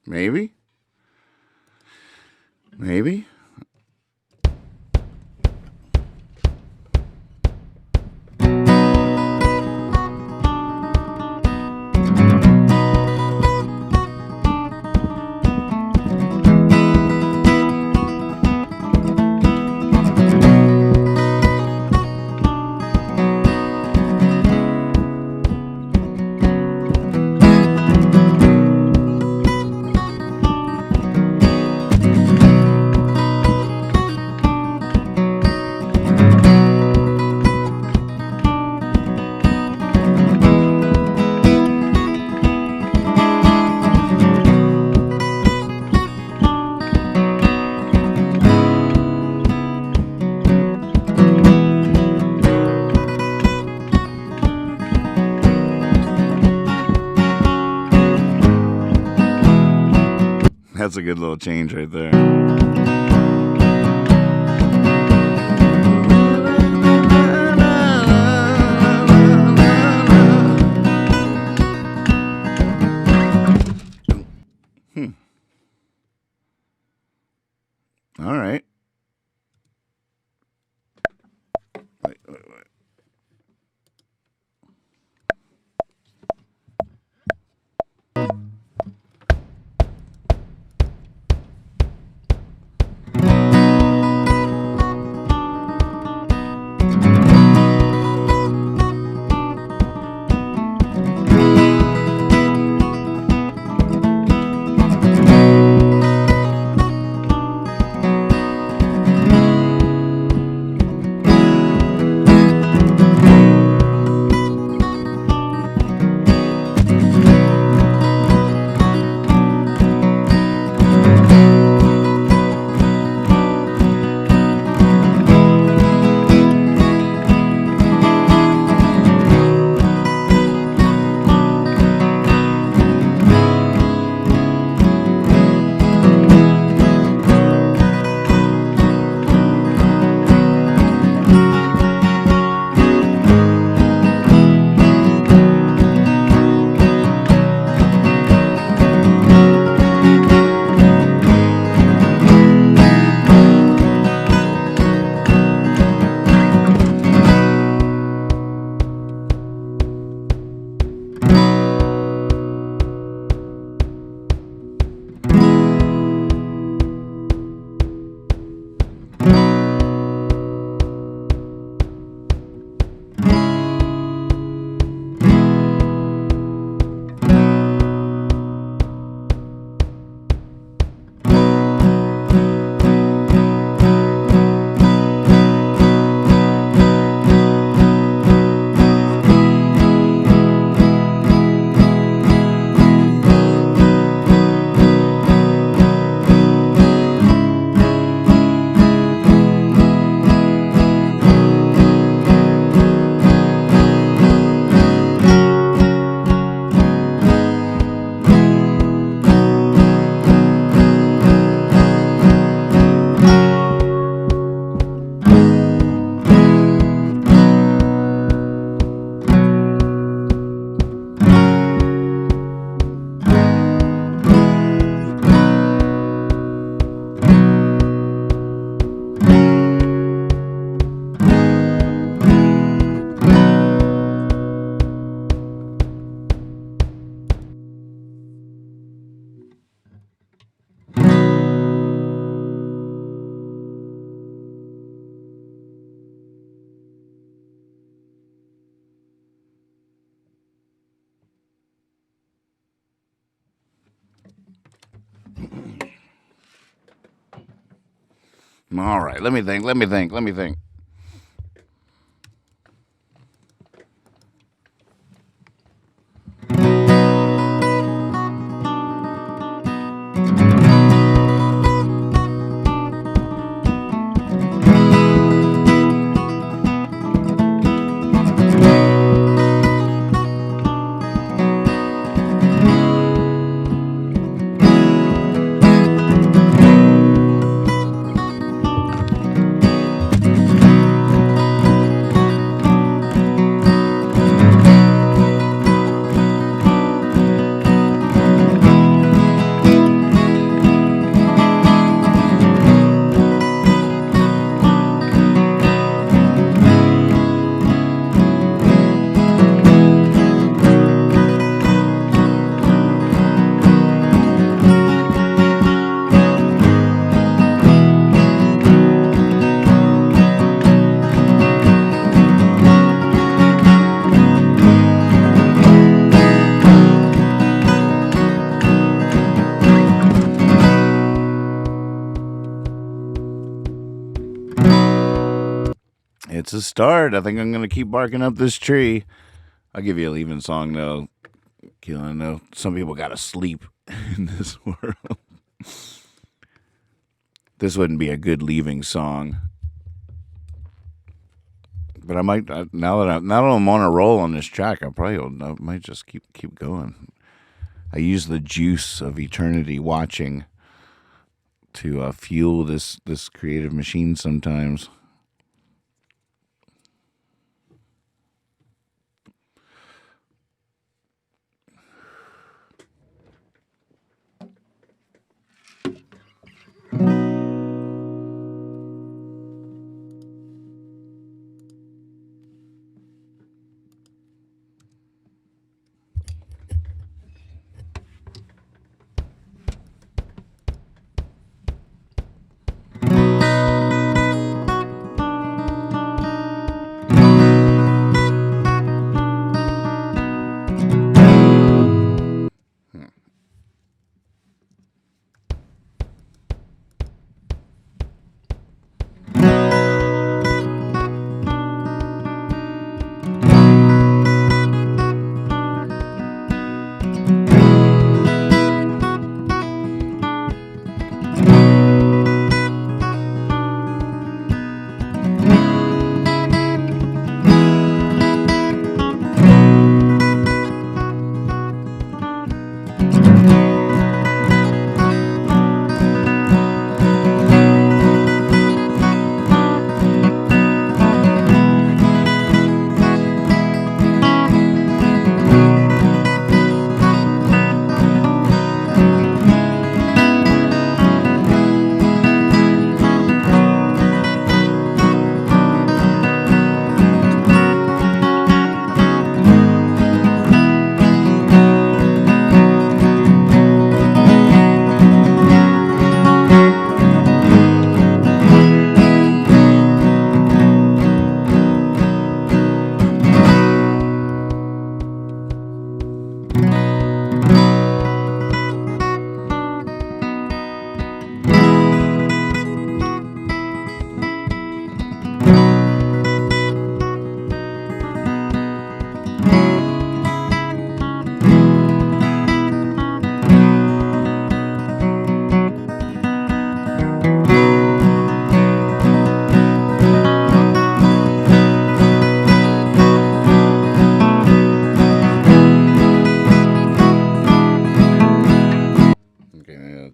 Maybe. Maybe. That's a good little change right there. All right. Wait. All right, let me think. It's a start. I think I'm going to keep barking up this tree. I'll give you a leaving song, though. I know some people got to sleep in this world. This wouldn't be a good leaving song. But I might, now that I'm on a roll on this track, I might just keep going. I use the juice of eternity watching to fuel this creative machine sometimes.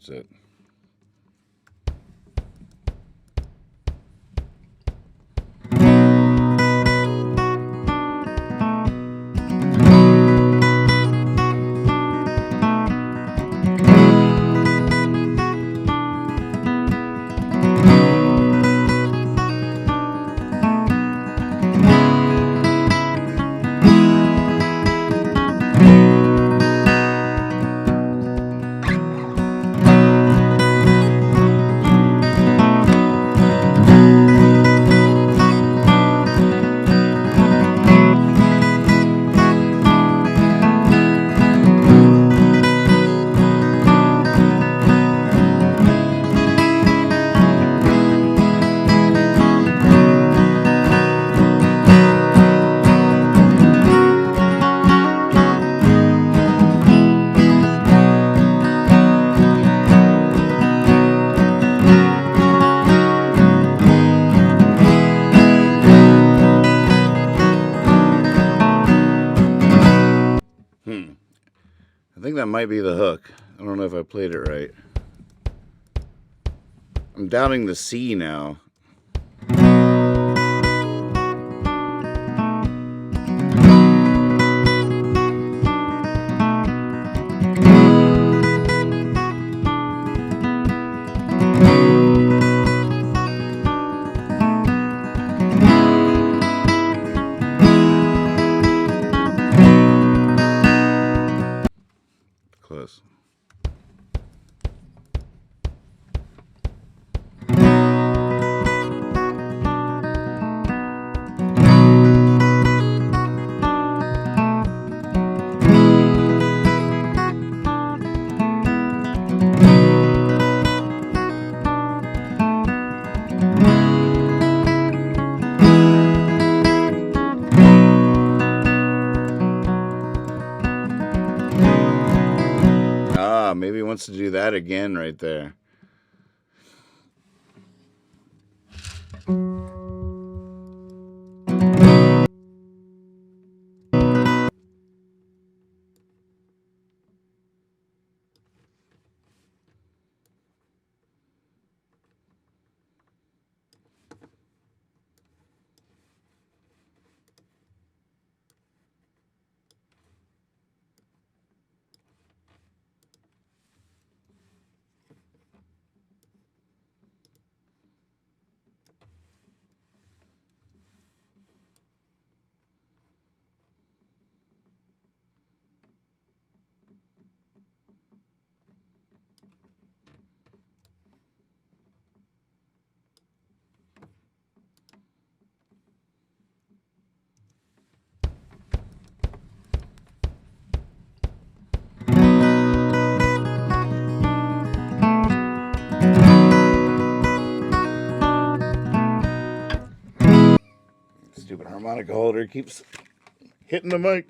That's it. I think that might be the hook. I don't know if I played it right. I'm doubting the C now. Close. maybe he wants to do that again right there. Stupid harmonica holder keeps hitting the mic.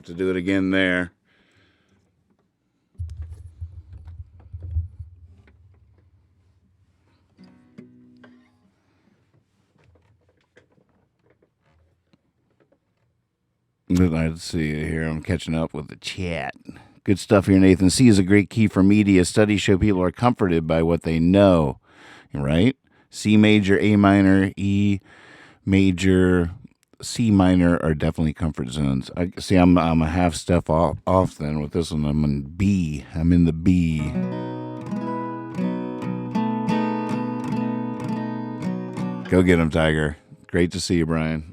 To do it again there. Let's see here. I'm catching up with the chat. Good stuff here, Nathan. C is a great key for media. Studies show people are comforted by what they know. Right? C major, A minor, E major, C minor are definitely comfort zones. I see. I'm a half step off then with this one. I'm in B. I'm in the B. Go get him, Tiger. Great to see you, Brian.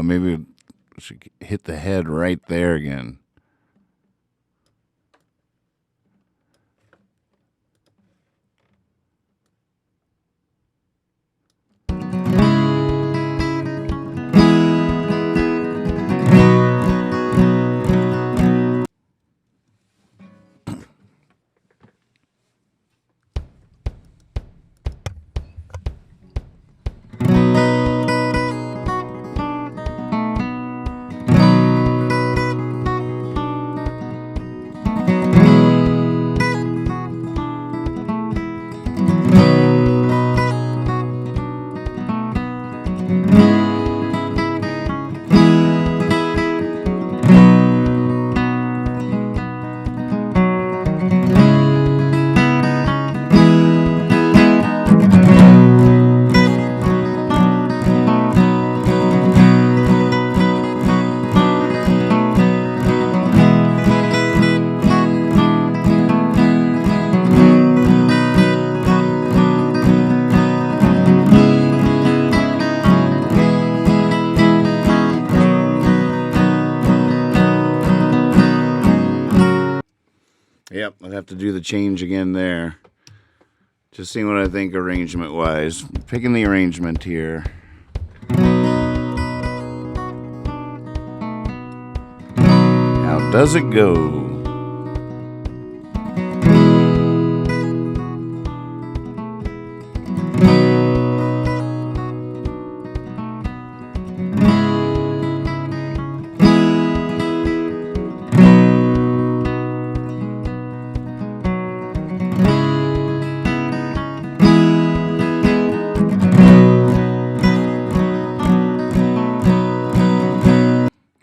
Maybe we should hit the head right there again. Yep, I'd have to do the change again there. Just seeing what I think arrangement-wise. Picking the arrangement here. How does it go?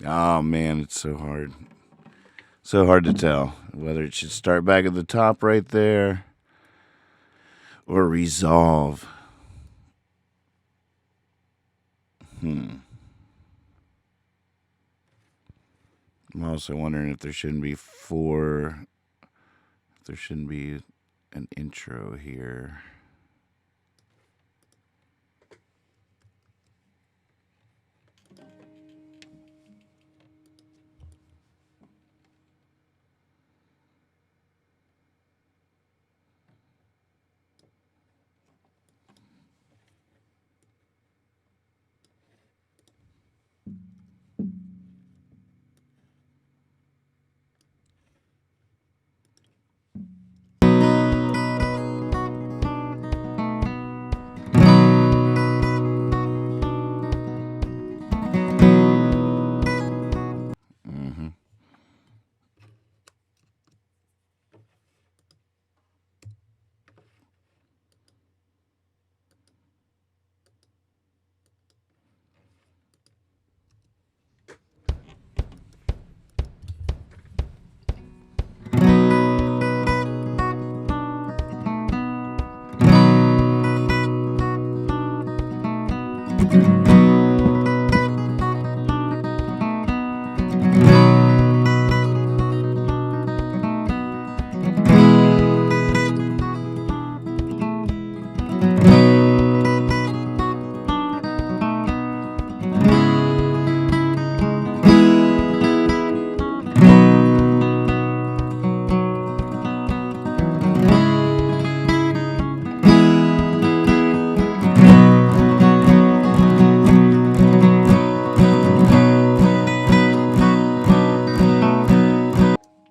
Oh man, it's so hard. So hard to tell whether it should start back at the top right there or resolve. I'm also wondering if there shouldn't be an intro here.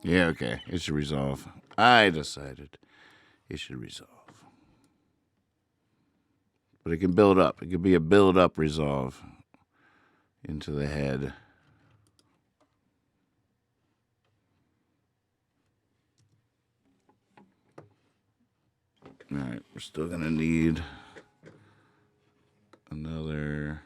Yeah, okay. It should resolve. I decided it should resolve. But it can build up. It could be a build-up resolve into the head. All right, we're still going to need another...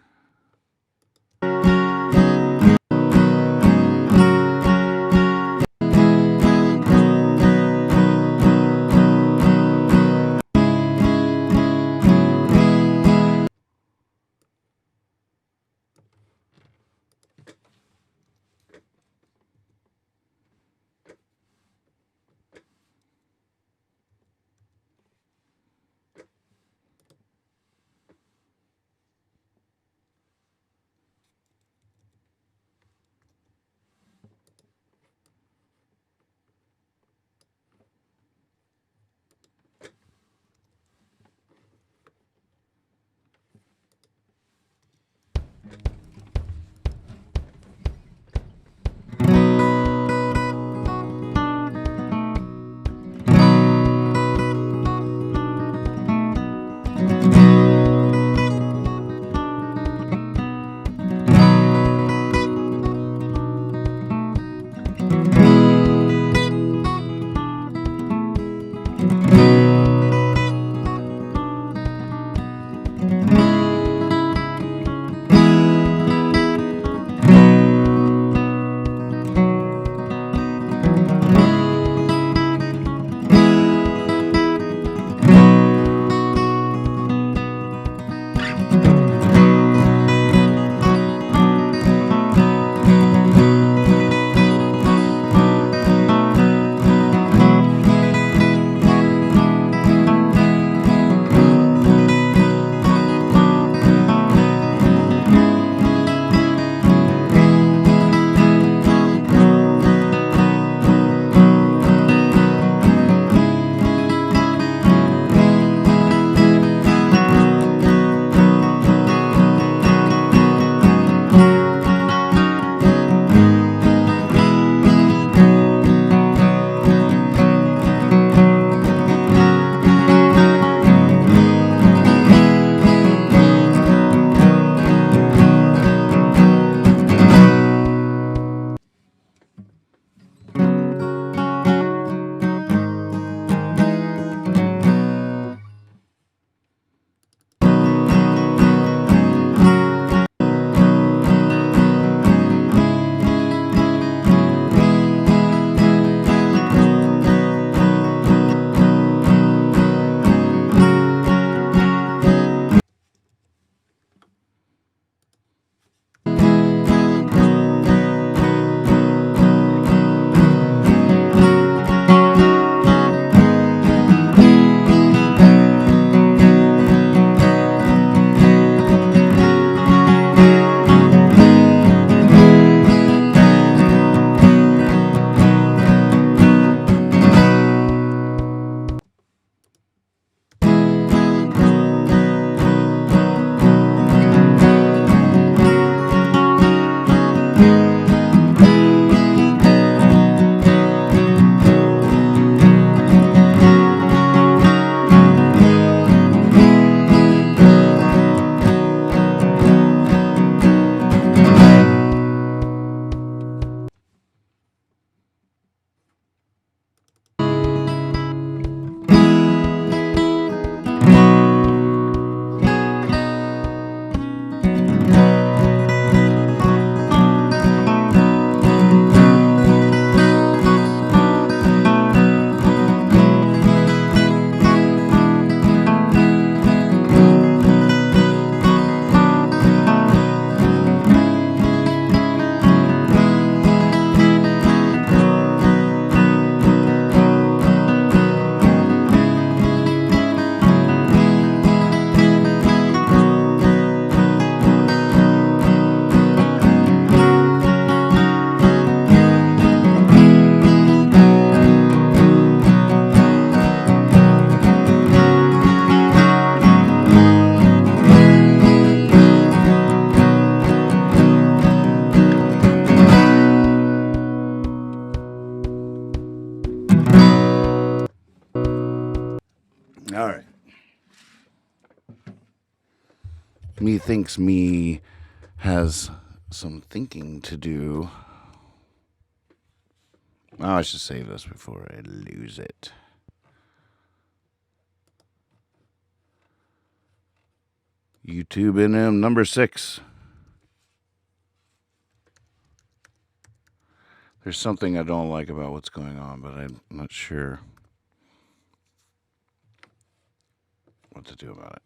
Me thinks me has some thinking to do. Oh, I should save this before I lose it. YouTube NM number 6. There's something I don't like about what's going on, but I'm not sure what to do about it.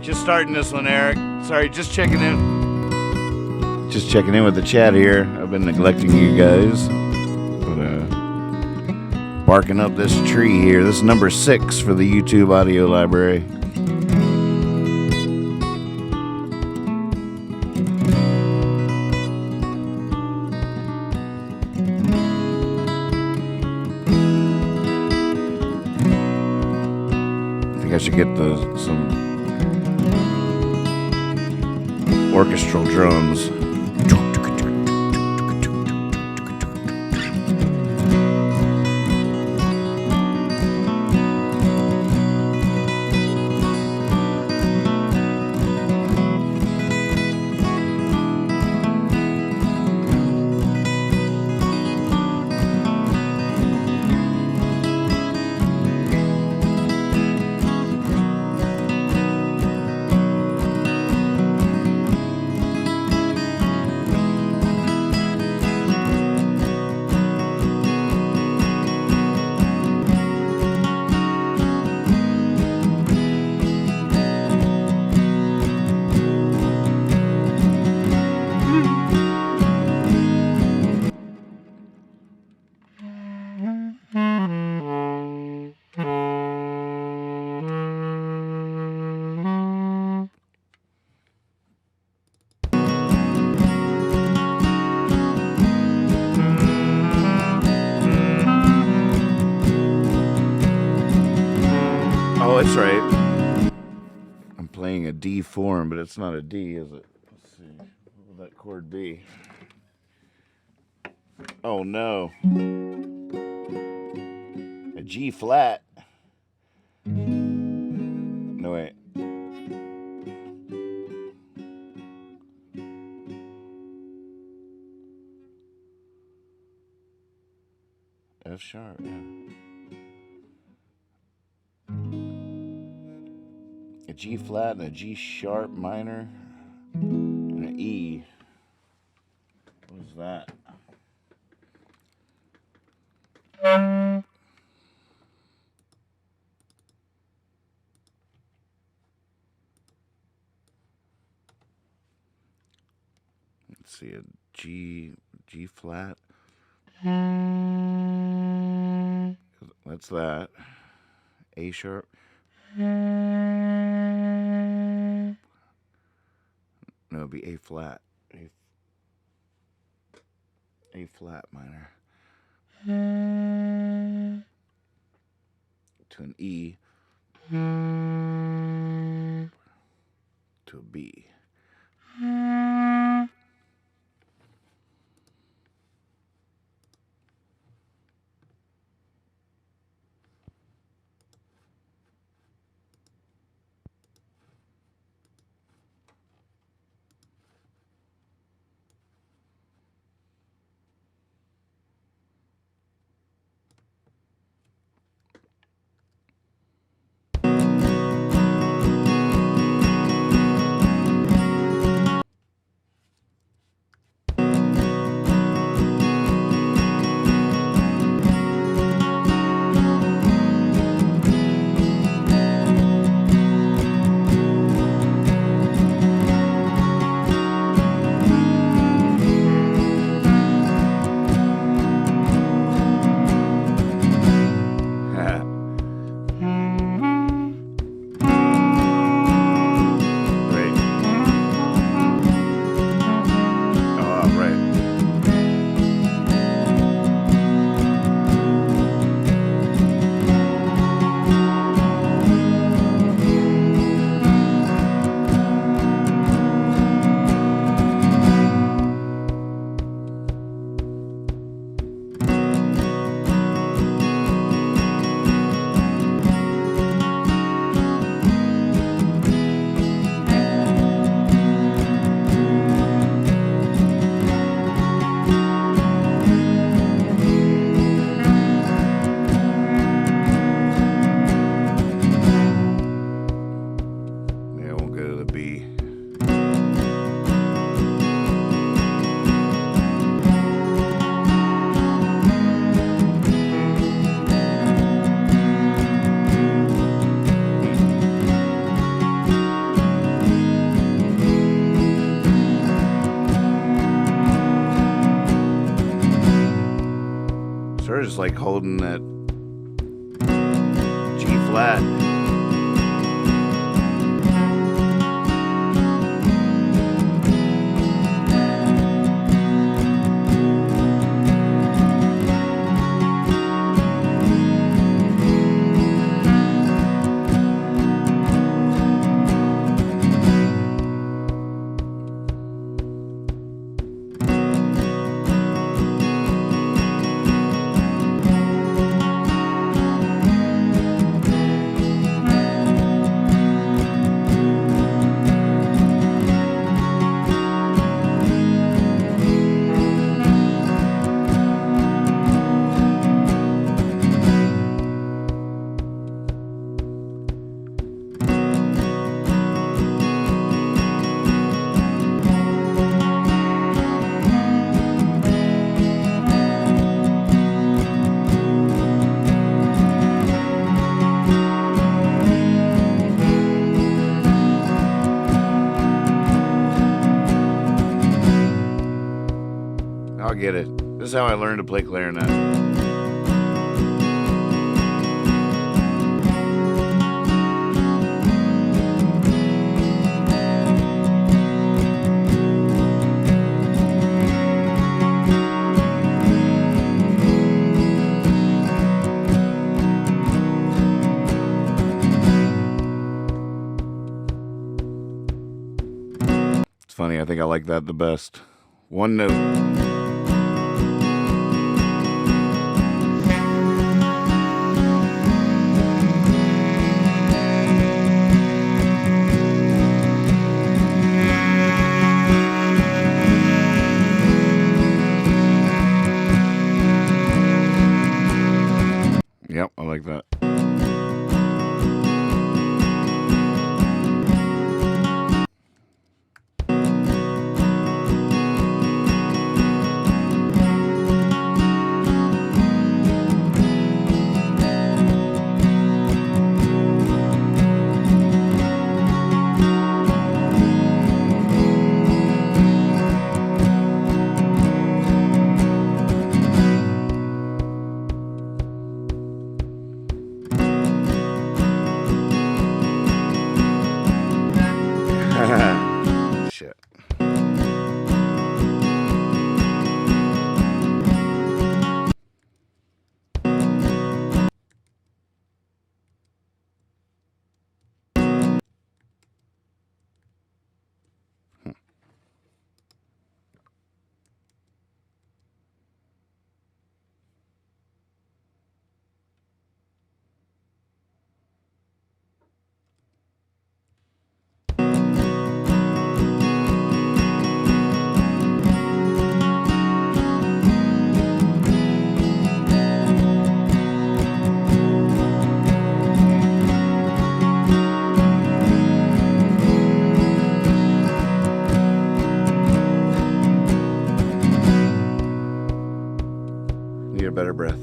Just starting this one, Eric. Sorry, just checking in. Just checking in with the chat here. I've been neglecting you guys. But, barking up this tree here. This is number 6 for the YouTube audio library. I should get some orchestral drums. Oh, that's right. I'm playing a D form, but it's not a D, is it? Let's see. What would that chord be? Oh, no. A G flat. No, wait. F sharp, yeah. A G flat and a G sharp minor and an E. What is that? Let's see, a G flat. That's that. A sharp. No, it'd be A flat. A flat minor. To an E. To a B. just like holding that G flat. I'll get it. This is how I learned to play clarinet. It's funny, I think I like that the best. One note. Yep, I like that. Shit. Need a better breath.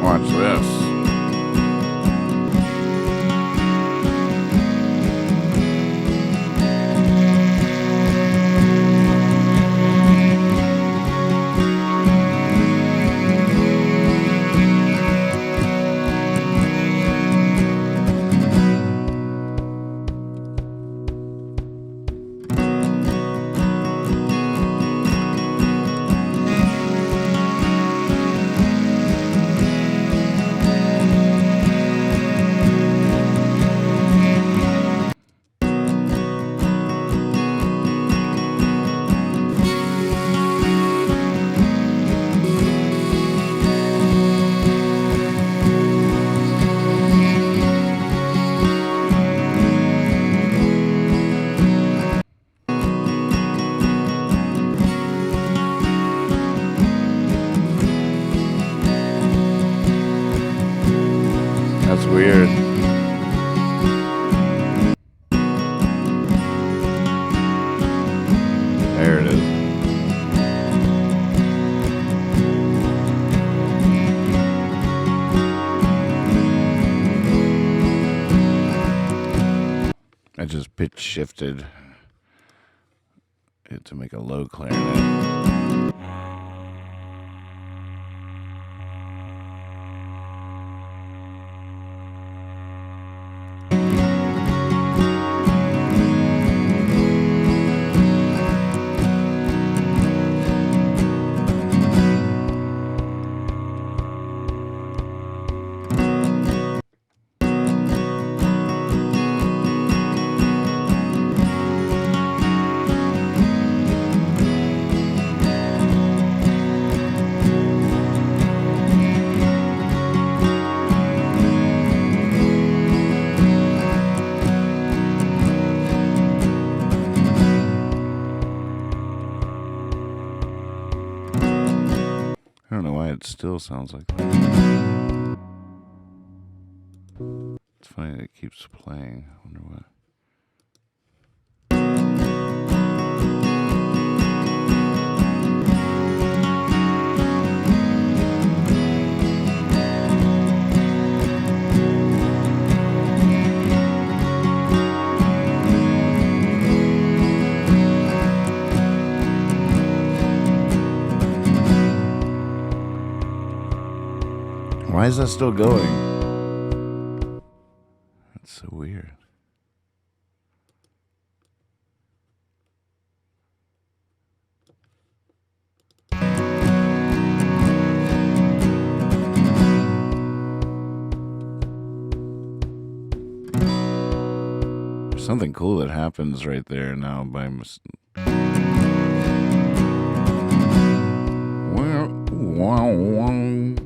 Watch this. pitch shifted it to make a low clarinet. I don't know why it still sounds like that. It's funny that it keeps playing. I wonder what. Why is that still going? That's so weird. There's something cool that happens right there now by I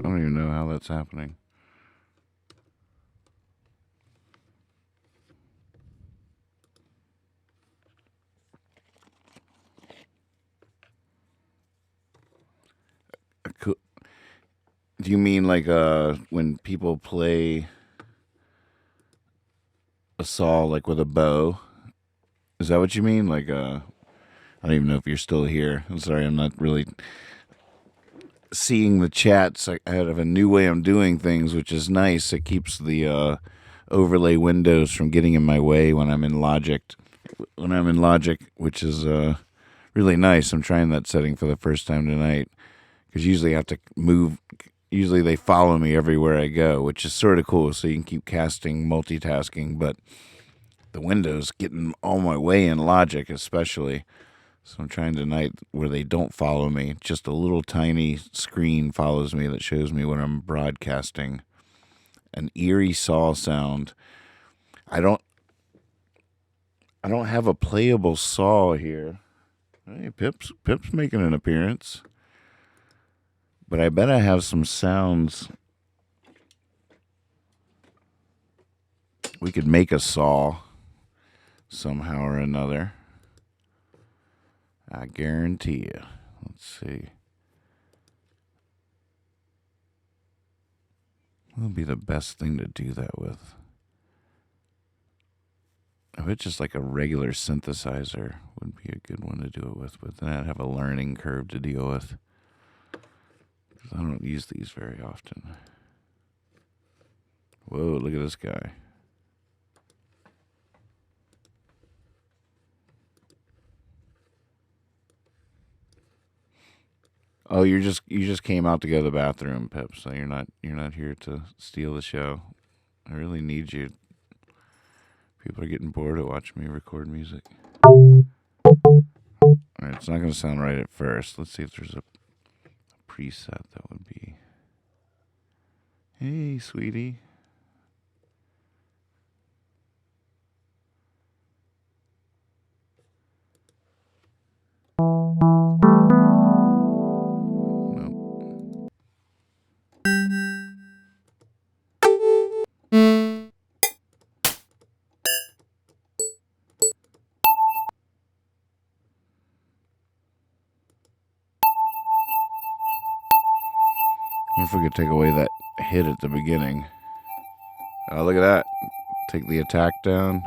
don't even know how that's happening. Do you mean like when people play a saw like with a bow? Is that what you mean? Like I don't even know if you're still here. I'm sorry, I'm not really seeing the chats. I have a new way I'm doing things, which is nice. It keeps the overlay windows from getting in my way when I'm in Logic. Which is really nice. I'm trying that setting for the first time tonight because usually I have to move. Usually they follow me everywhere I go, which is sort of cool. So you can keep casting, multitasking, but the windows getting all my way in Logic, especially. So I'm trying tonight where they don't follow me. Just a little tiny screen follows me that shows me when I'm broadcasting. An eerie saw sound. I don't have a playable saw here. Hey, Pip's making an appearance. But I bet I have some sounds. We could make a saw somehow or another. I guarantee you. Let's see. What would be the best thing to do that with? If it's just like a regular synthesizer, would be a good one to do it with. But then I'd have a learning curve to deal with. Because I don't use these very often. Whoa, look at this guy. Oh, you just came out to go to the bathroom, Pip. So you're not here to steal the show. I really need you. People are getting bored of watching me record music. All right, it's not going to sound right at first. Let's see if there's a preset that would be. Hey, sweetie. I wonder if we could take away that hit at the beginning. Oh, look at that. Take the attack down.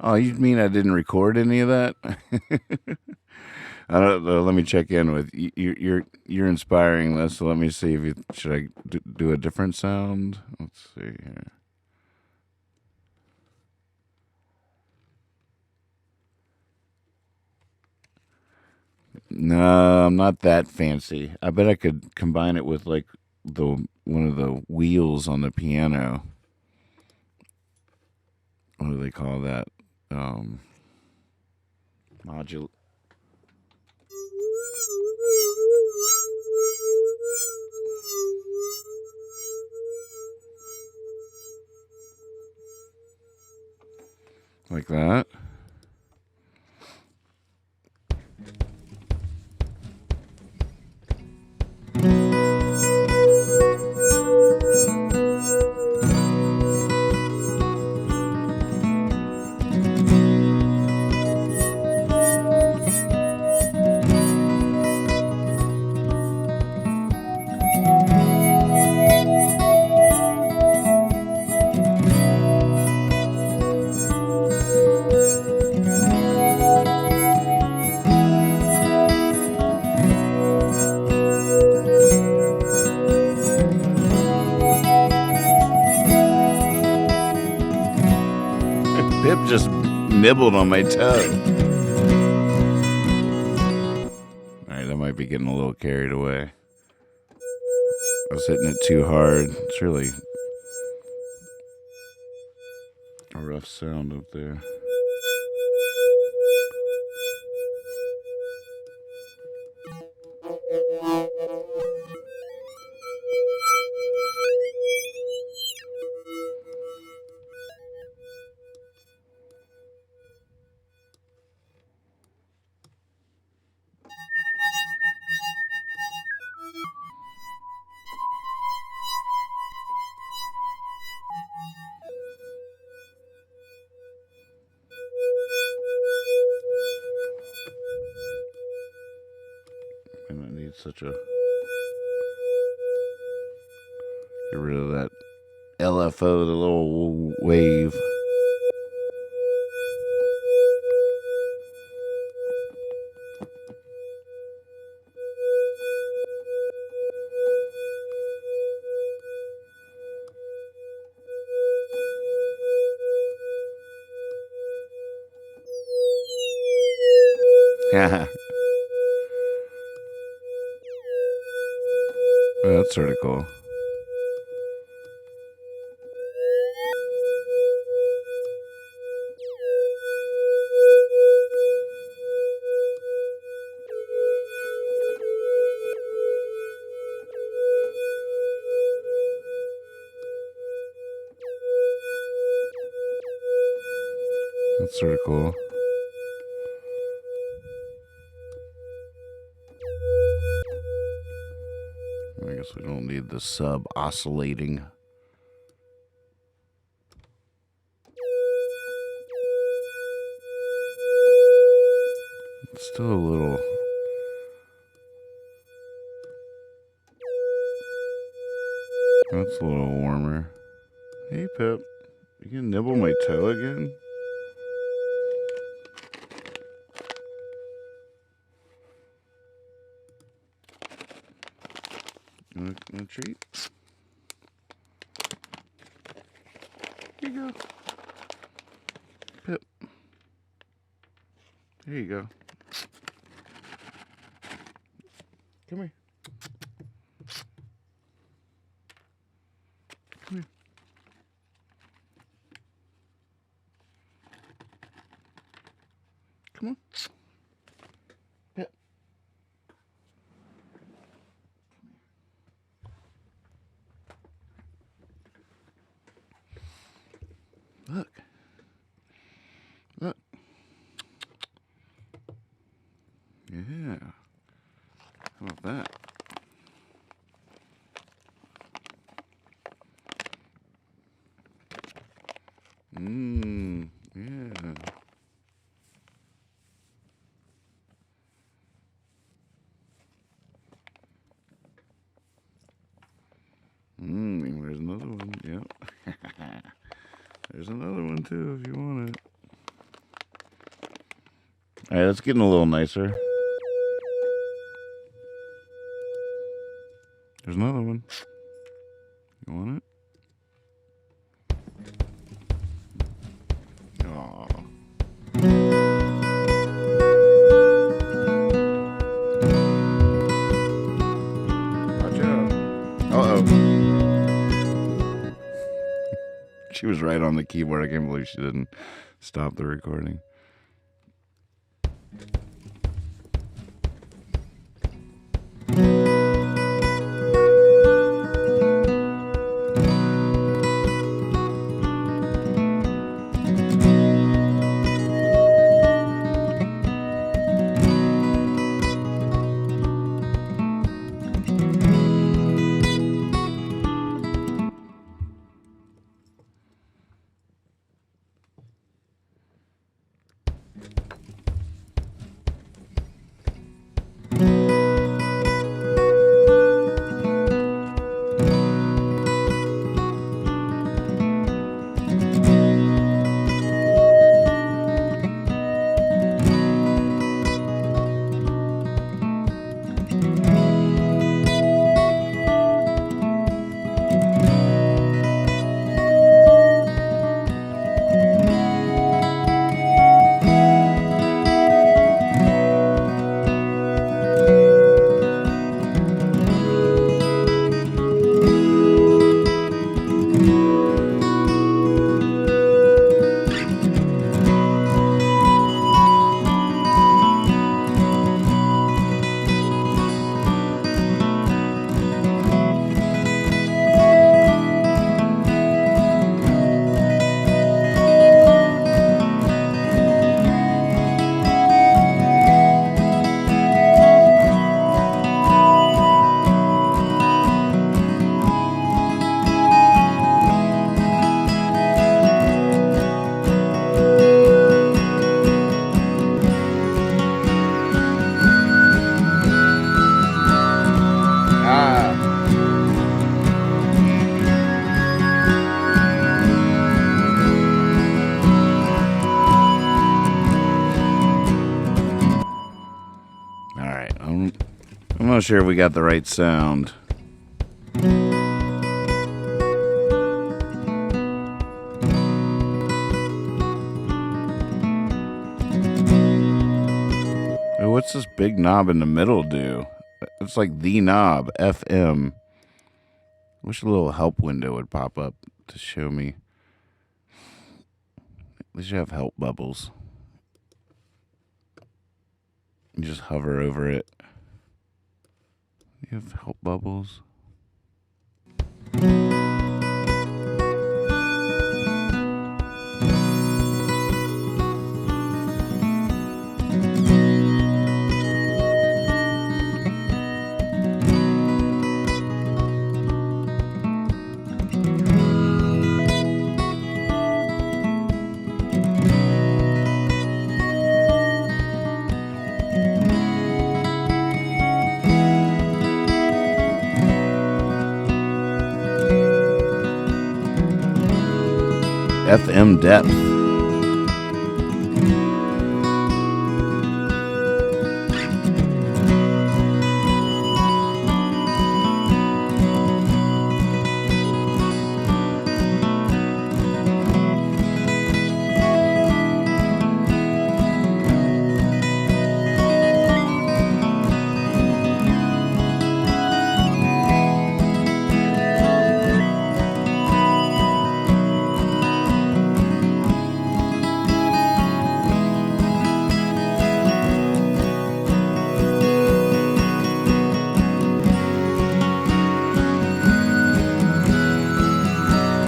Oh, you mean I didn't record any of that? I don't know. Let me check in with you. You're inspiring this. So let me see if you should I do a different sound. Let's see here. No, I'm not that fancy. I bet I could combine it with like one of the wheels on the piano. What do they call that? Module. Like that. Pip just nibbled on my toe. Alright, I might be getting a little carried away. I was hitting it too hard. It's really a rough sound up there. I don't need such a... Get rid of that LFO, the little wave. Yeah. Oh, that's sort of cool. That's sort of cool. I guess we don't need the sub oscillating. It's still a little... That's a little warmer. Hey, Pip. You can nibble my toe again? Want a treat? Here you go. Pip. There you go. Come here. Come here. Come on. Pip. Look. Look. Yeah. How about that? Yeah. There's another one. Yep. There's another one too if you want it. All right, that's getting a little nicer. There's another one. You want it? Aw. Watch out. Uh-oh. She was right on the keyboard. I can't believe she didn't stop the recording. I'm not sure if we got the right sound. Hey, what's this big knob in the middle do? It's like the knob, FM. Wish a little help window would pop up to show me. At least you have help bubbles. You just hover over it. You have help bubbles. FM depth.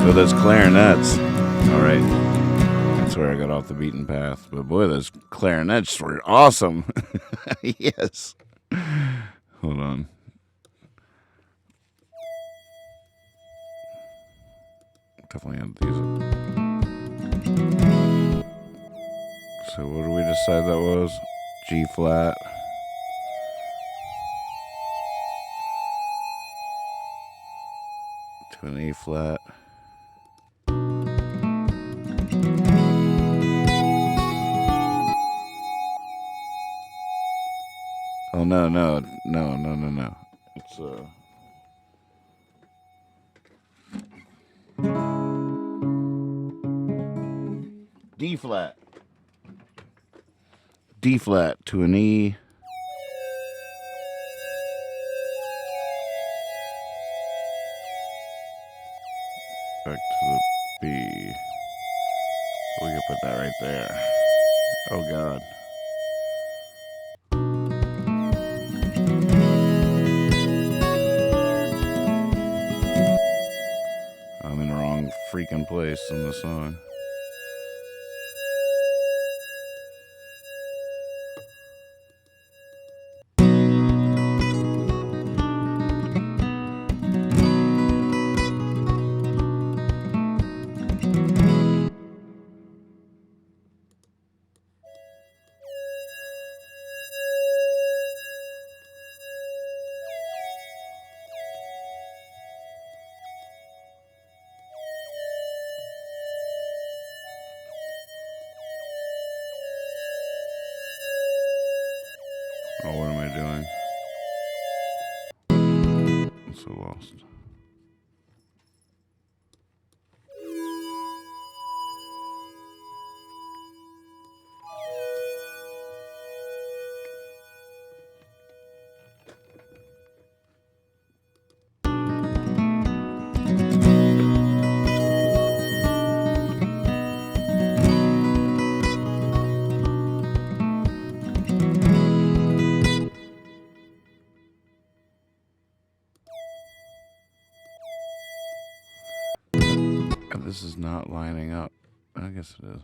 So those clarinets. All right. That's where I got off the beaten path. But boy, those clarinets were awesome. Yes. Hold on. Definitely have these. So what did we decide that was? G flat. To an A flat. Oh no. It's D flat. D flat to an E. Back to the B. We can put that right there. Oh God. I'm in the wrong freaking place in the song. Oh, what am I doing? I'm so lost. This is not lining up. I guess it is.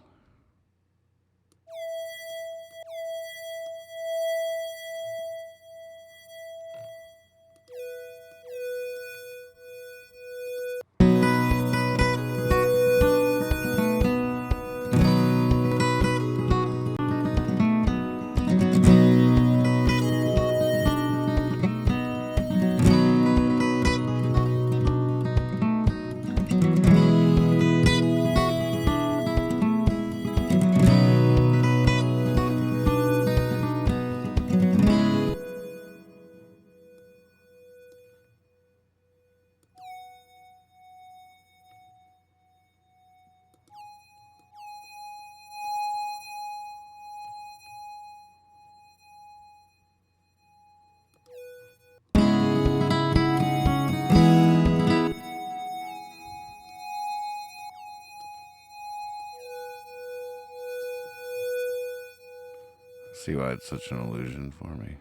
See why it's such an illusion for me.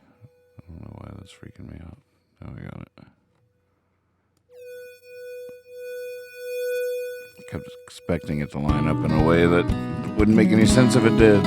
I don't know why that's freaking me out. Now I got it. I kept expecting it to line up in a way that wouldn't make any sense if it did.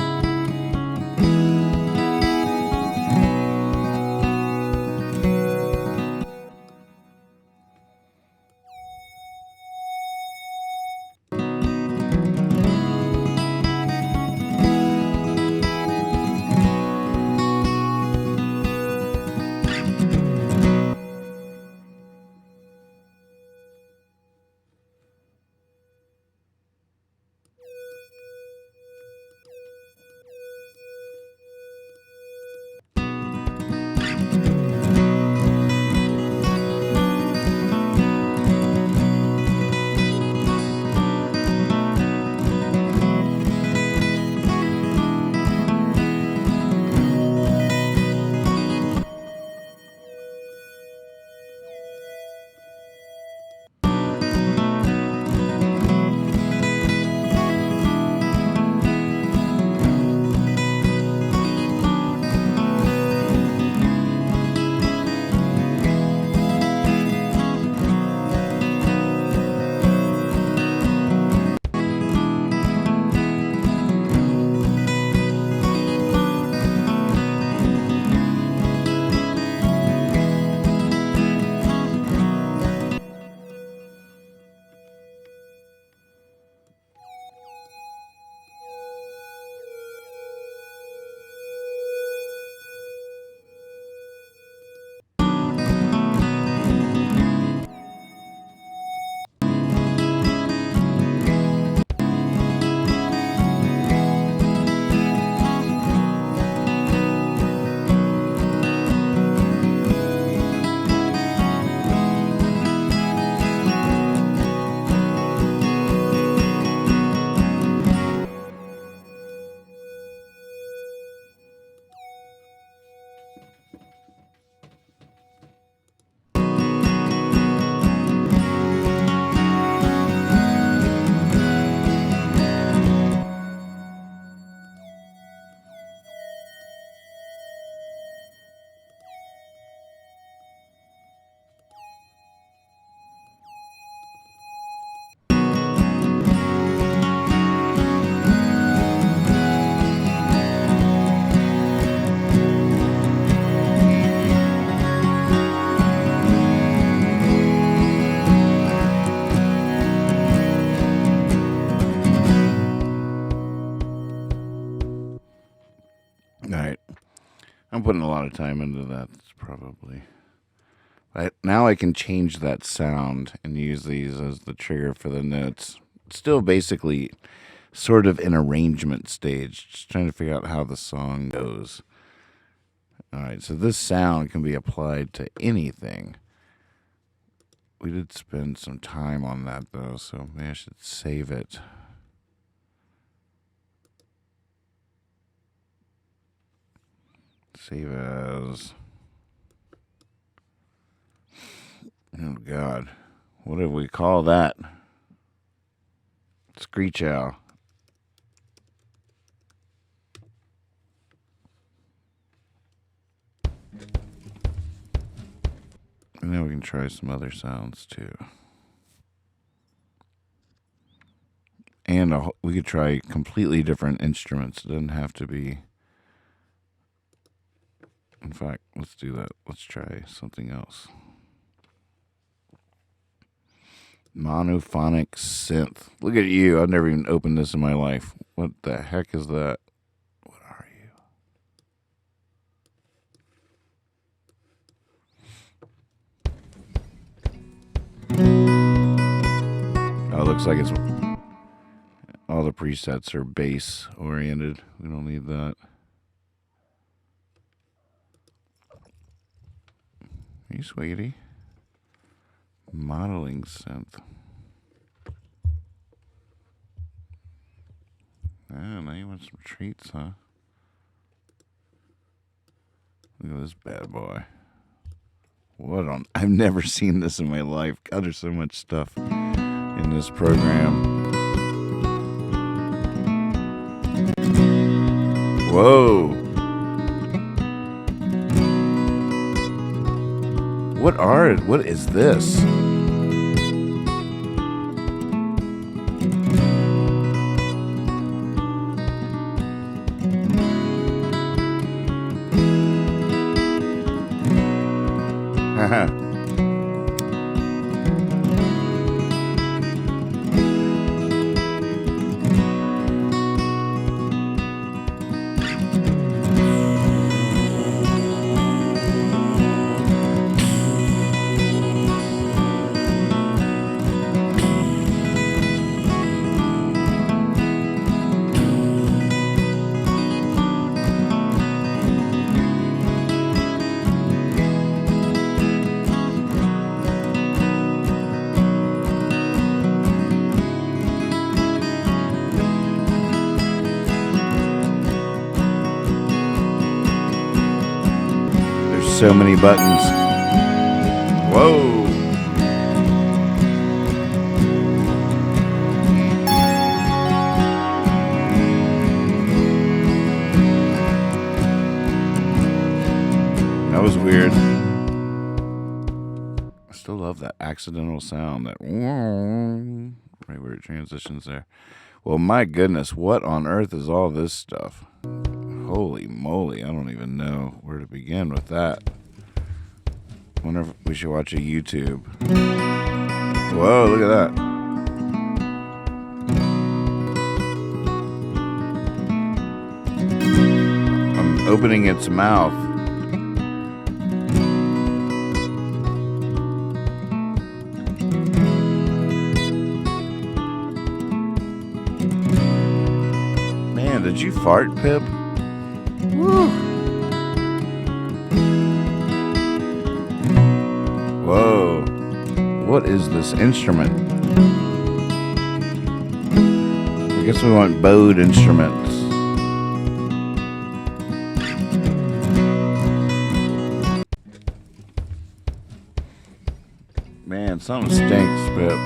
putting a lot of time into that. It's probably. Now I can change that sound and use these as the trigger for the notes. It's still basically sort of an arrangement stage, just trying to figure out how the song goes. All right, so this sound can be applied to anything. We did spend some time on that, though, so maybe I should save it. Save as... Oh, God. What do we call that? Screech Owl. And then we can try some other sounds, too. And we could try completely different instruments. It doesn't have to be... In fact, let's do that. Let's try something else. Monophonic synth. Look at you. I've never even opened this in my life. What the heck is that? What are you? Oh, it looks like it's... All the presets are bass oriented. We don't need that. Hey, sweetie. Modeling synth. Oh, now you want some treats, huh? Look at this bad boy. What on... I've never seen this in my life. God, there's so much stuff in this program. Whoa. What is this? Haha. So many buttons. Whoa. That was weird. I still love that accidental sound, that right where it transitions there. Well, my goodness, what on earth is all this stuff? Holy moly, I don't even know where to begin with that. Wonder if we should watch a YouTube. Whoa, look at that. I'm opening its mouth. Man, did you fart, Pip? Woo. Whoa. What is this instrument? I guess we want bowed instruments. Man, something stinks, Pip.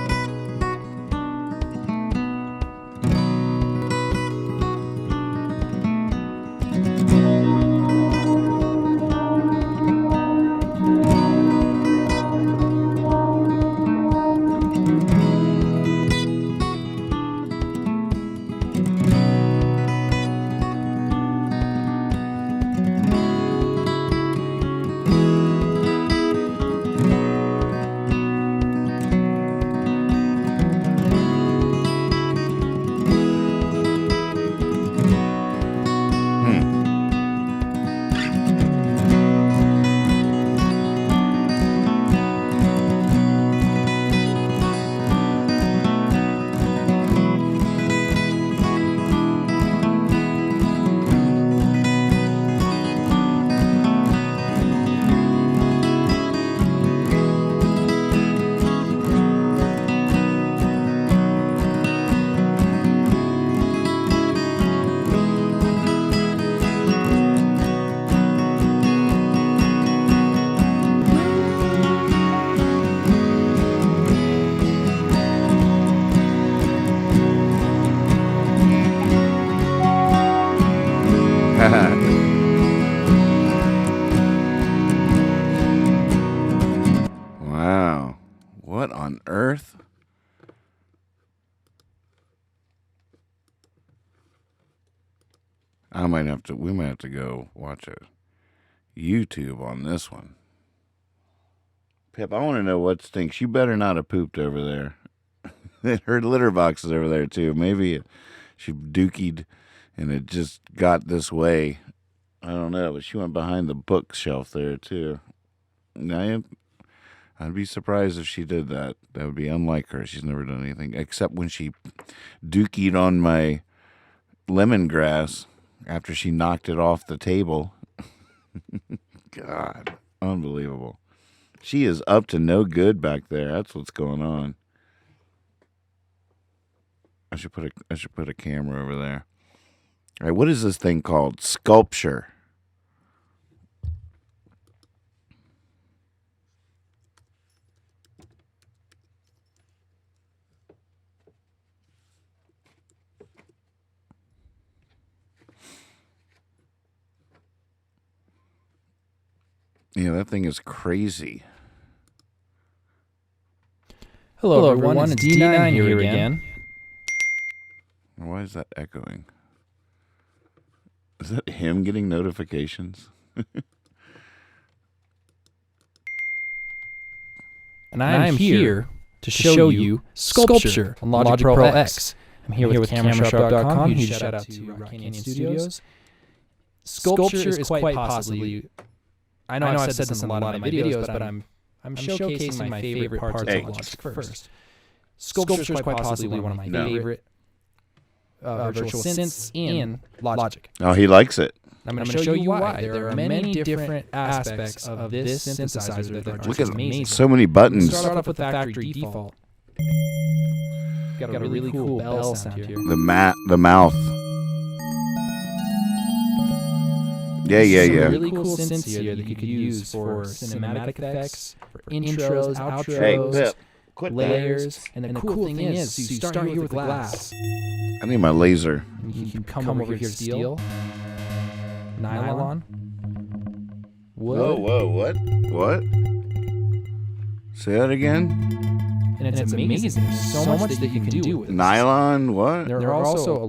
We might have to go watch a YouTube on this one. Pip, I want to know what stinks. You better not have pooped over there. Her litter box is over there too. Maybe she dookied and it just got this way. I don't know, but she went behind the bookshelf there too. I'd be surprised if she did that. That would be unlike her. She's never done anything except when she dookied on my lemongrass after she knocked it off the table. God, unbelievable. She is up to no good back there. That's what's going on. I should put a camera over there. All right, what is this thing called? Sculpture. Yeah, that thing is crazy. Hello everyone. It's D9 here again. Why is that echoing? Is that him getting notifications? And I am here to show you Sculpture on Logic Pro X. I'm here with CameraSharp.com. Huge shout out to Rock Canyon Studios. Sculpture is quite possibly... I know I've said this in a lot of my videos, but I'm showcasing my favorite parts of Logic first. Sculpture is quite possibly one of my favorite virtual synths in Logic. Oh, he likes it. I'm going to show you why. There are many different aspects of this synthesizer that are Look just at amazing. so many buttons. Start off with the factory default. Got a really cool bell sound here. The mouth. Yeah. Really cool synths here that you could use for cinematic effects, for intros, outros, hey, Pip, quit layers. And the cool thing is, you start here with glass. I need my laser. And you can come over here to steel, nylon, wood. Whoa, what? Say that again? And it's amazing. There's so much that you can do with it. Nylon, what? There are also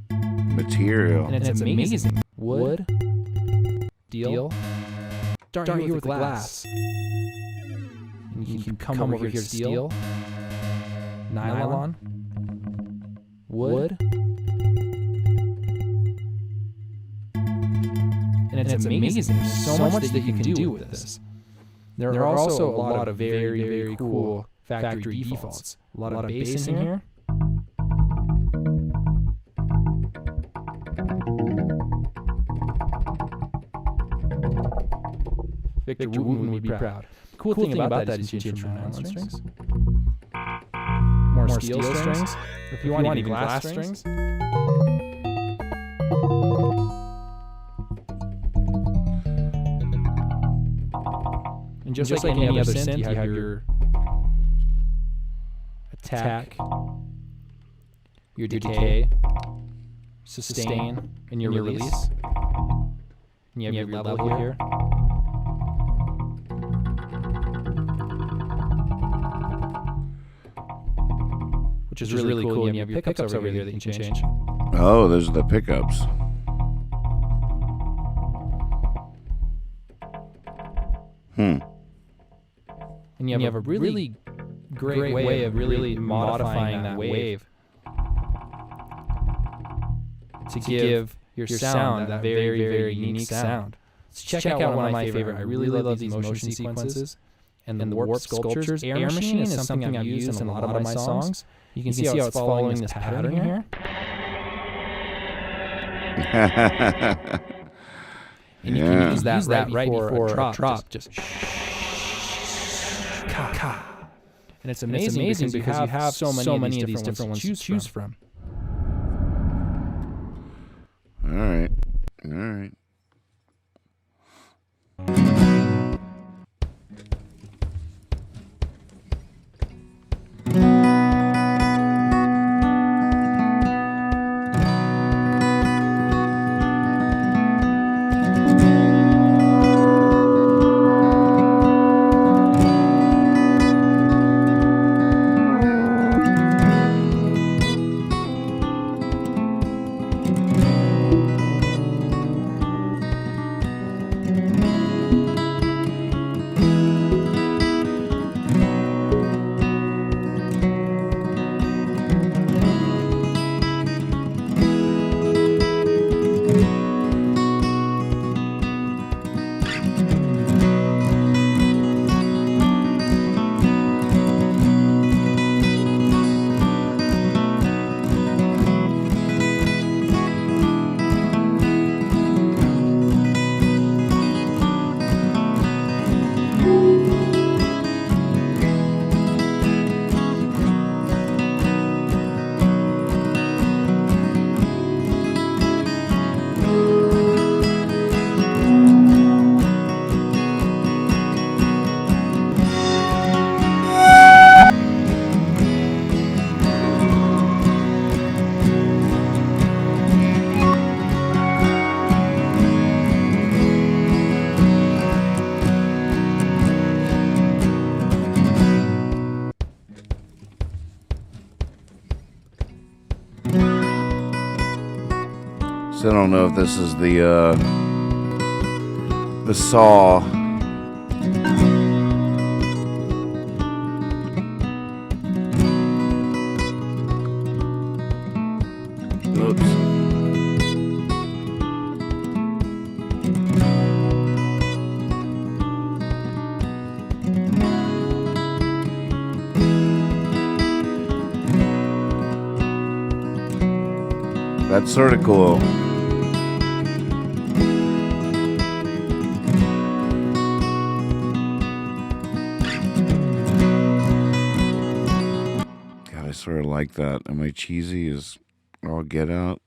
material. And it's amazing. Wood, steel, start here with glass. And you can come over here to steel, nylon, wood. And it's amazing. There's so much that you can do with this. There are also a lot of very, very cool factory defaults. A lot of bass in here. Victor Wooten would be proud. The cool thing about that is you can turn nylon strings. More steel strings. If you want even glass strings. And just like any other synth, you have your attack, your decay, sustain, and your release. And you have your level here. Which is really cool. And you have your pickups over here that you can change. Oh, those are the pickups. And you have a really great way of really modifying that wave to give your sound that very, very unique sound. So check out one of my favorite. I really love these motion sequences and the warp sculptures. Air Machine is something I've used in a lot of my songs. You can see how it's following this pattern here. And you can use that right before a drop. Just and it's amazing because you have so many of these different ones to choose from. All right. Still don't know if this is the saw. Oops. That's sort of cool. God, I sort of like that. Am I cheesy? Is all get out?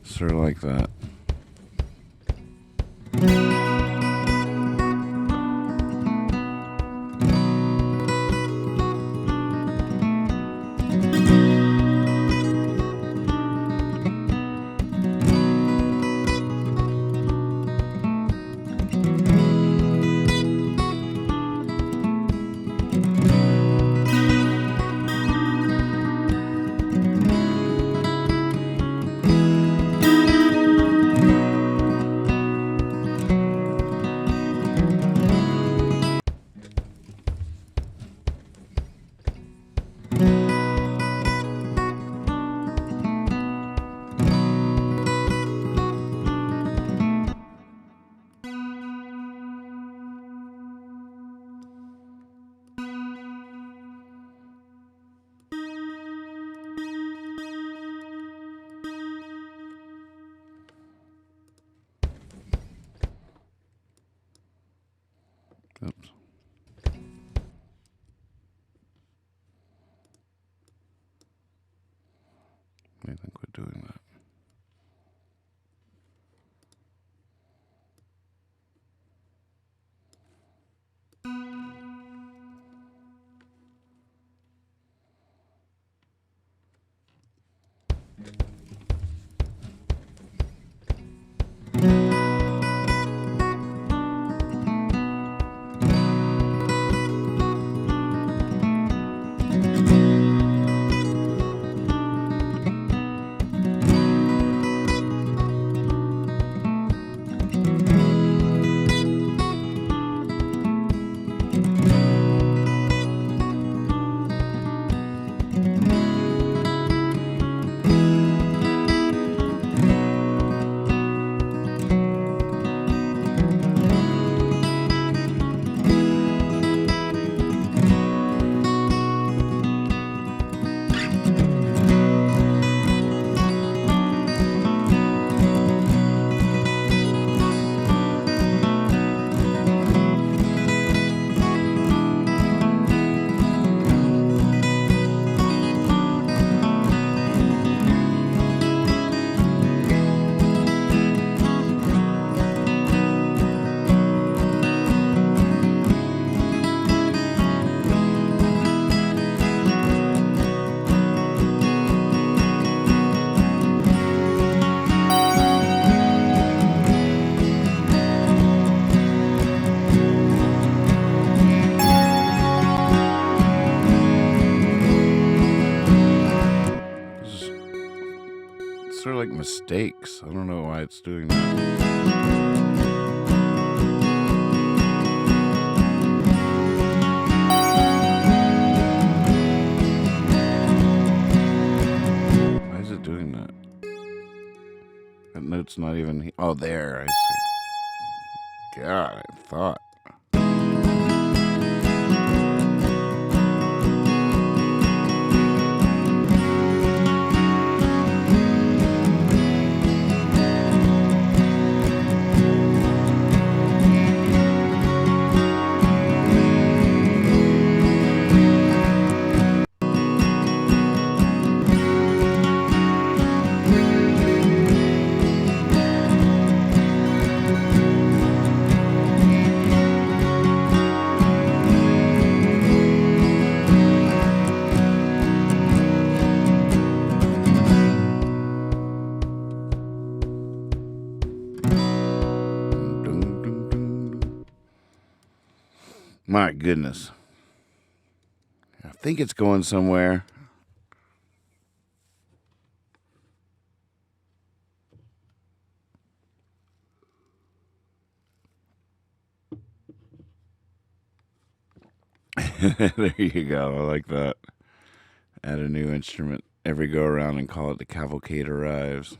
Sort of like that. Oops. I think we're doing that. Sort of like mistakes. I don't know why it's doing that. Why is it doing that? That note's not even. Oh, there. I see. God, I thought. My goodness. I think it's going somewhere. There you go. I like that. Add a new instrument every go around and call it The Cavalcade Arrives.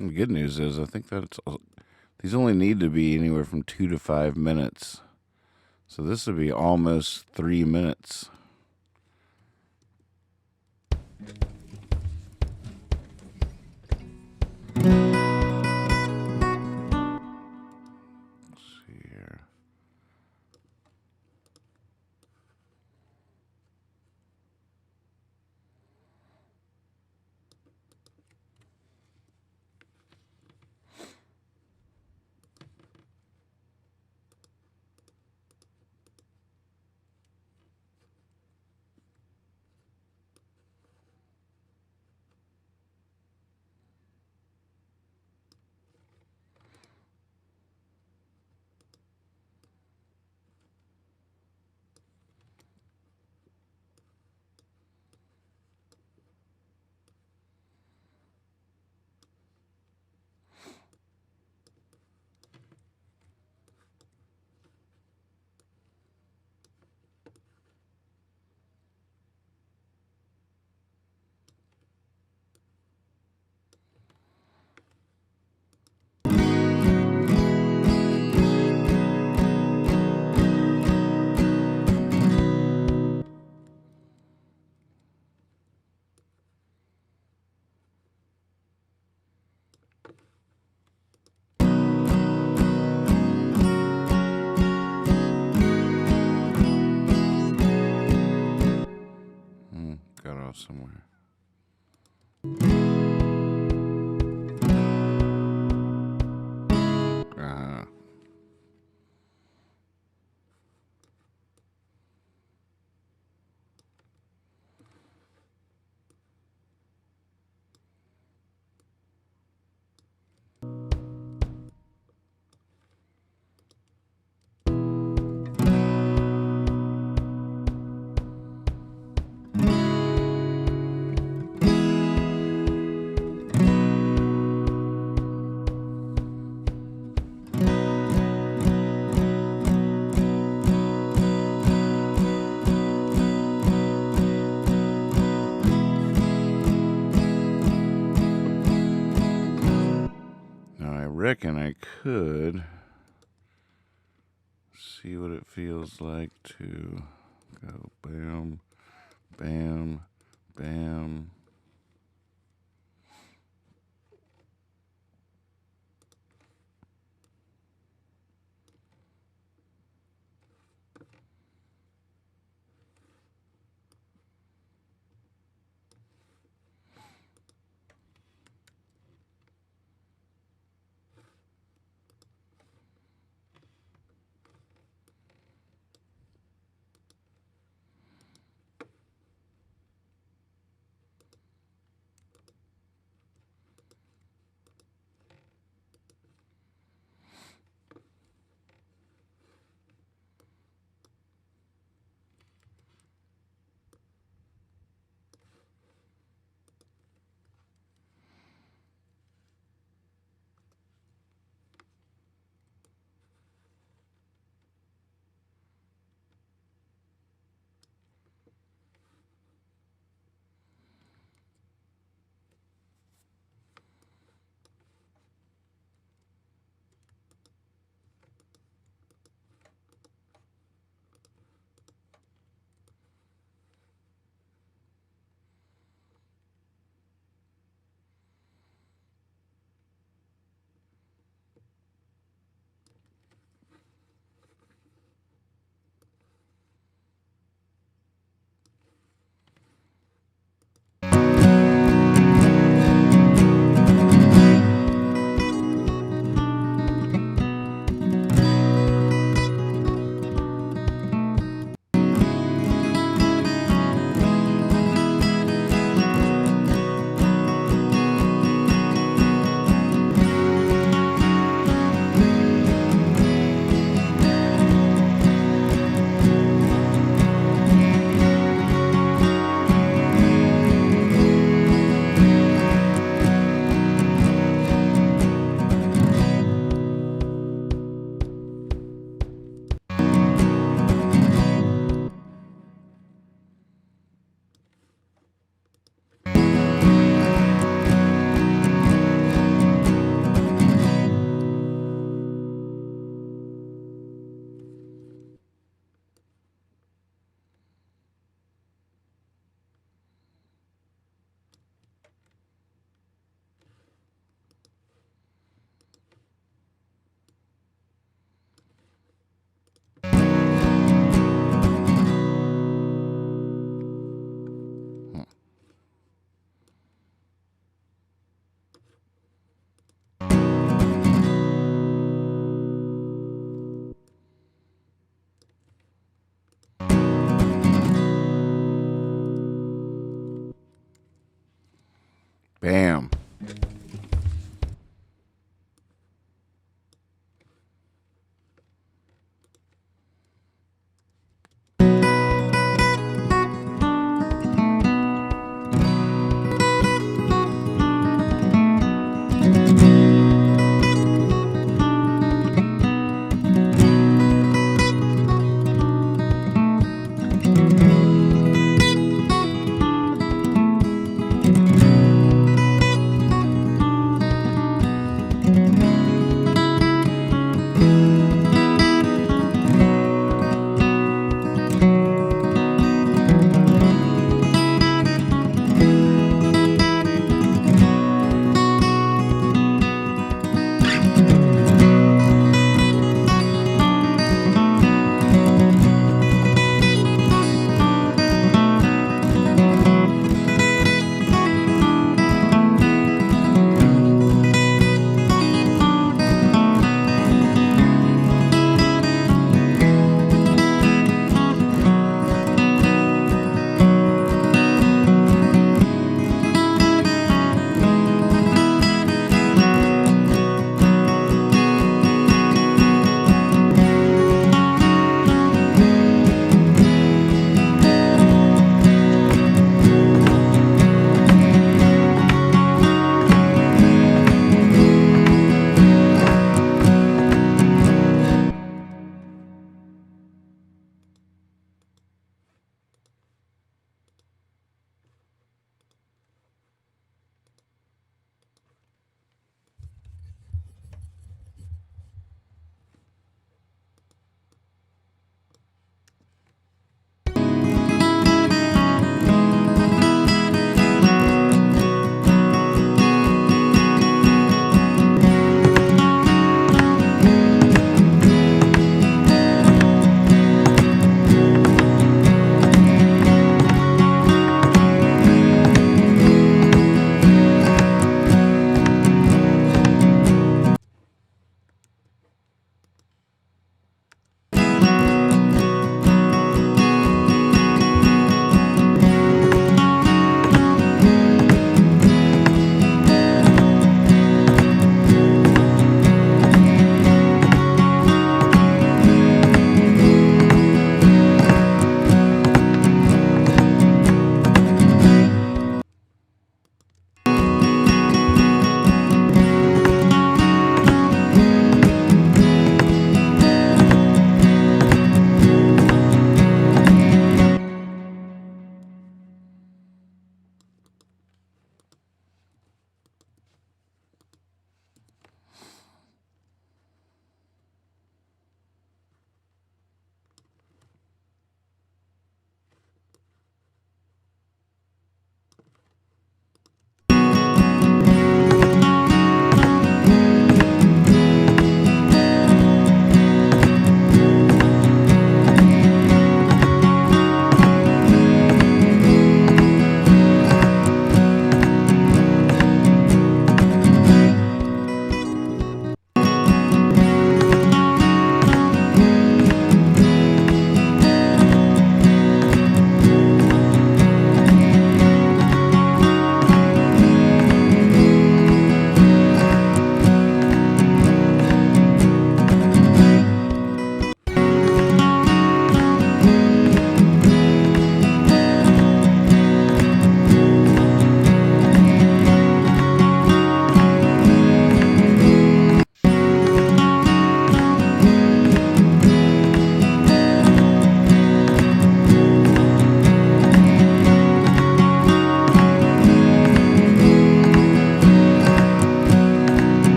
The good news is I think that these only need to be anywhere from 2 to 5 minutes. So this would be almost 3 minutes. Let's see here. Got off somewhere. Reckon I could see what it feels like to go bam, bam, bam.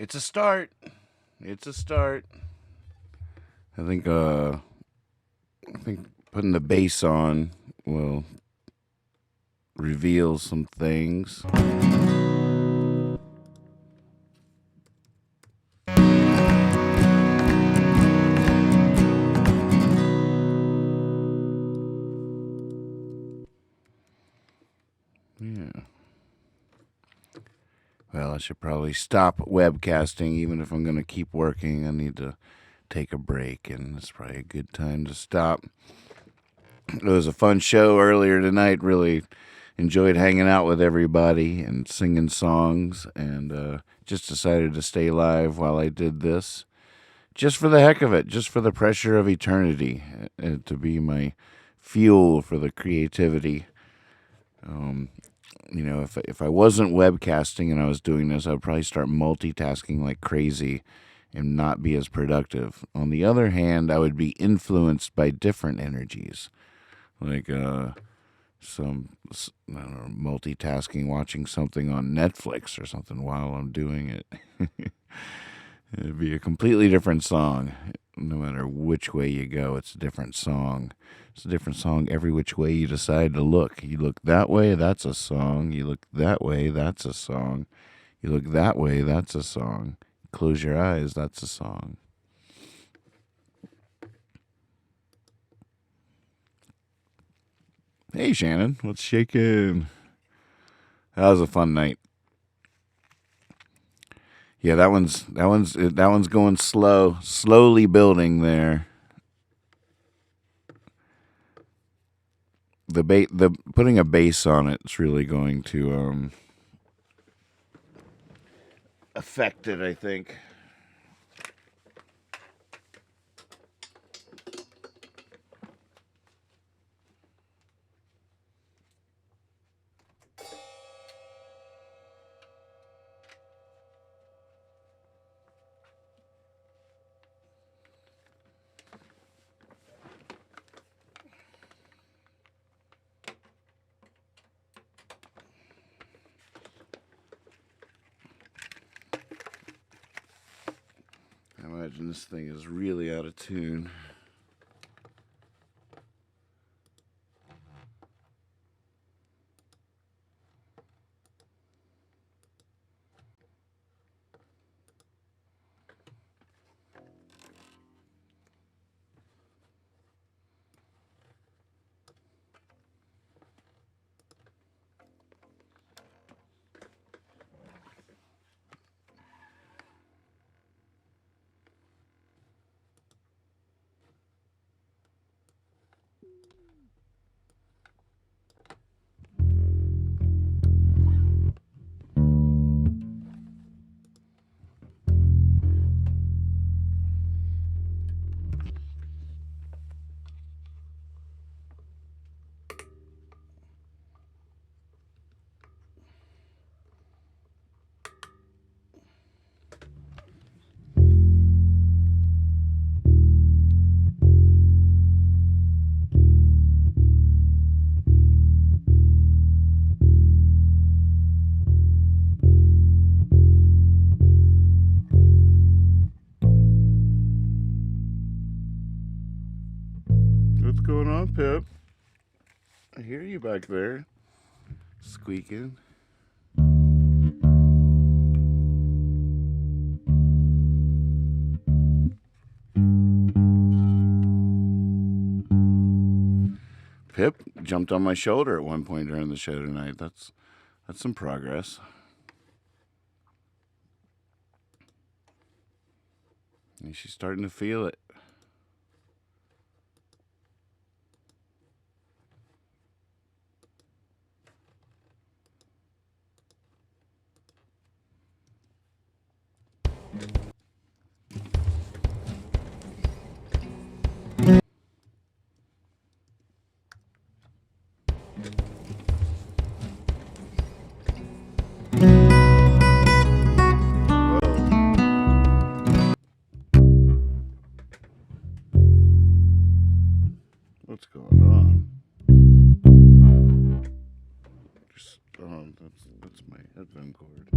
It's a start. It's a start. I think putting the bass on will reveal some things. Yeah. Well, I should probably stop webcasting. Even if I'm going to keep working, I need to take a break, and it's probably a good time to stop. It was a fun show earlier tonight. Really enjoyed hanging out with everybody and singing songs, and just decided to stay live while I did this. Just for the heck of it, just for the pressure of eternity, to be my fuel for the creativity. You know, if I wasn't webcasting and I was doing this, I would probably start multitasking like crazy and not be as productive. On the other hand, I would be influenced by different energies, like some, I don't know, multitasking, watching something on Netflix or something while I'm doing it. It'd be a completely different song. No matter which way you go, it's a different song. It's a different song every which way you decide to look. You look that way, that's a song. You look that way, that's a song. You look that way, that's a song. Close your eyes, that's a song. Hey, Shannon, what's shaking? That was a fun night. Yeah, that one's going slowly building there. The putting a bass on it's really going to affect it, I think. I imagine this thing is really out of tune. What's going on, Pip? I hear you back there, squeaking. Pip jumped on my shoulder at one point during the show tonight. That's some progress. And she's starting to feel it. What's going on? Just, that's my headphone cord.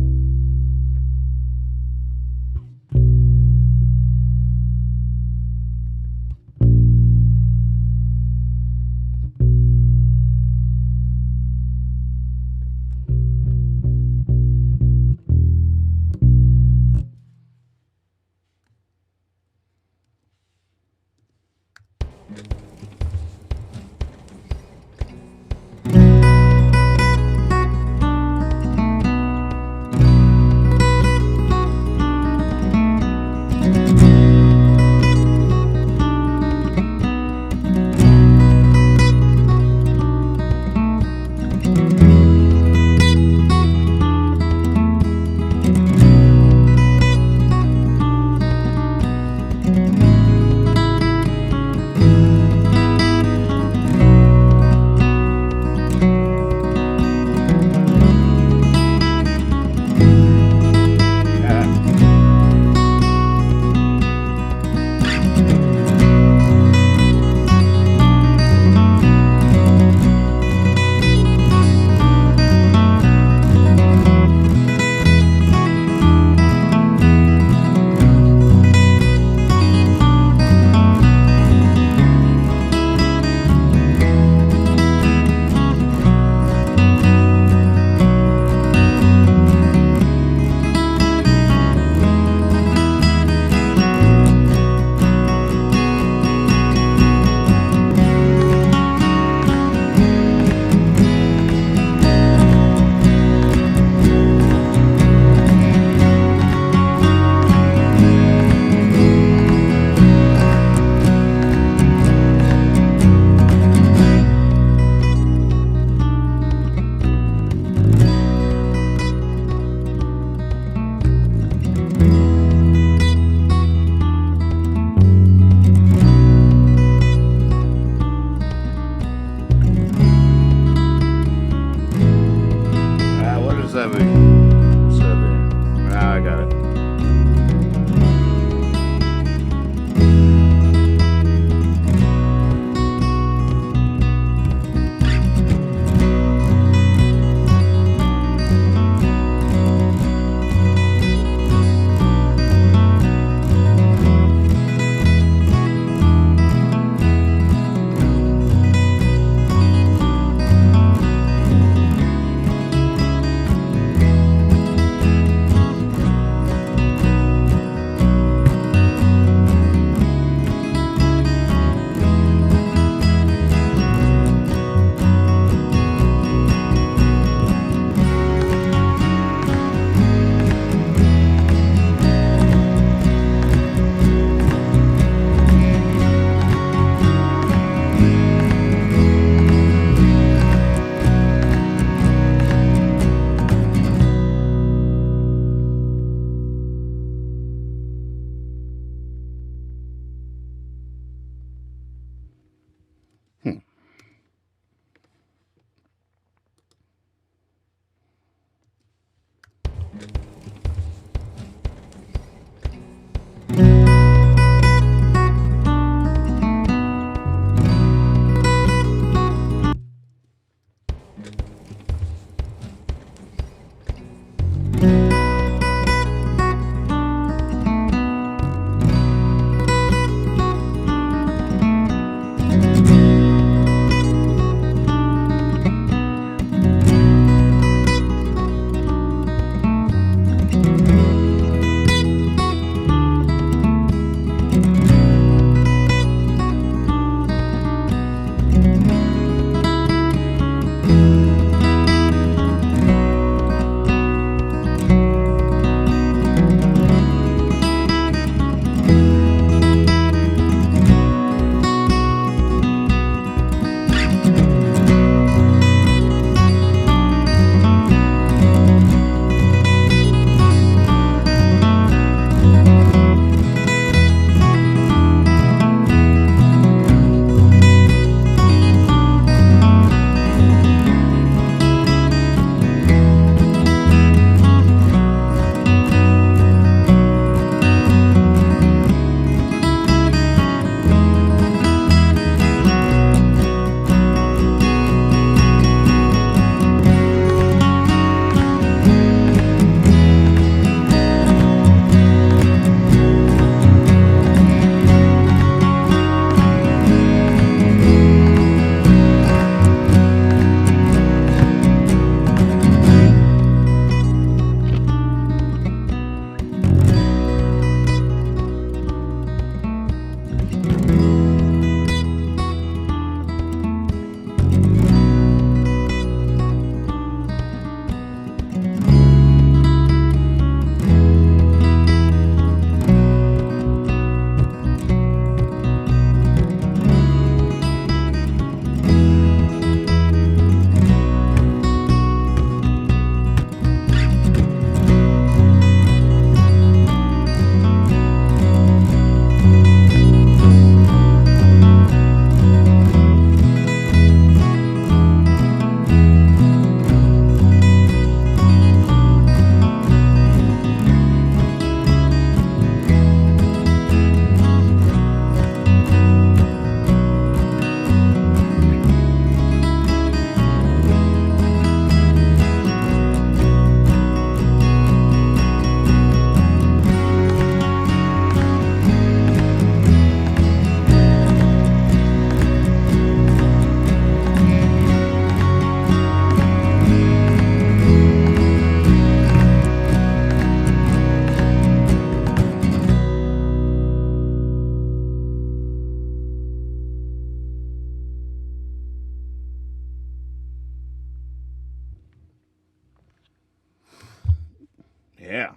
Yeah.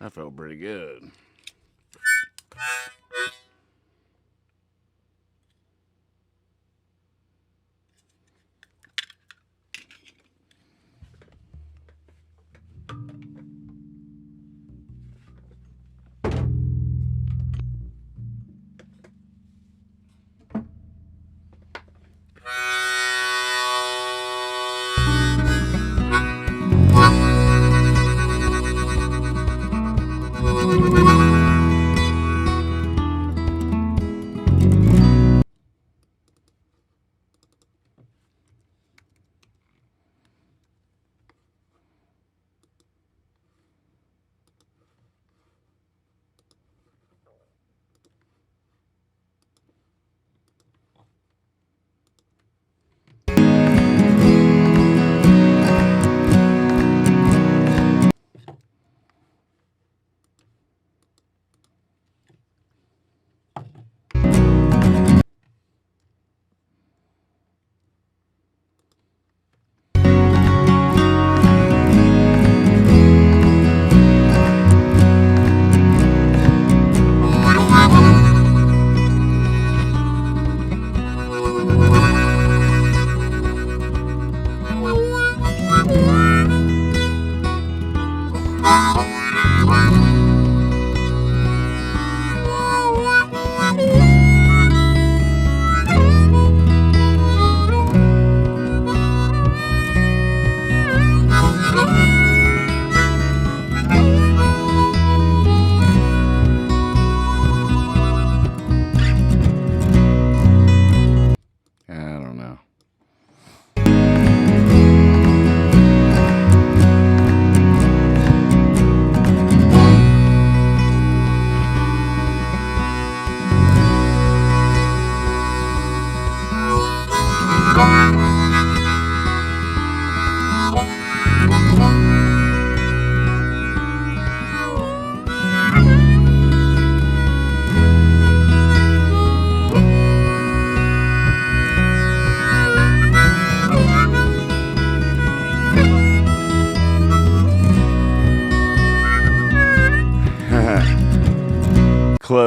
That felt pretty good.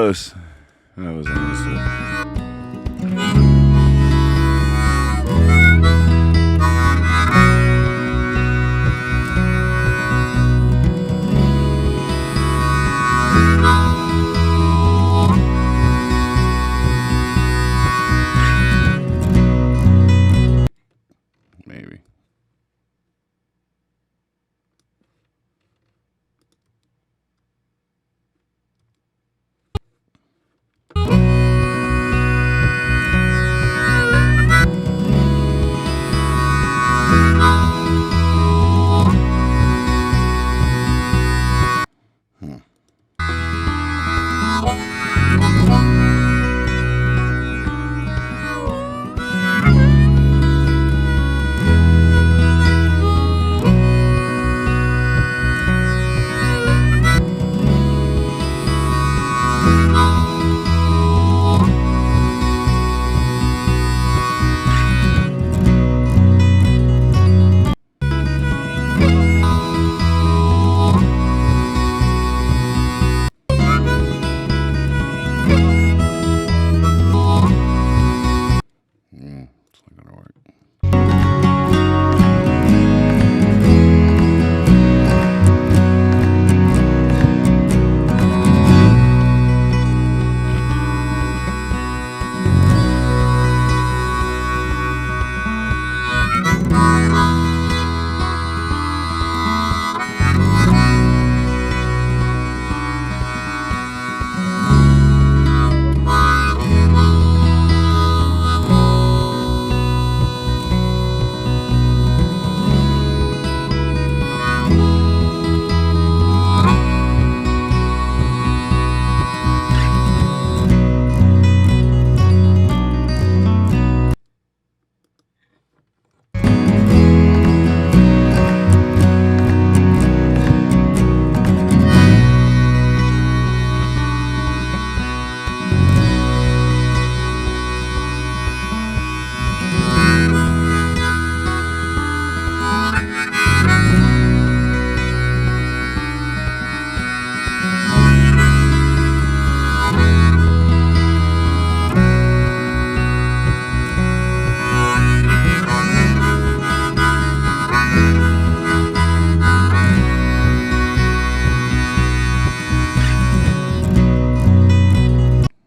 close. That was almost it. Maybe.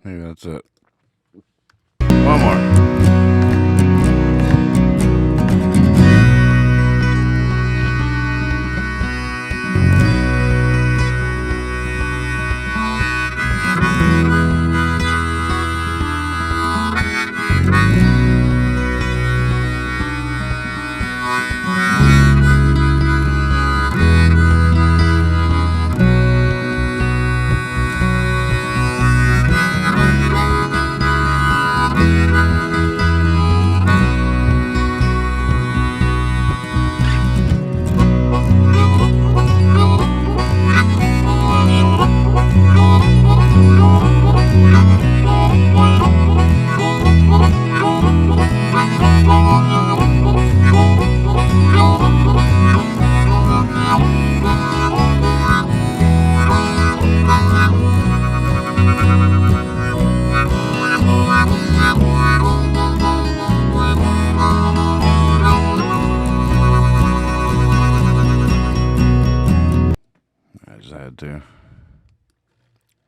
That's it. One more.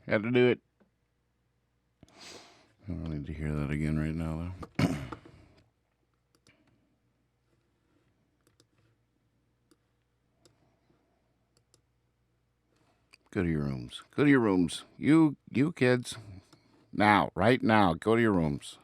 Had to do it. I don't need to hear that again right now, though. Go to your rooms. Go to your rooms. You kids. Now, right now, go to your rooms.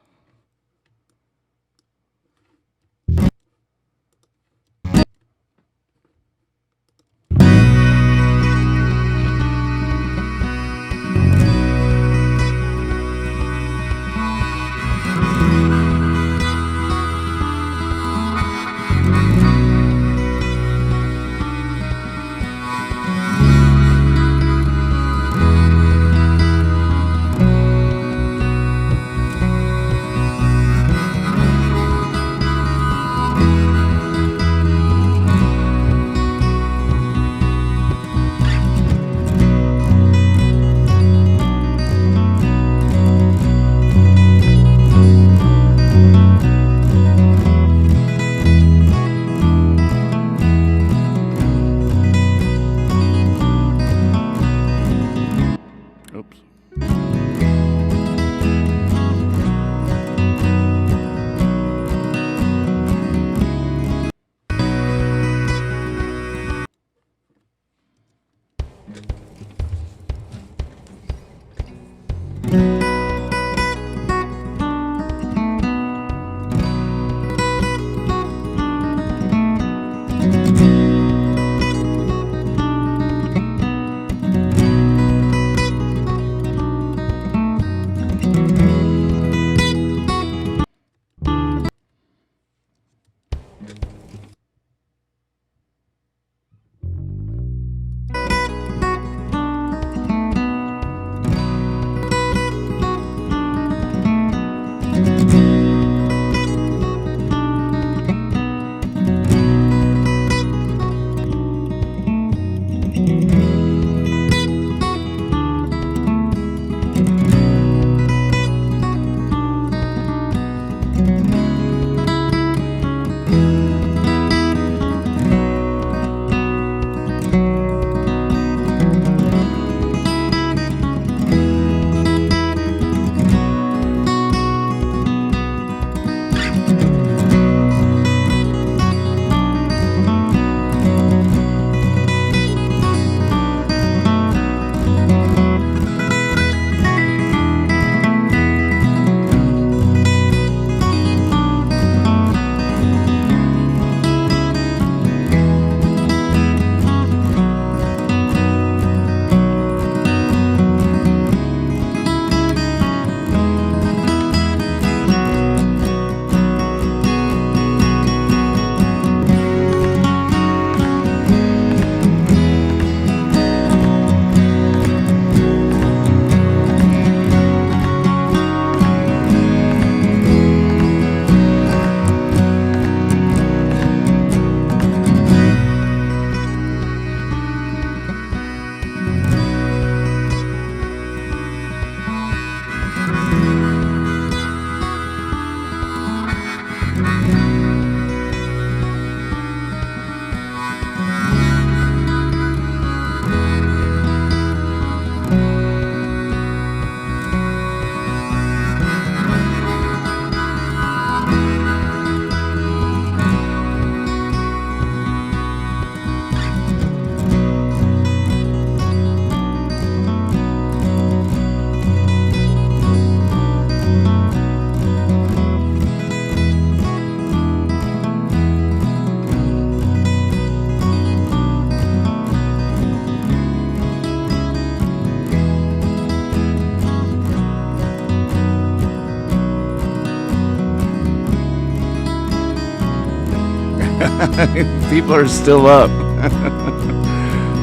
People are still up.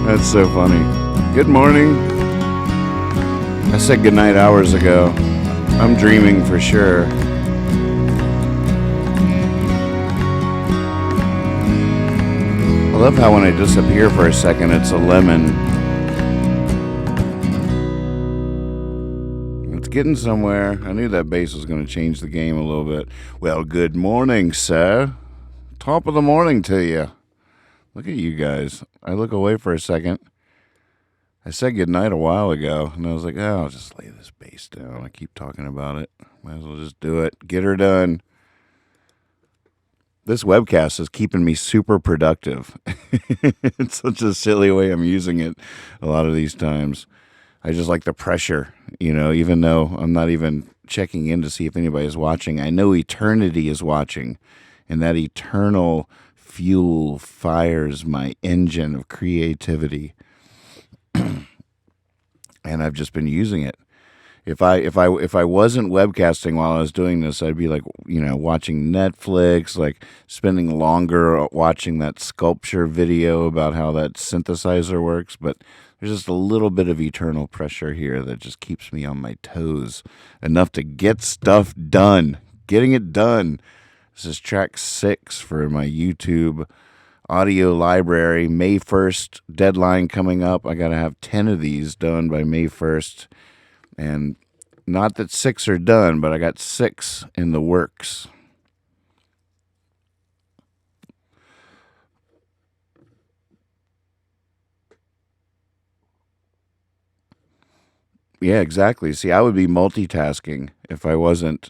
That's so funny. Good morning. I said goodnight hours ago. I'm dreaming for sure. I love how when I disappear for a second, it's a lemon. It's getting somewhere. I knew that bass was going to change the game a little bit. Well, good morning, sir. Top of the morning to you. Look at you guys. I look away for a second. I said goodnight a while ago, and I was like, oh, I'll just lay this bass down. I keep talking about it. Might as well just do it. Get her done. This webcast is keeping me super productive. It's such a silly way I'm using it a lot of these times. I just like the pressure, even though I'm not even checking in to see if anybody's watching. I know eternity is watching, and that eternal fuel fires my engine of creativity. And I've just been using it. If I wasn't webcasting while I was doing this, I'd be like, watching Netflix, like spending longer watching that sculpture video about how that synthesizer works. But there's just a little bit of eternal pressure here that just keeps me on my toes, enough to get stuff done, getting it done. This is track 6 for my YouTube audio library. May 1st, deadline coming up. I got to have 10 of these done by May 1st. And not that 6 are done, but I got 6 in the works. Yeah, exactly. See, I would be multitasking if I wasn't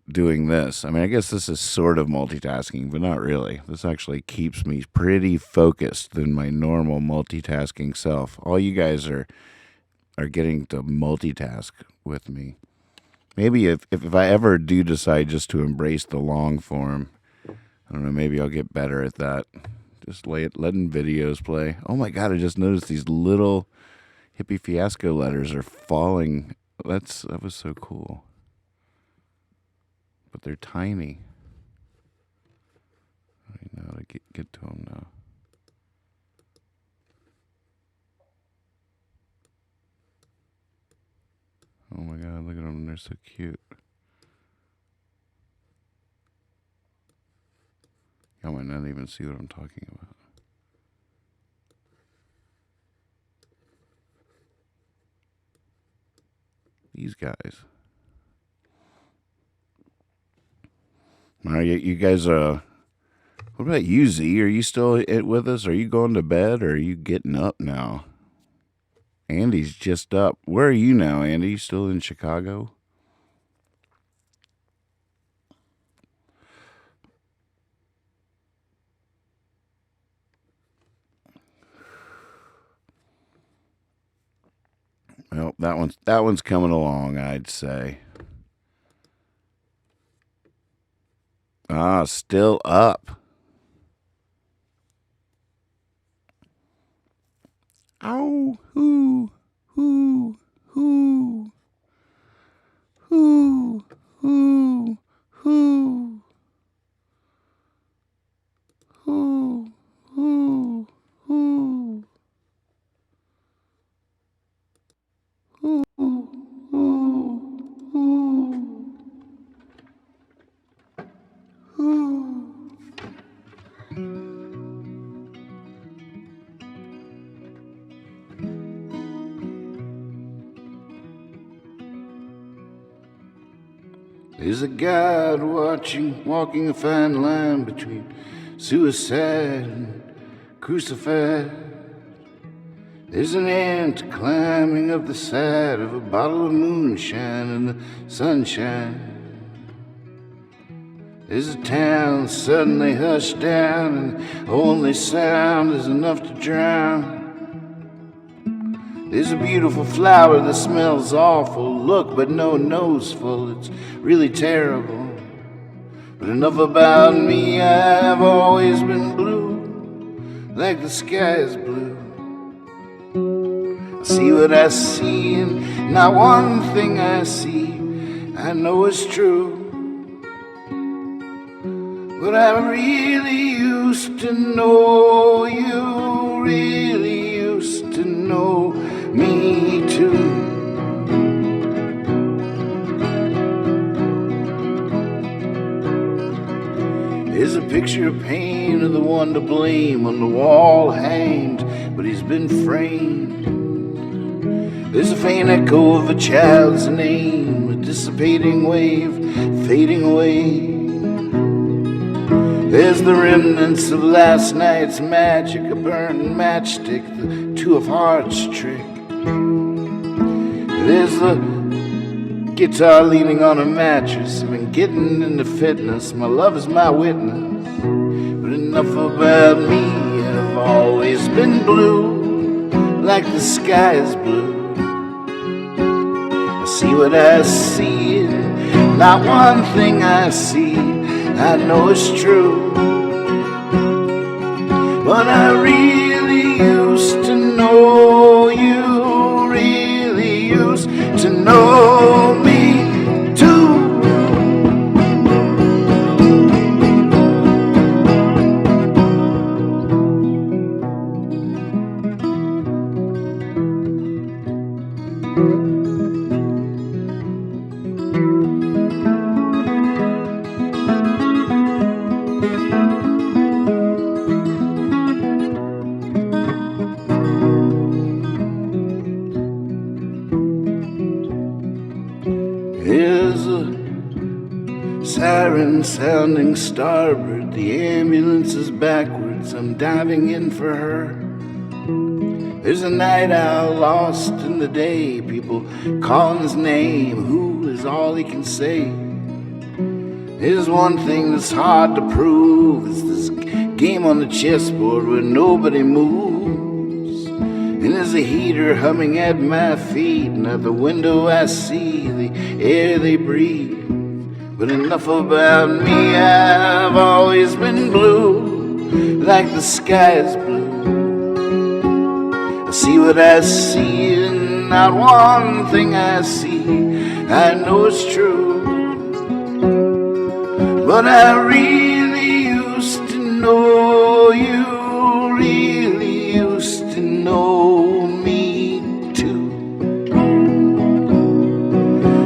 doing this. I mean, I guess this is sort of multitasking, but not really. This actually keeps me pretty focused than my normal multitasking self. All you guys are getting to multitask with me. Maybe if I ever do decide just to embrace the long form, I don't know, maybe I'll get better at that. Just letting videos play. Oh my God, I just noticed these little Hippie Fiasco letters are falling. That was so cool. But they're tiny. I know how to get to them now. Oh my God, look at them. They're so cute. Y'all might not even see what I'm talking about. These guys. All right, you guys, what about you, Z? Are you still with us? Are you going to bed, or are you getting up now? Andy's just up. Where are you now, Andy? You still in Chicago? Well, that one's coming along, I'd say. Still up. Ow, hoo, hoo, hoo, hoo, hoo, hoo, hoo, hoo, hoo. There's a God walking a fine line between suicide and crucified. There's an ant climbing up the side of a bottle of moonshine in the sunshine. There's a town suddenly hushed down, and the only sound is enough to drown. There's a beautiful flower that smells awful. Look, but no nose full, it's really terrible. But enough about me, I've always been blue, like the sky is blue. I see what I see, and not one thing I see I know is true. But I really used to know you, really used to know me too. There's a picture of pain of the one to blame on the wall hanged, but he's been framed. There's a faint echo of a child's name, a dissipating wave fading away. There's the remnants of last night's magic, a burnt matchstick, the two of hearts trick. There's the guitar leaning on a mattress. I've been getting into fitness, my love is my witness. But enough about me, I've always been blue, like the sky is blue. I see what I see, and not one thing I see I know it's true. But I really used to know you, really used to know me too. There's a siren sounding starboard, the ambulance is backwards, I'm diving in for her. There's a night owl lost in the day, people calling his name, who is all he can say. There's one thing that's hard to prove, it's this game on the chessboard where nobody moves. And there's a heater humming at my feet, and at the window I see the air they breathe. But enough about me, I've always been blue, like the sky is blue. I see what I see, and not one thing I see I know it's true. But I really used to know you, really used to know me too.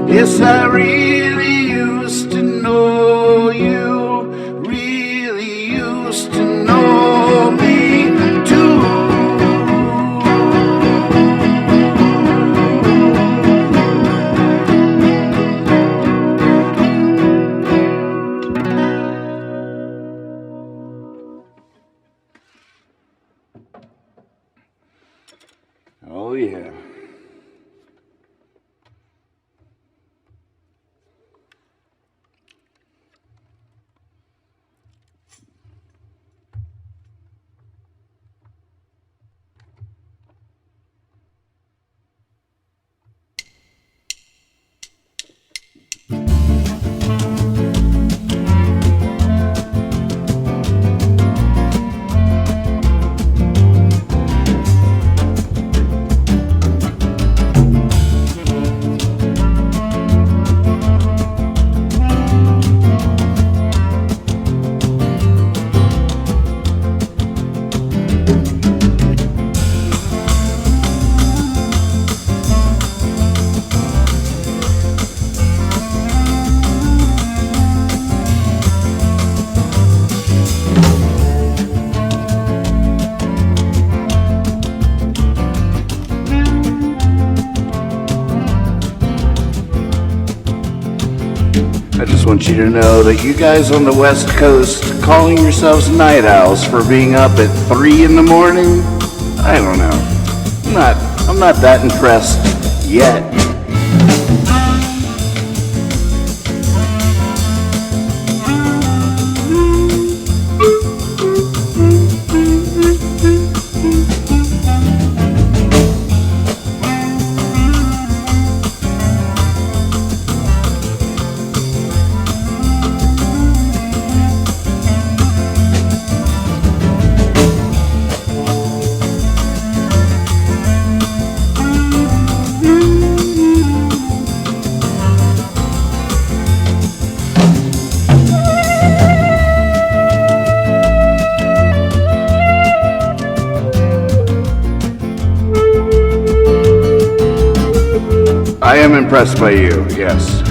Yes, I really used to know you, really used to know me too. Oh, yeah. I just want you to know that you guys on the West Coast calling yourselves night owls for being up at 3 in the morning, I don't know. I'm not that impressed yet. I am impressed by you, yes.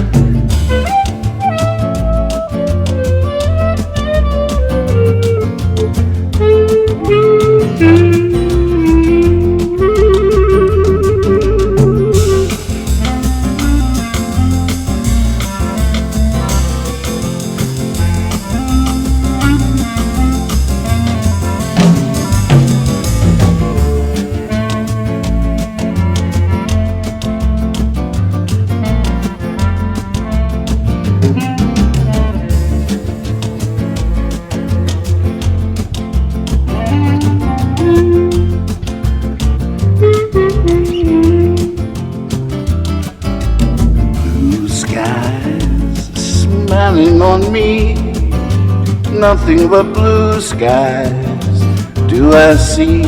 Smiling on me, nothing but blue skies do I see.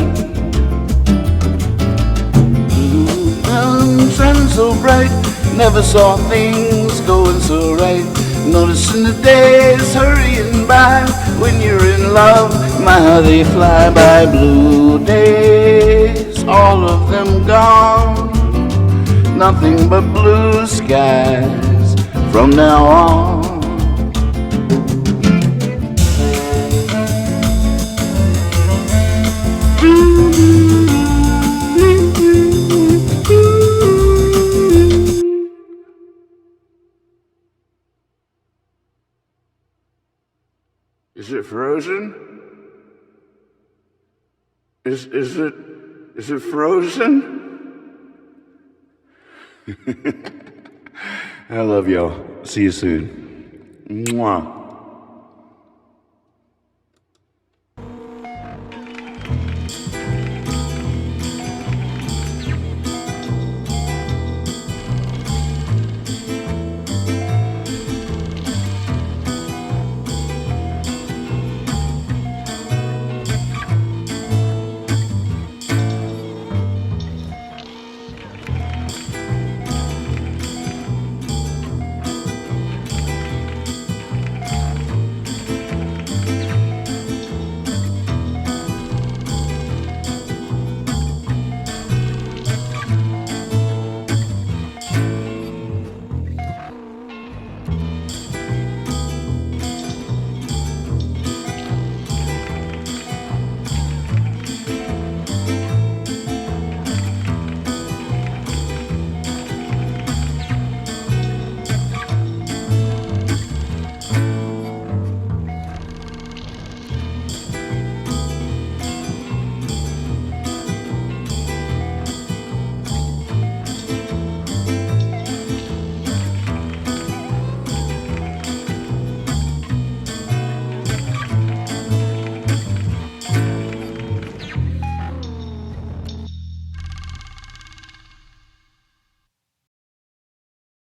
Blue mountains shining so bright, never saw things going so right. Noticing the days hurrying by, when you're in love, my how they fly by. Blue days, all of them gone, nothing but blue skies from now on. Is it frozen? Is it frozen? I love y'all. See you soon. Mwah.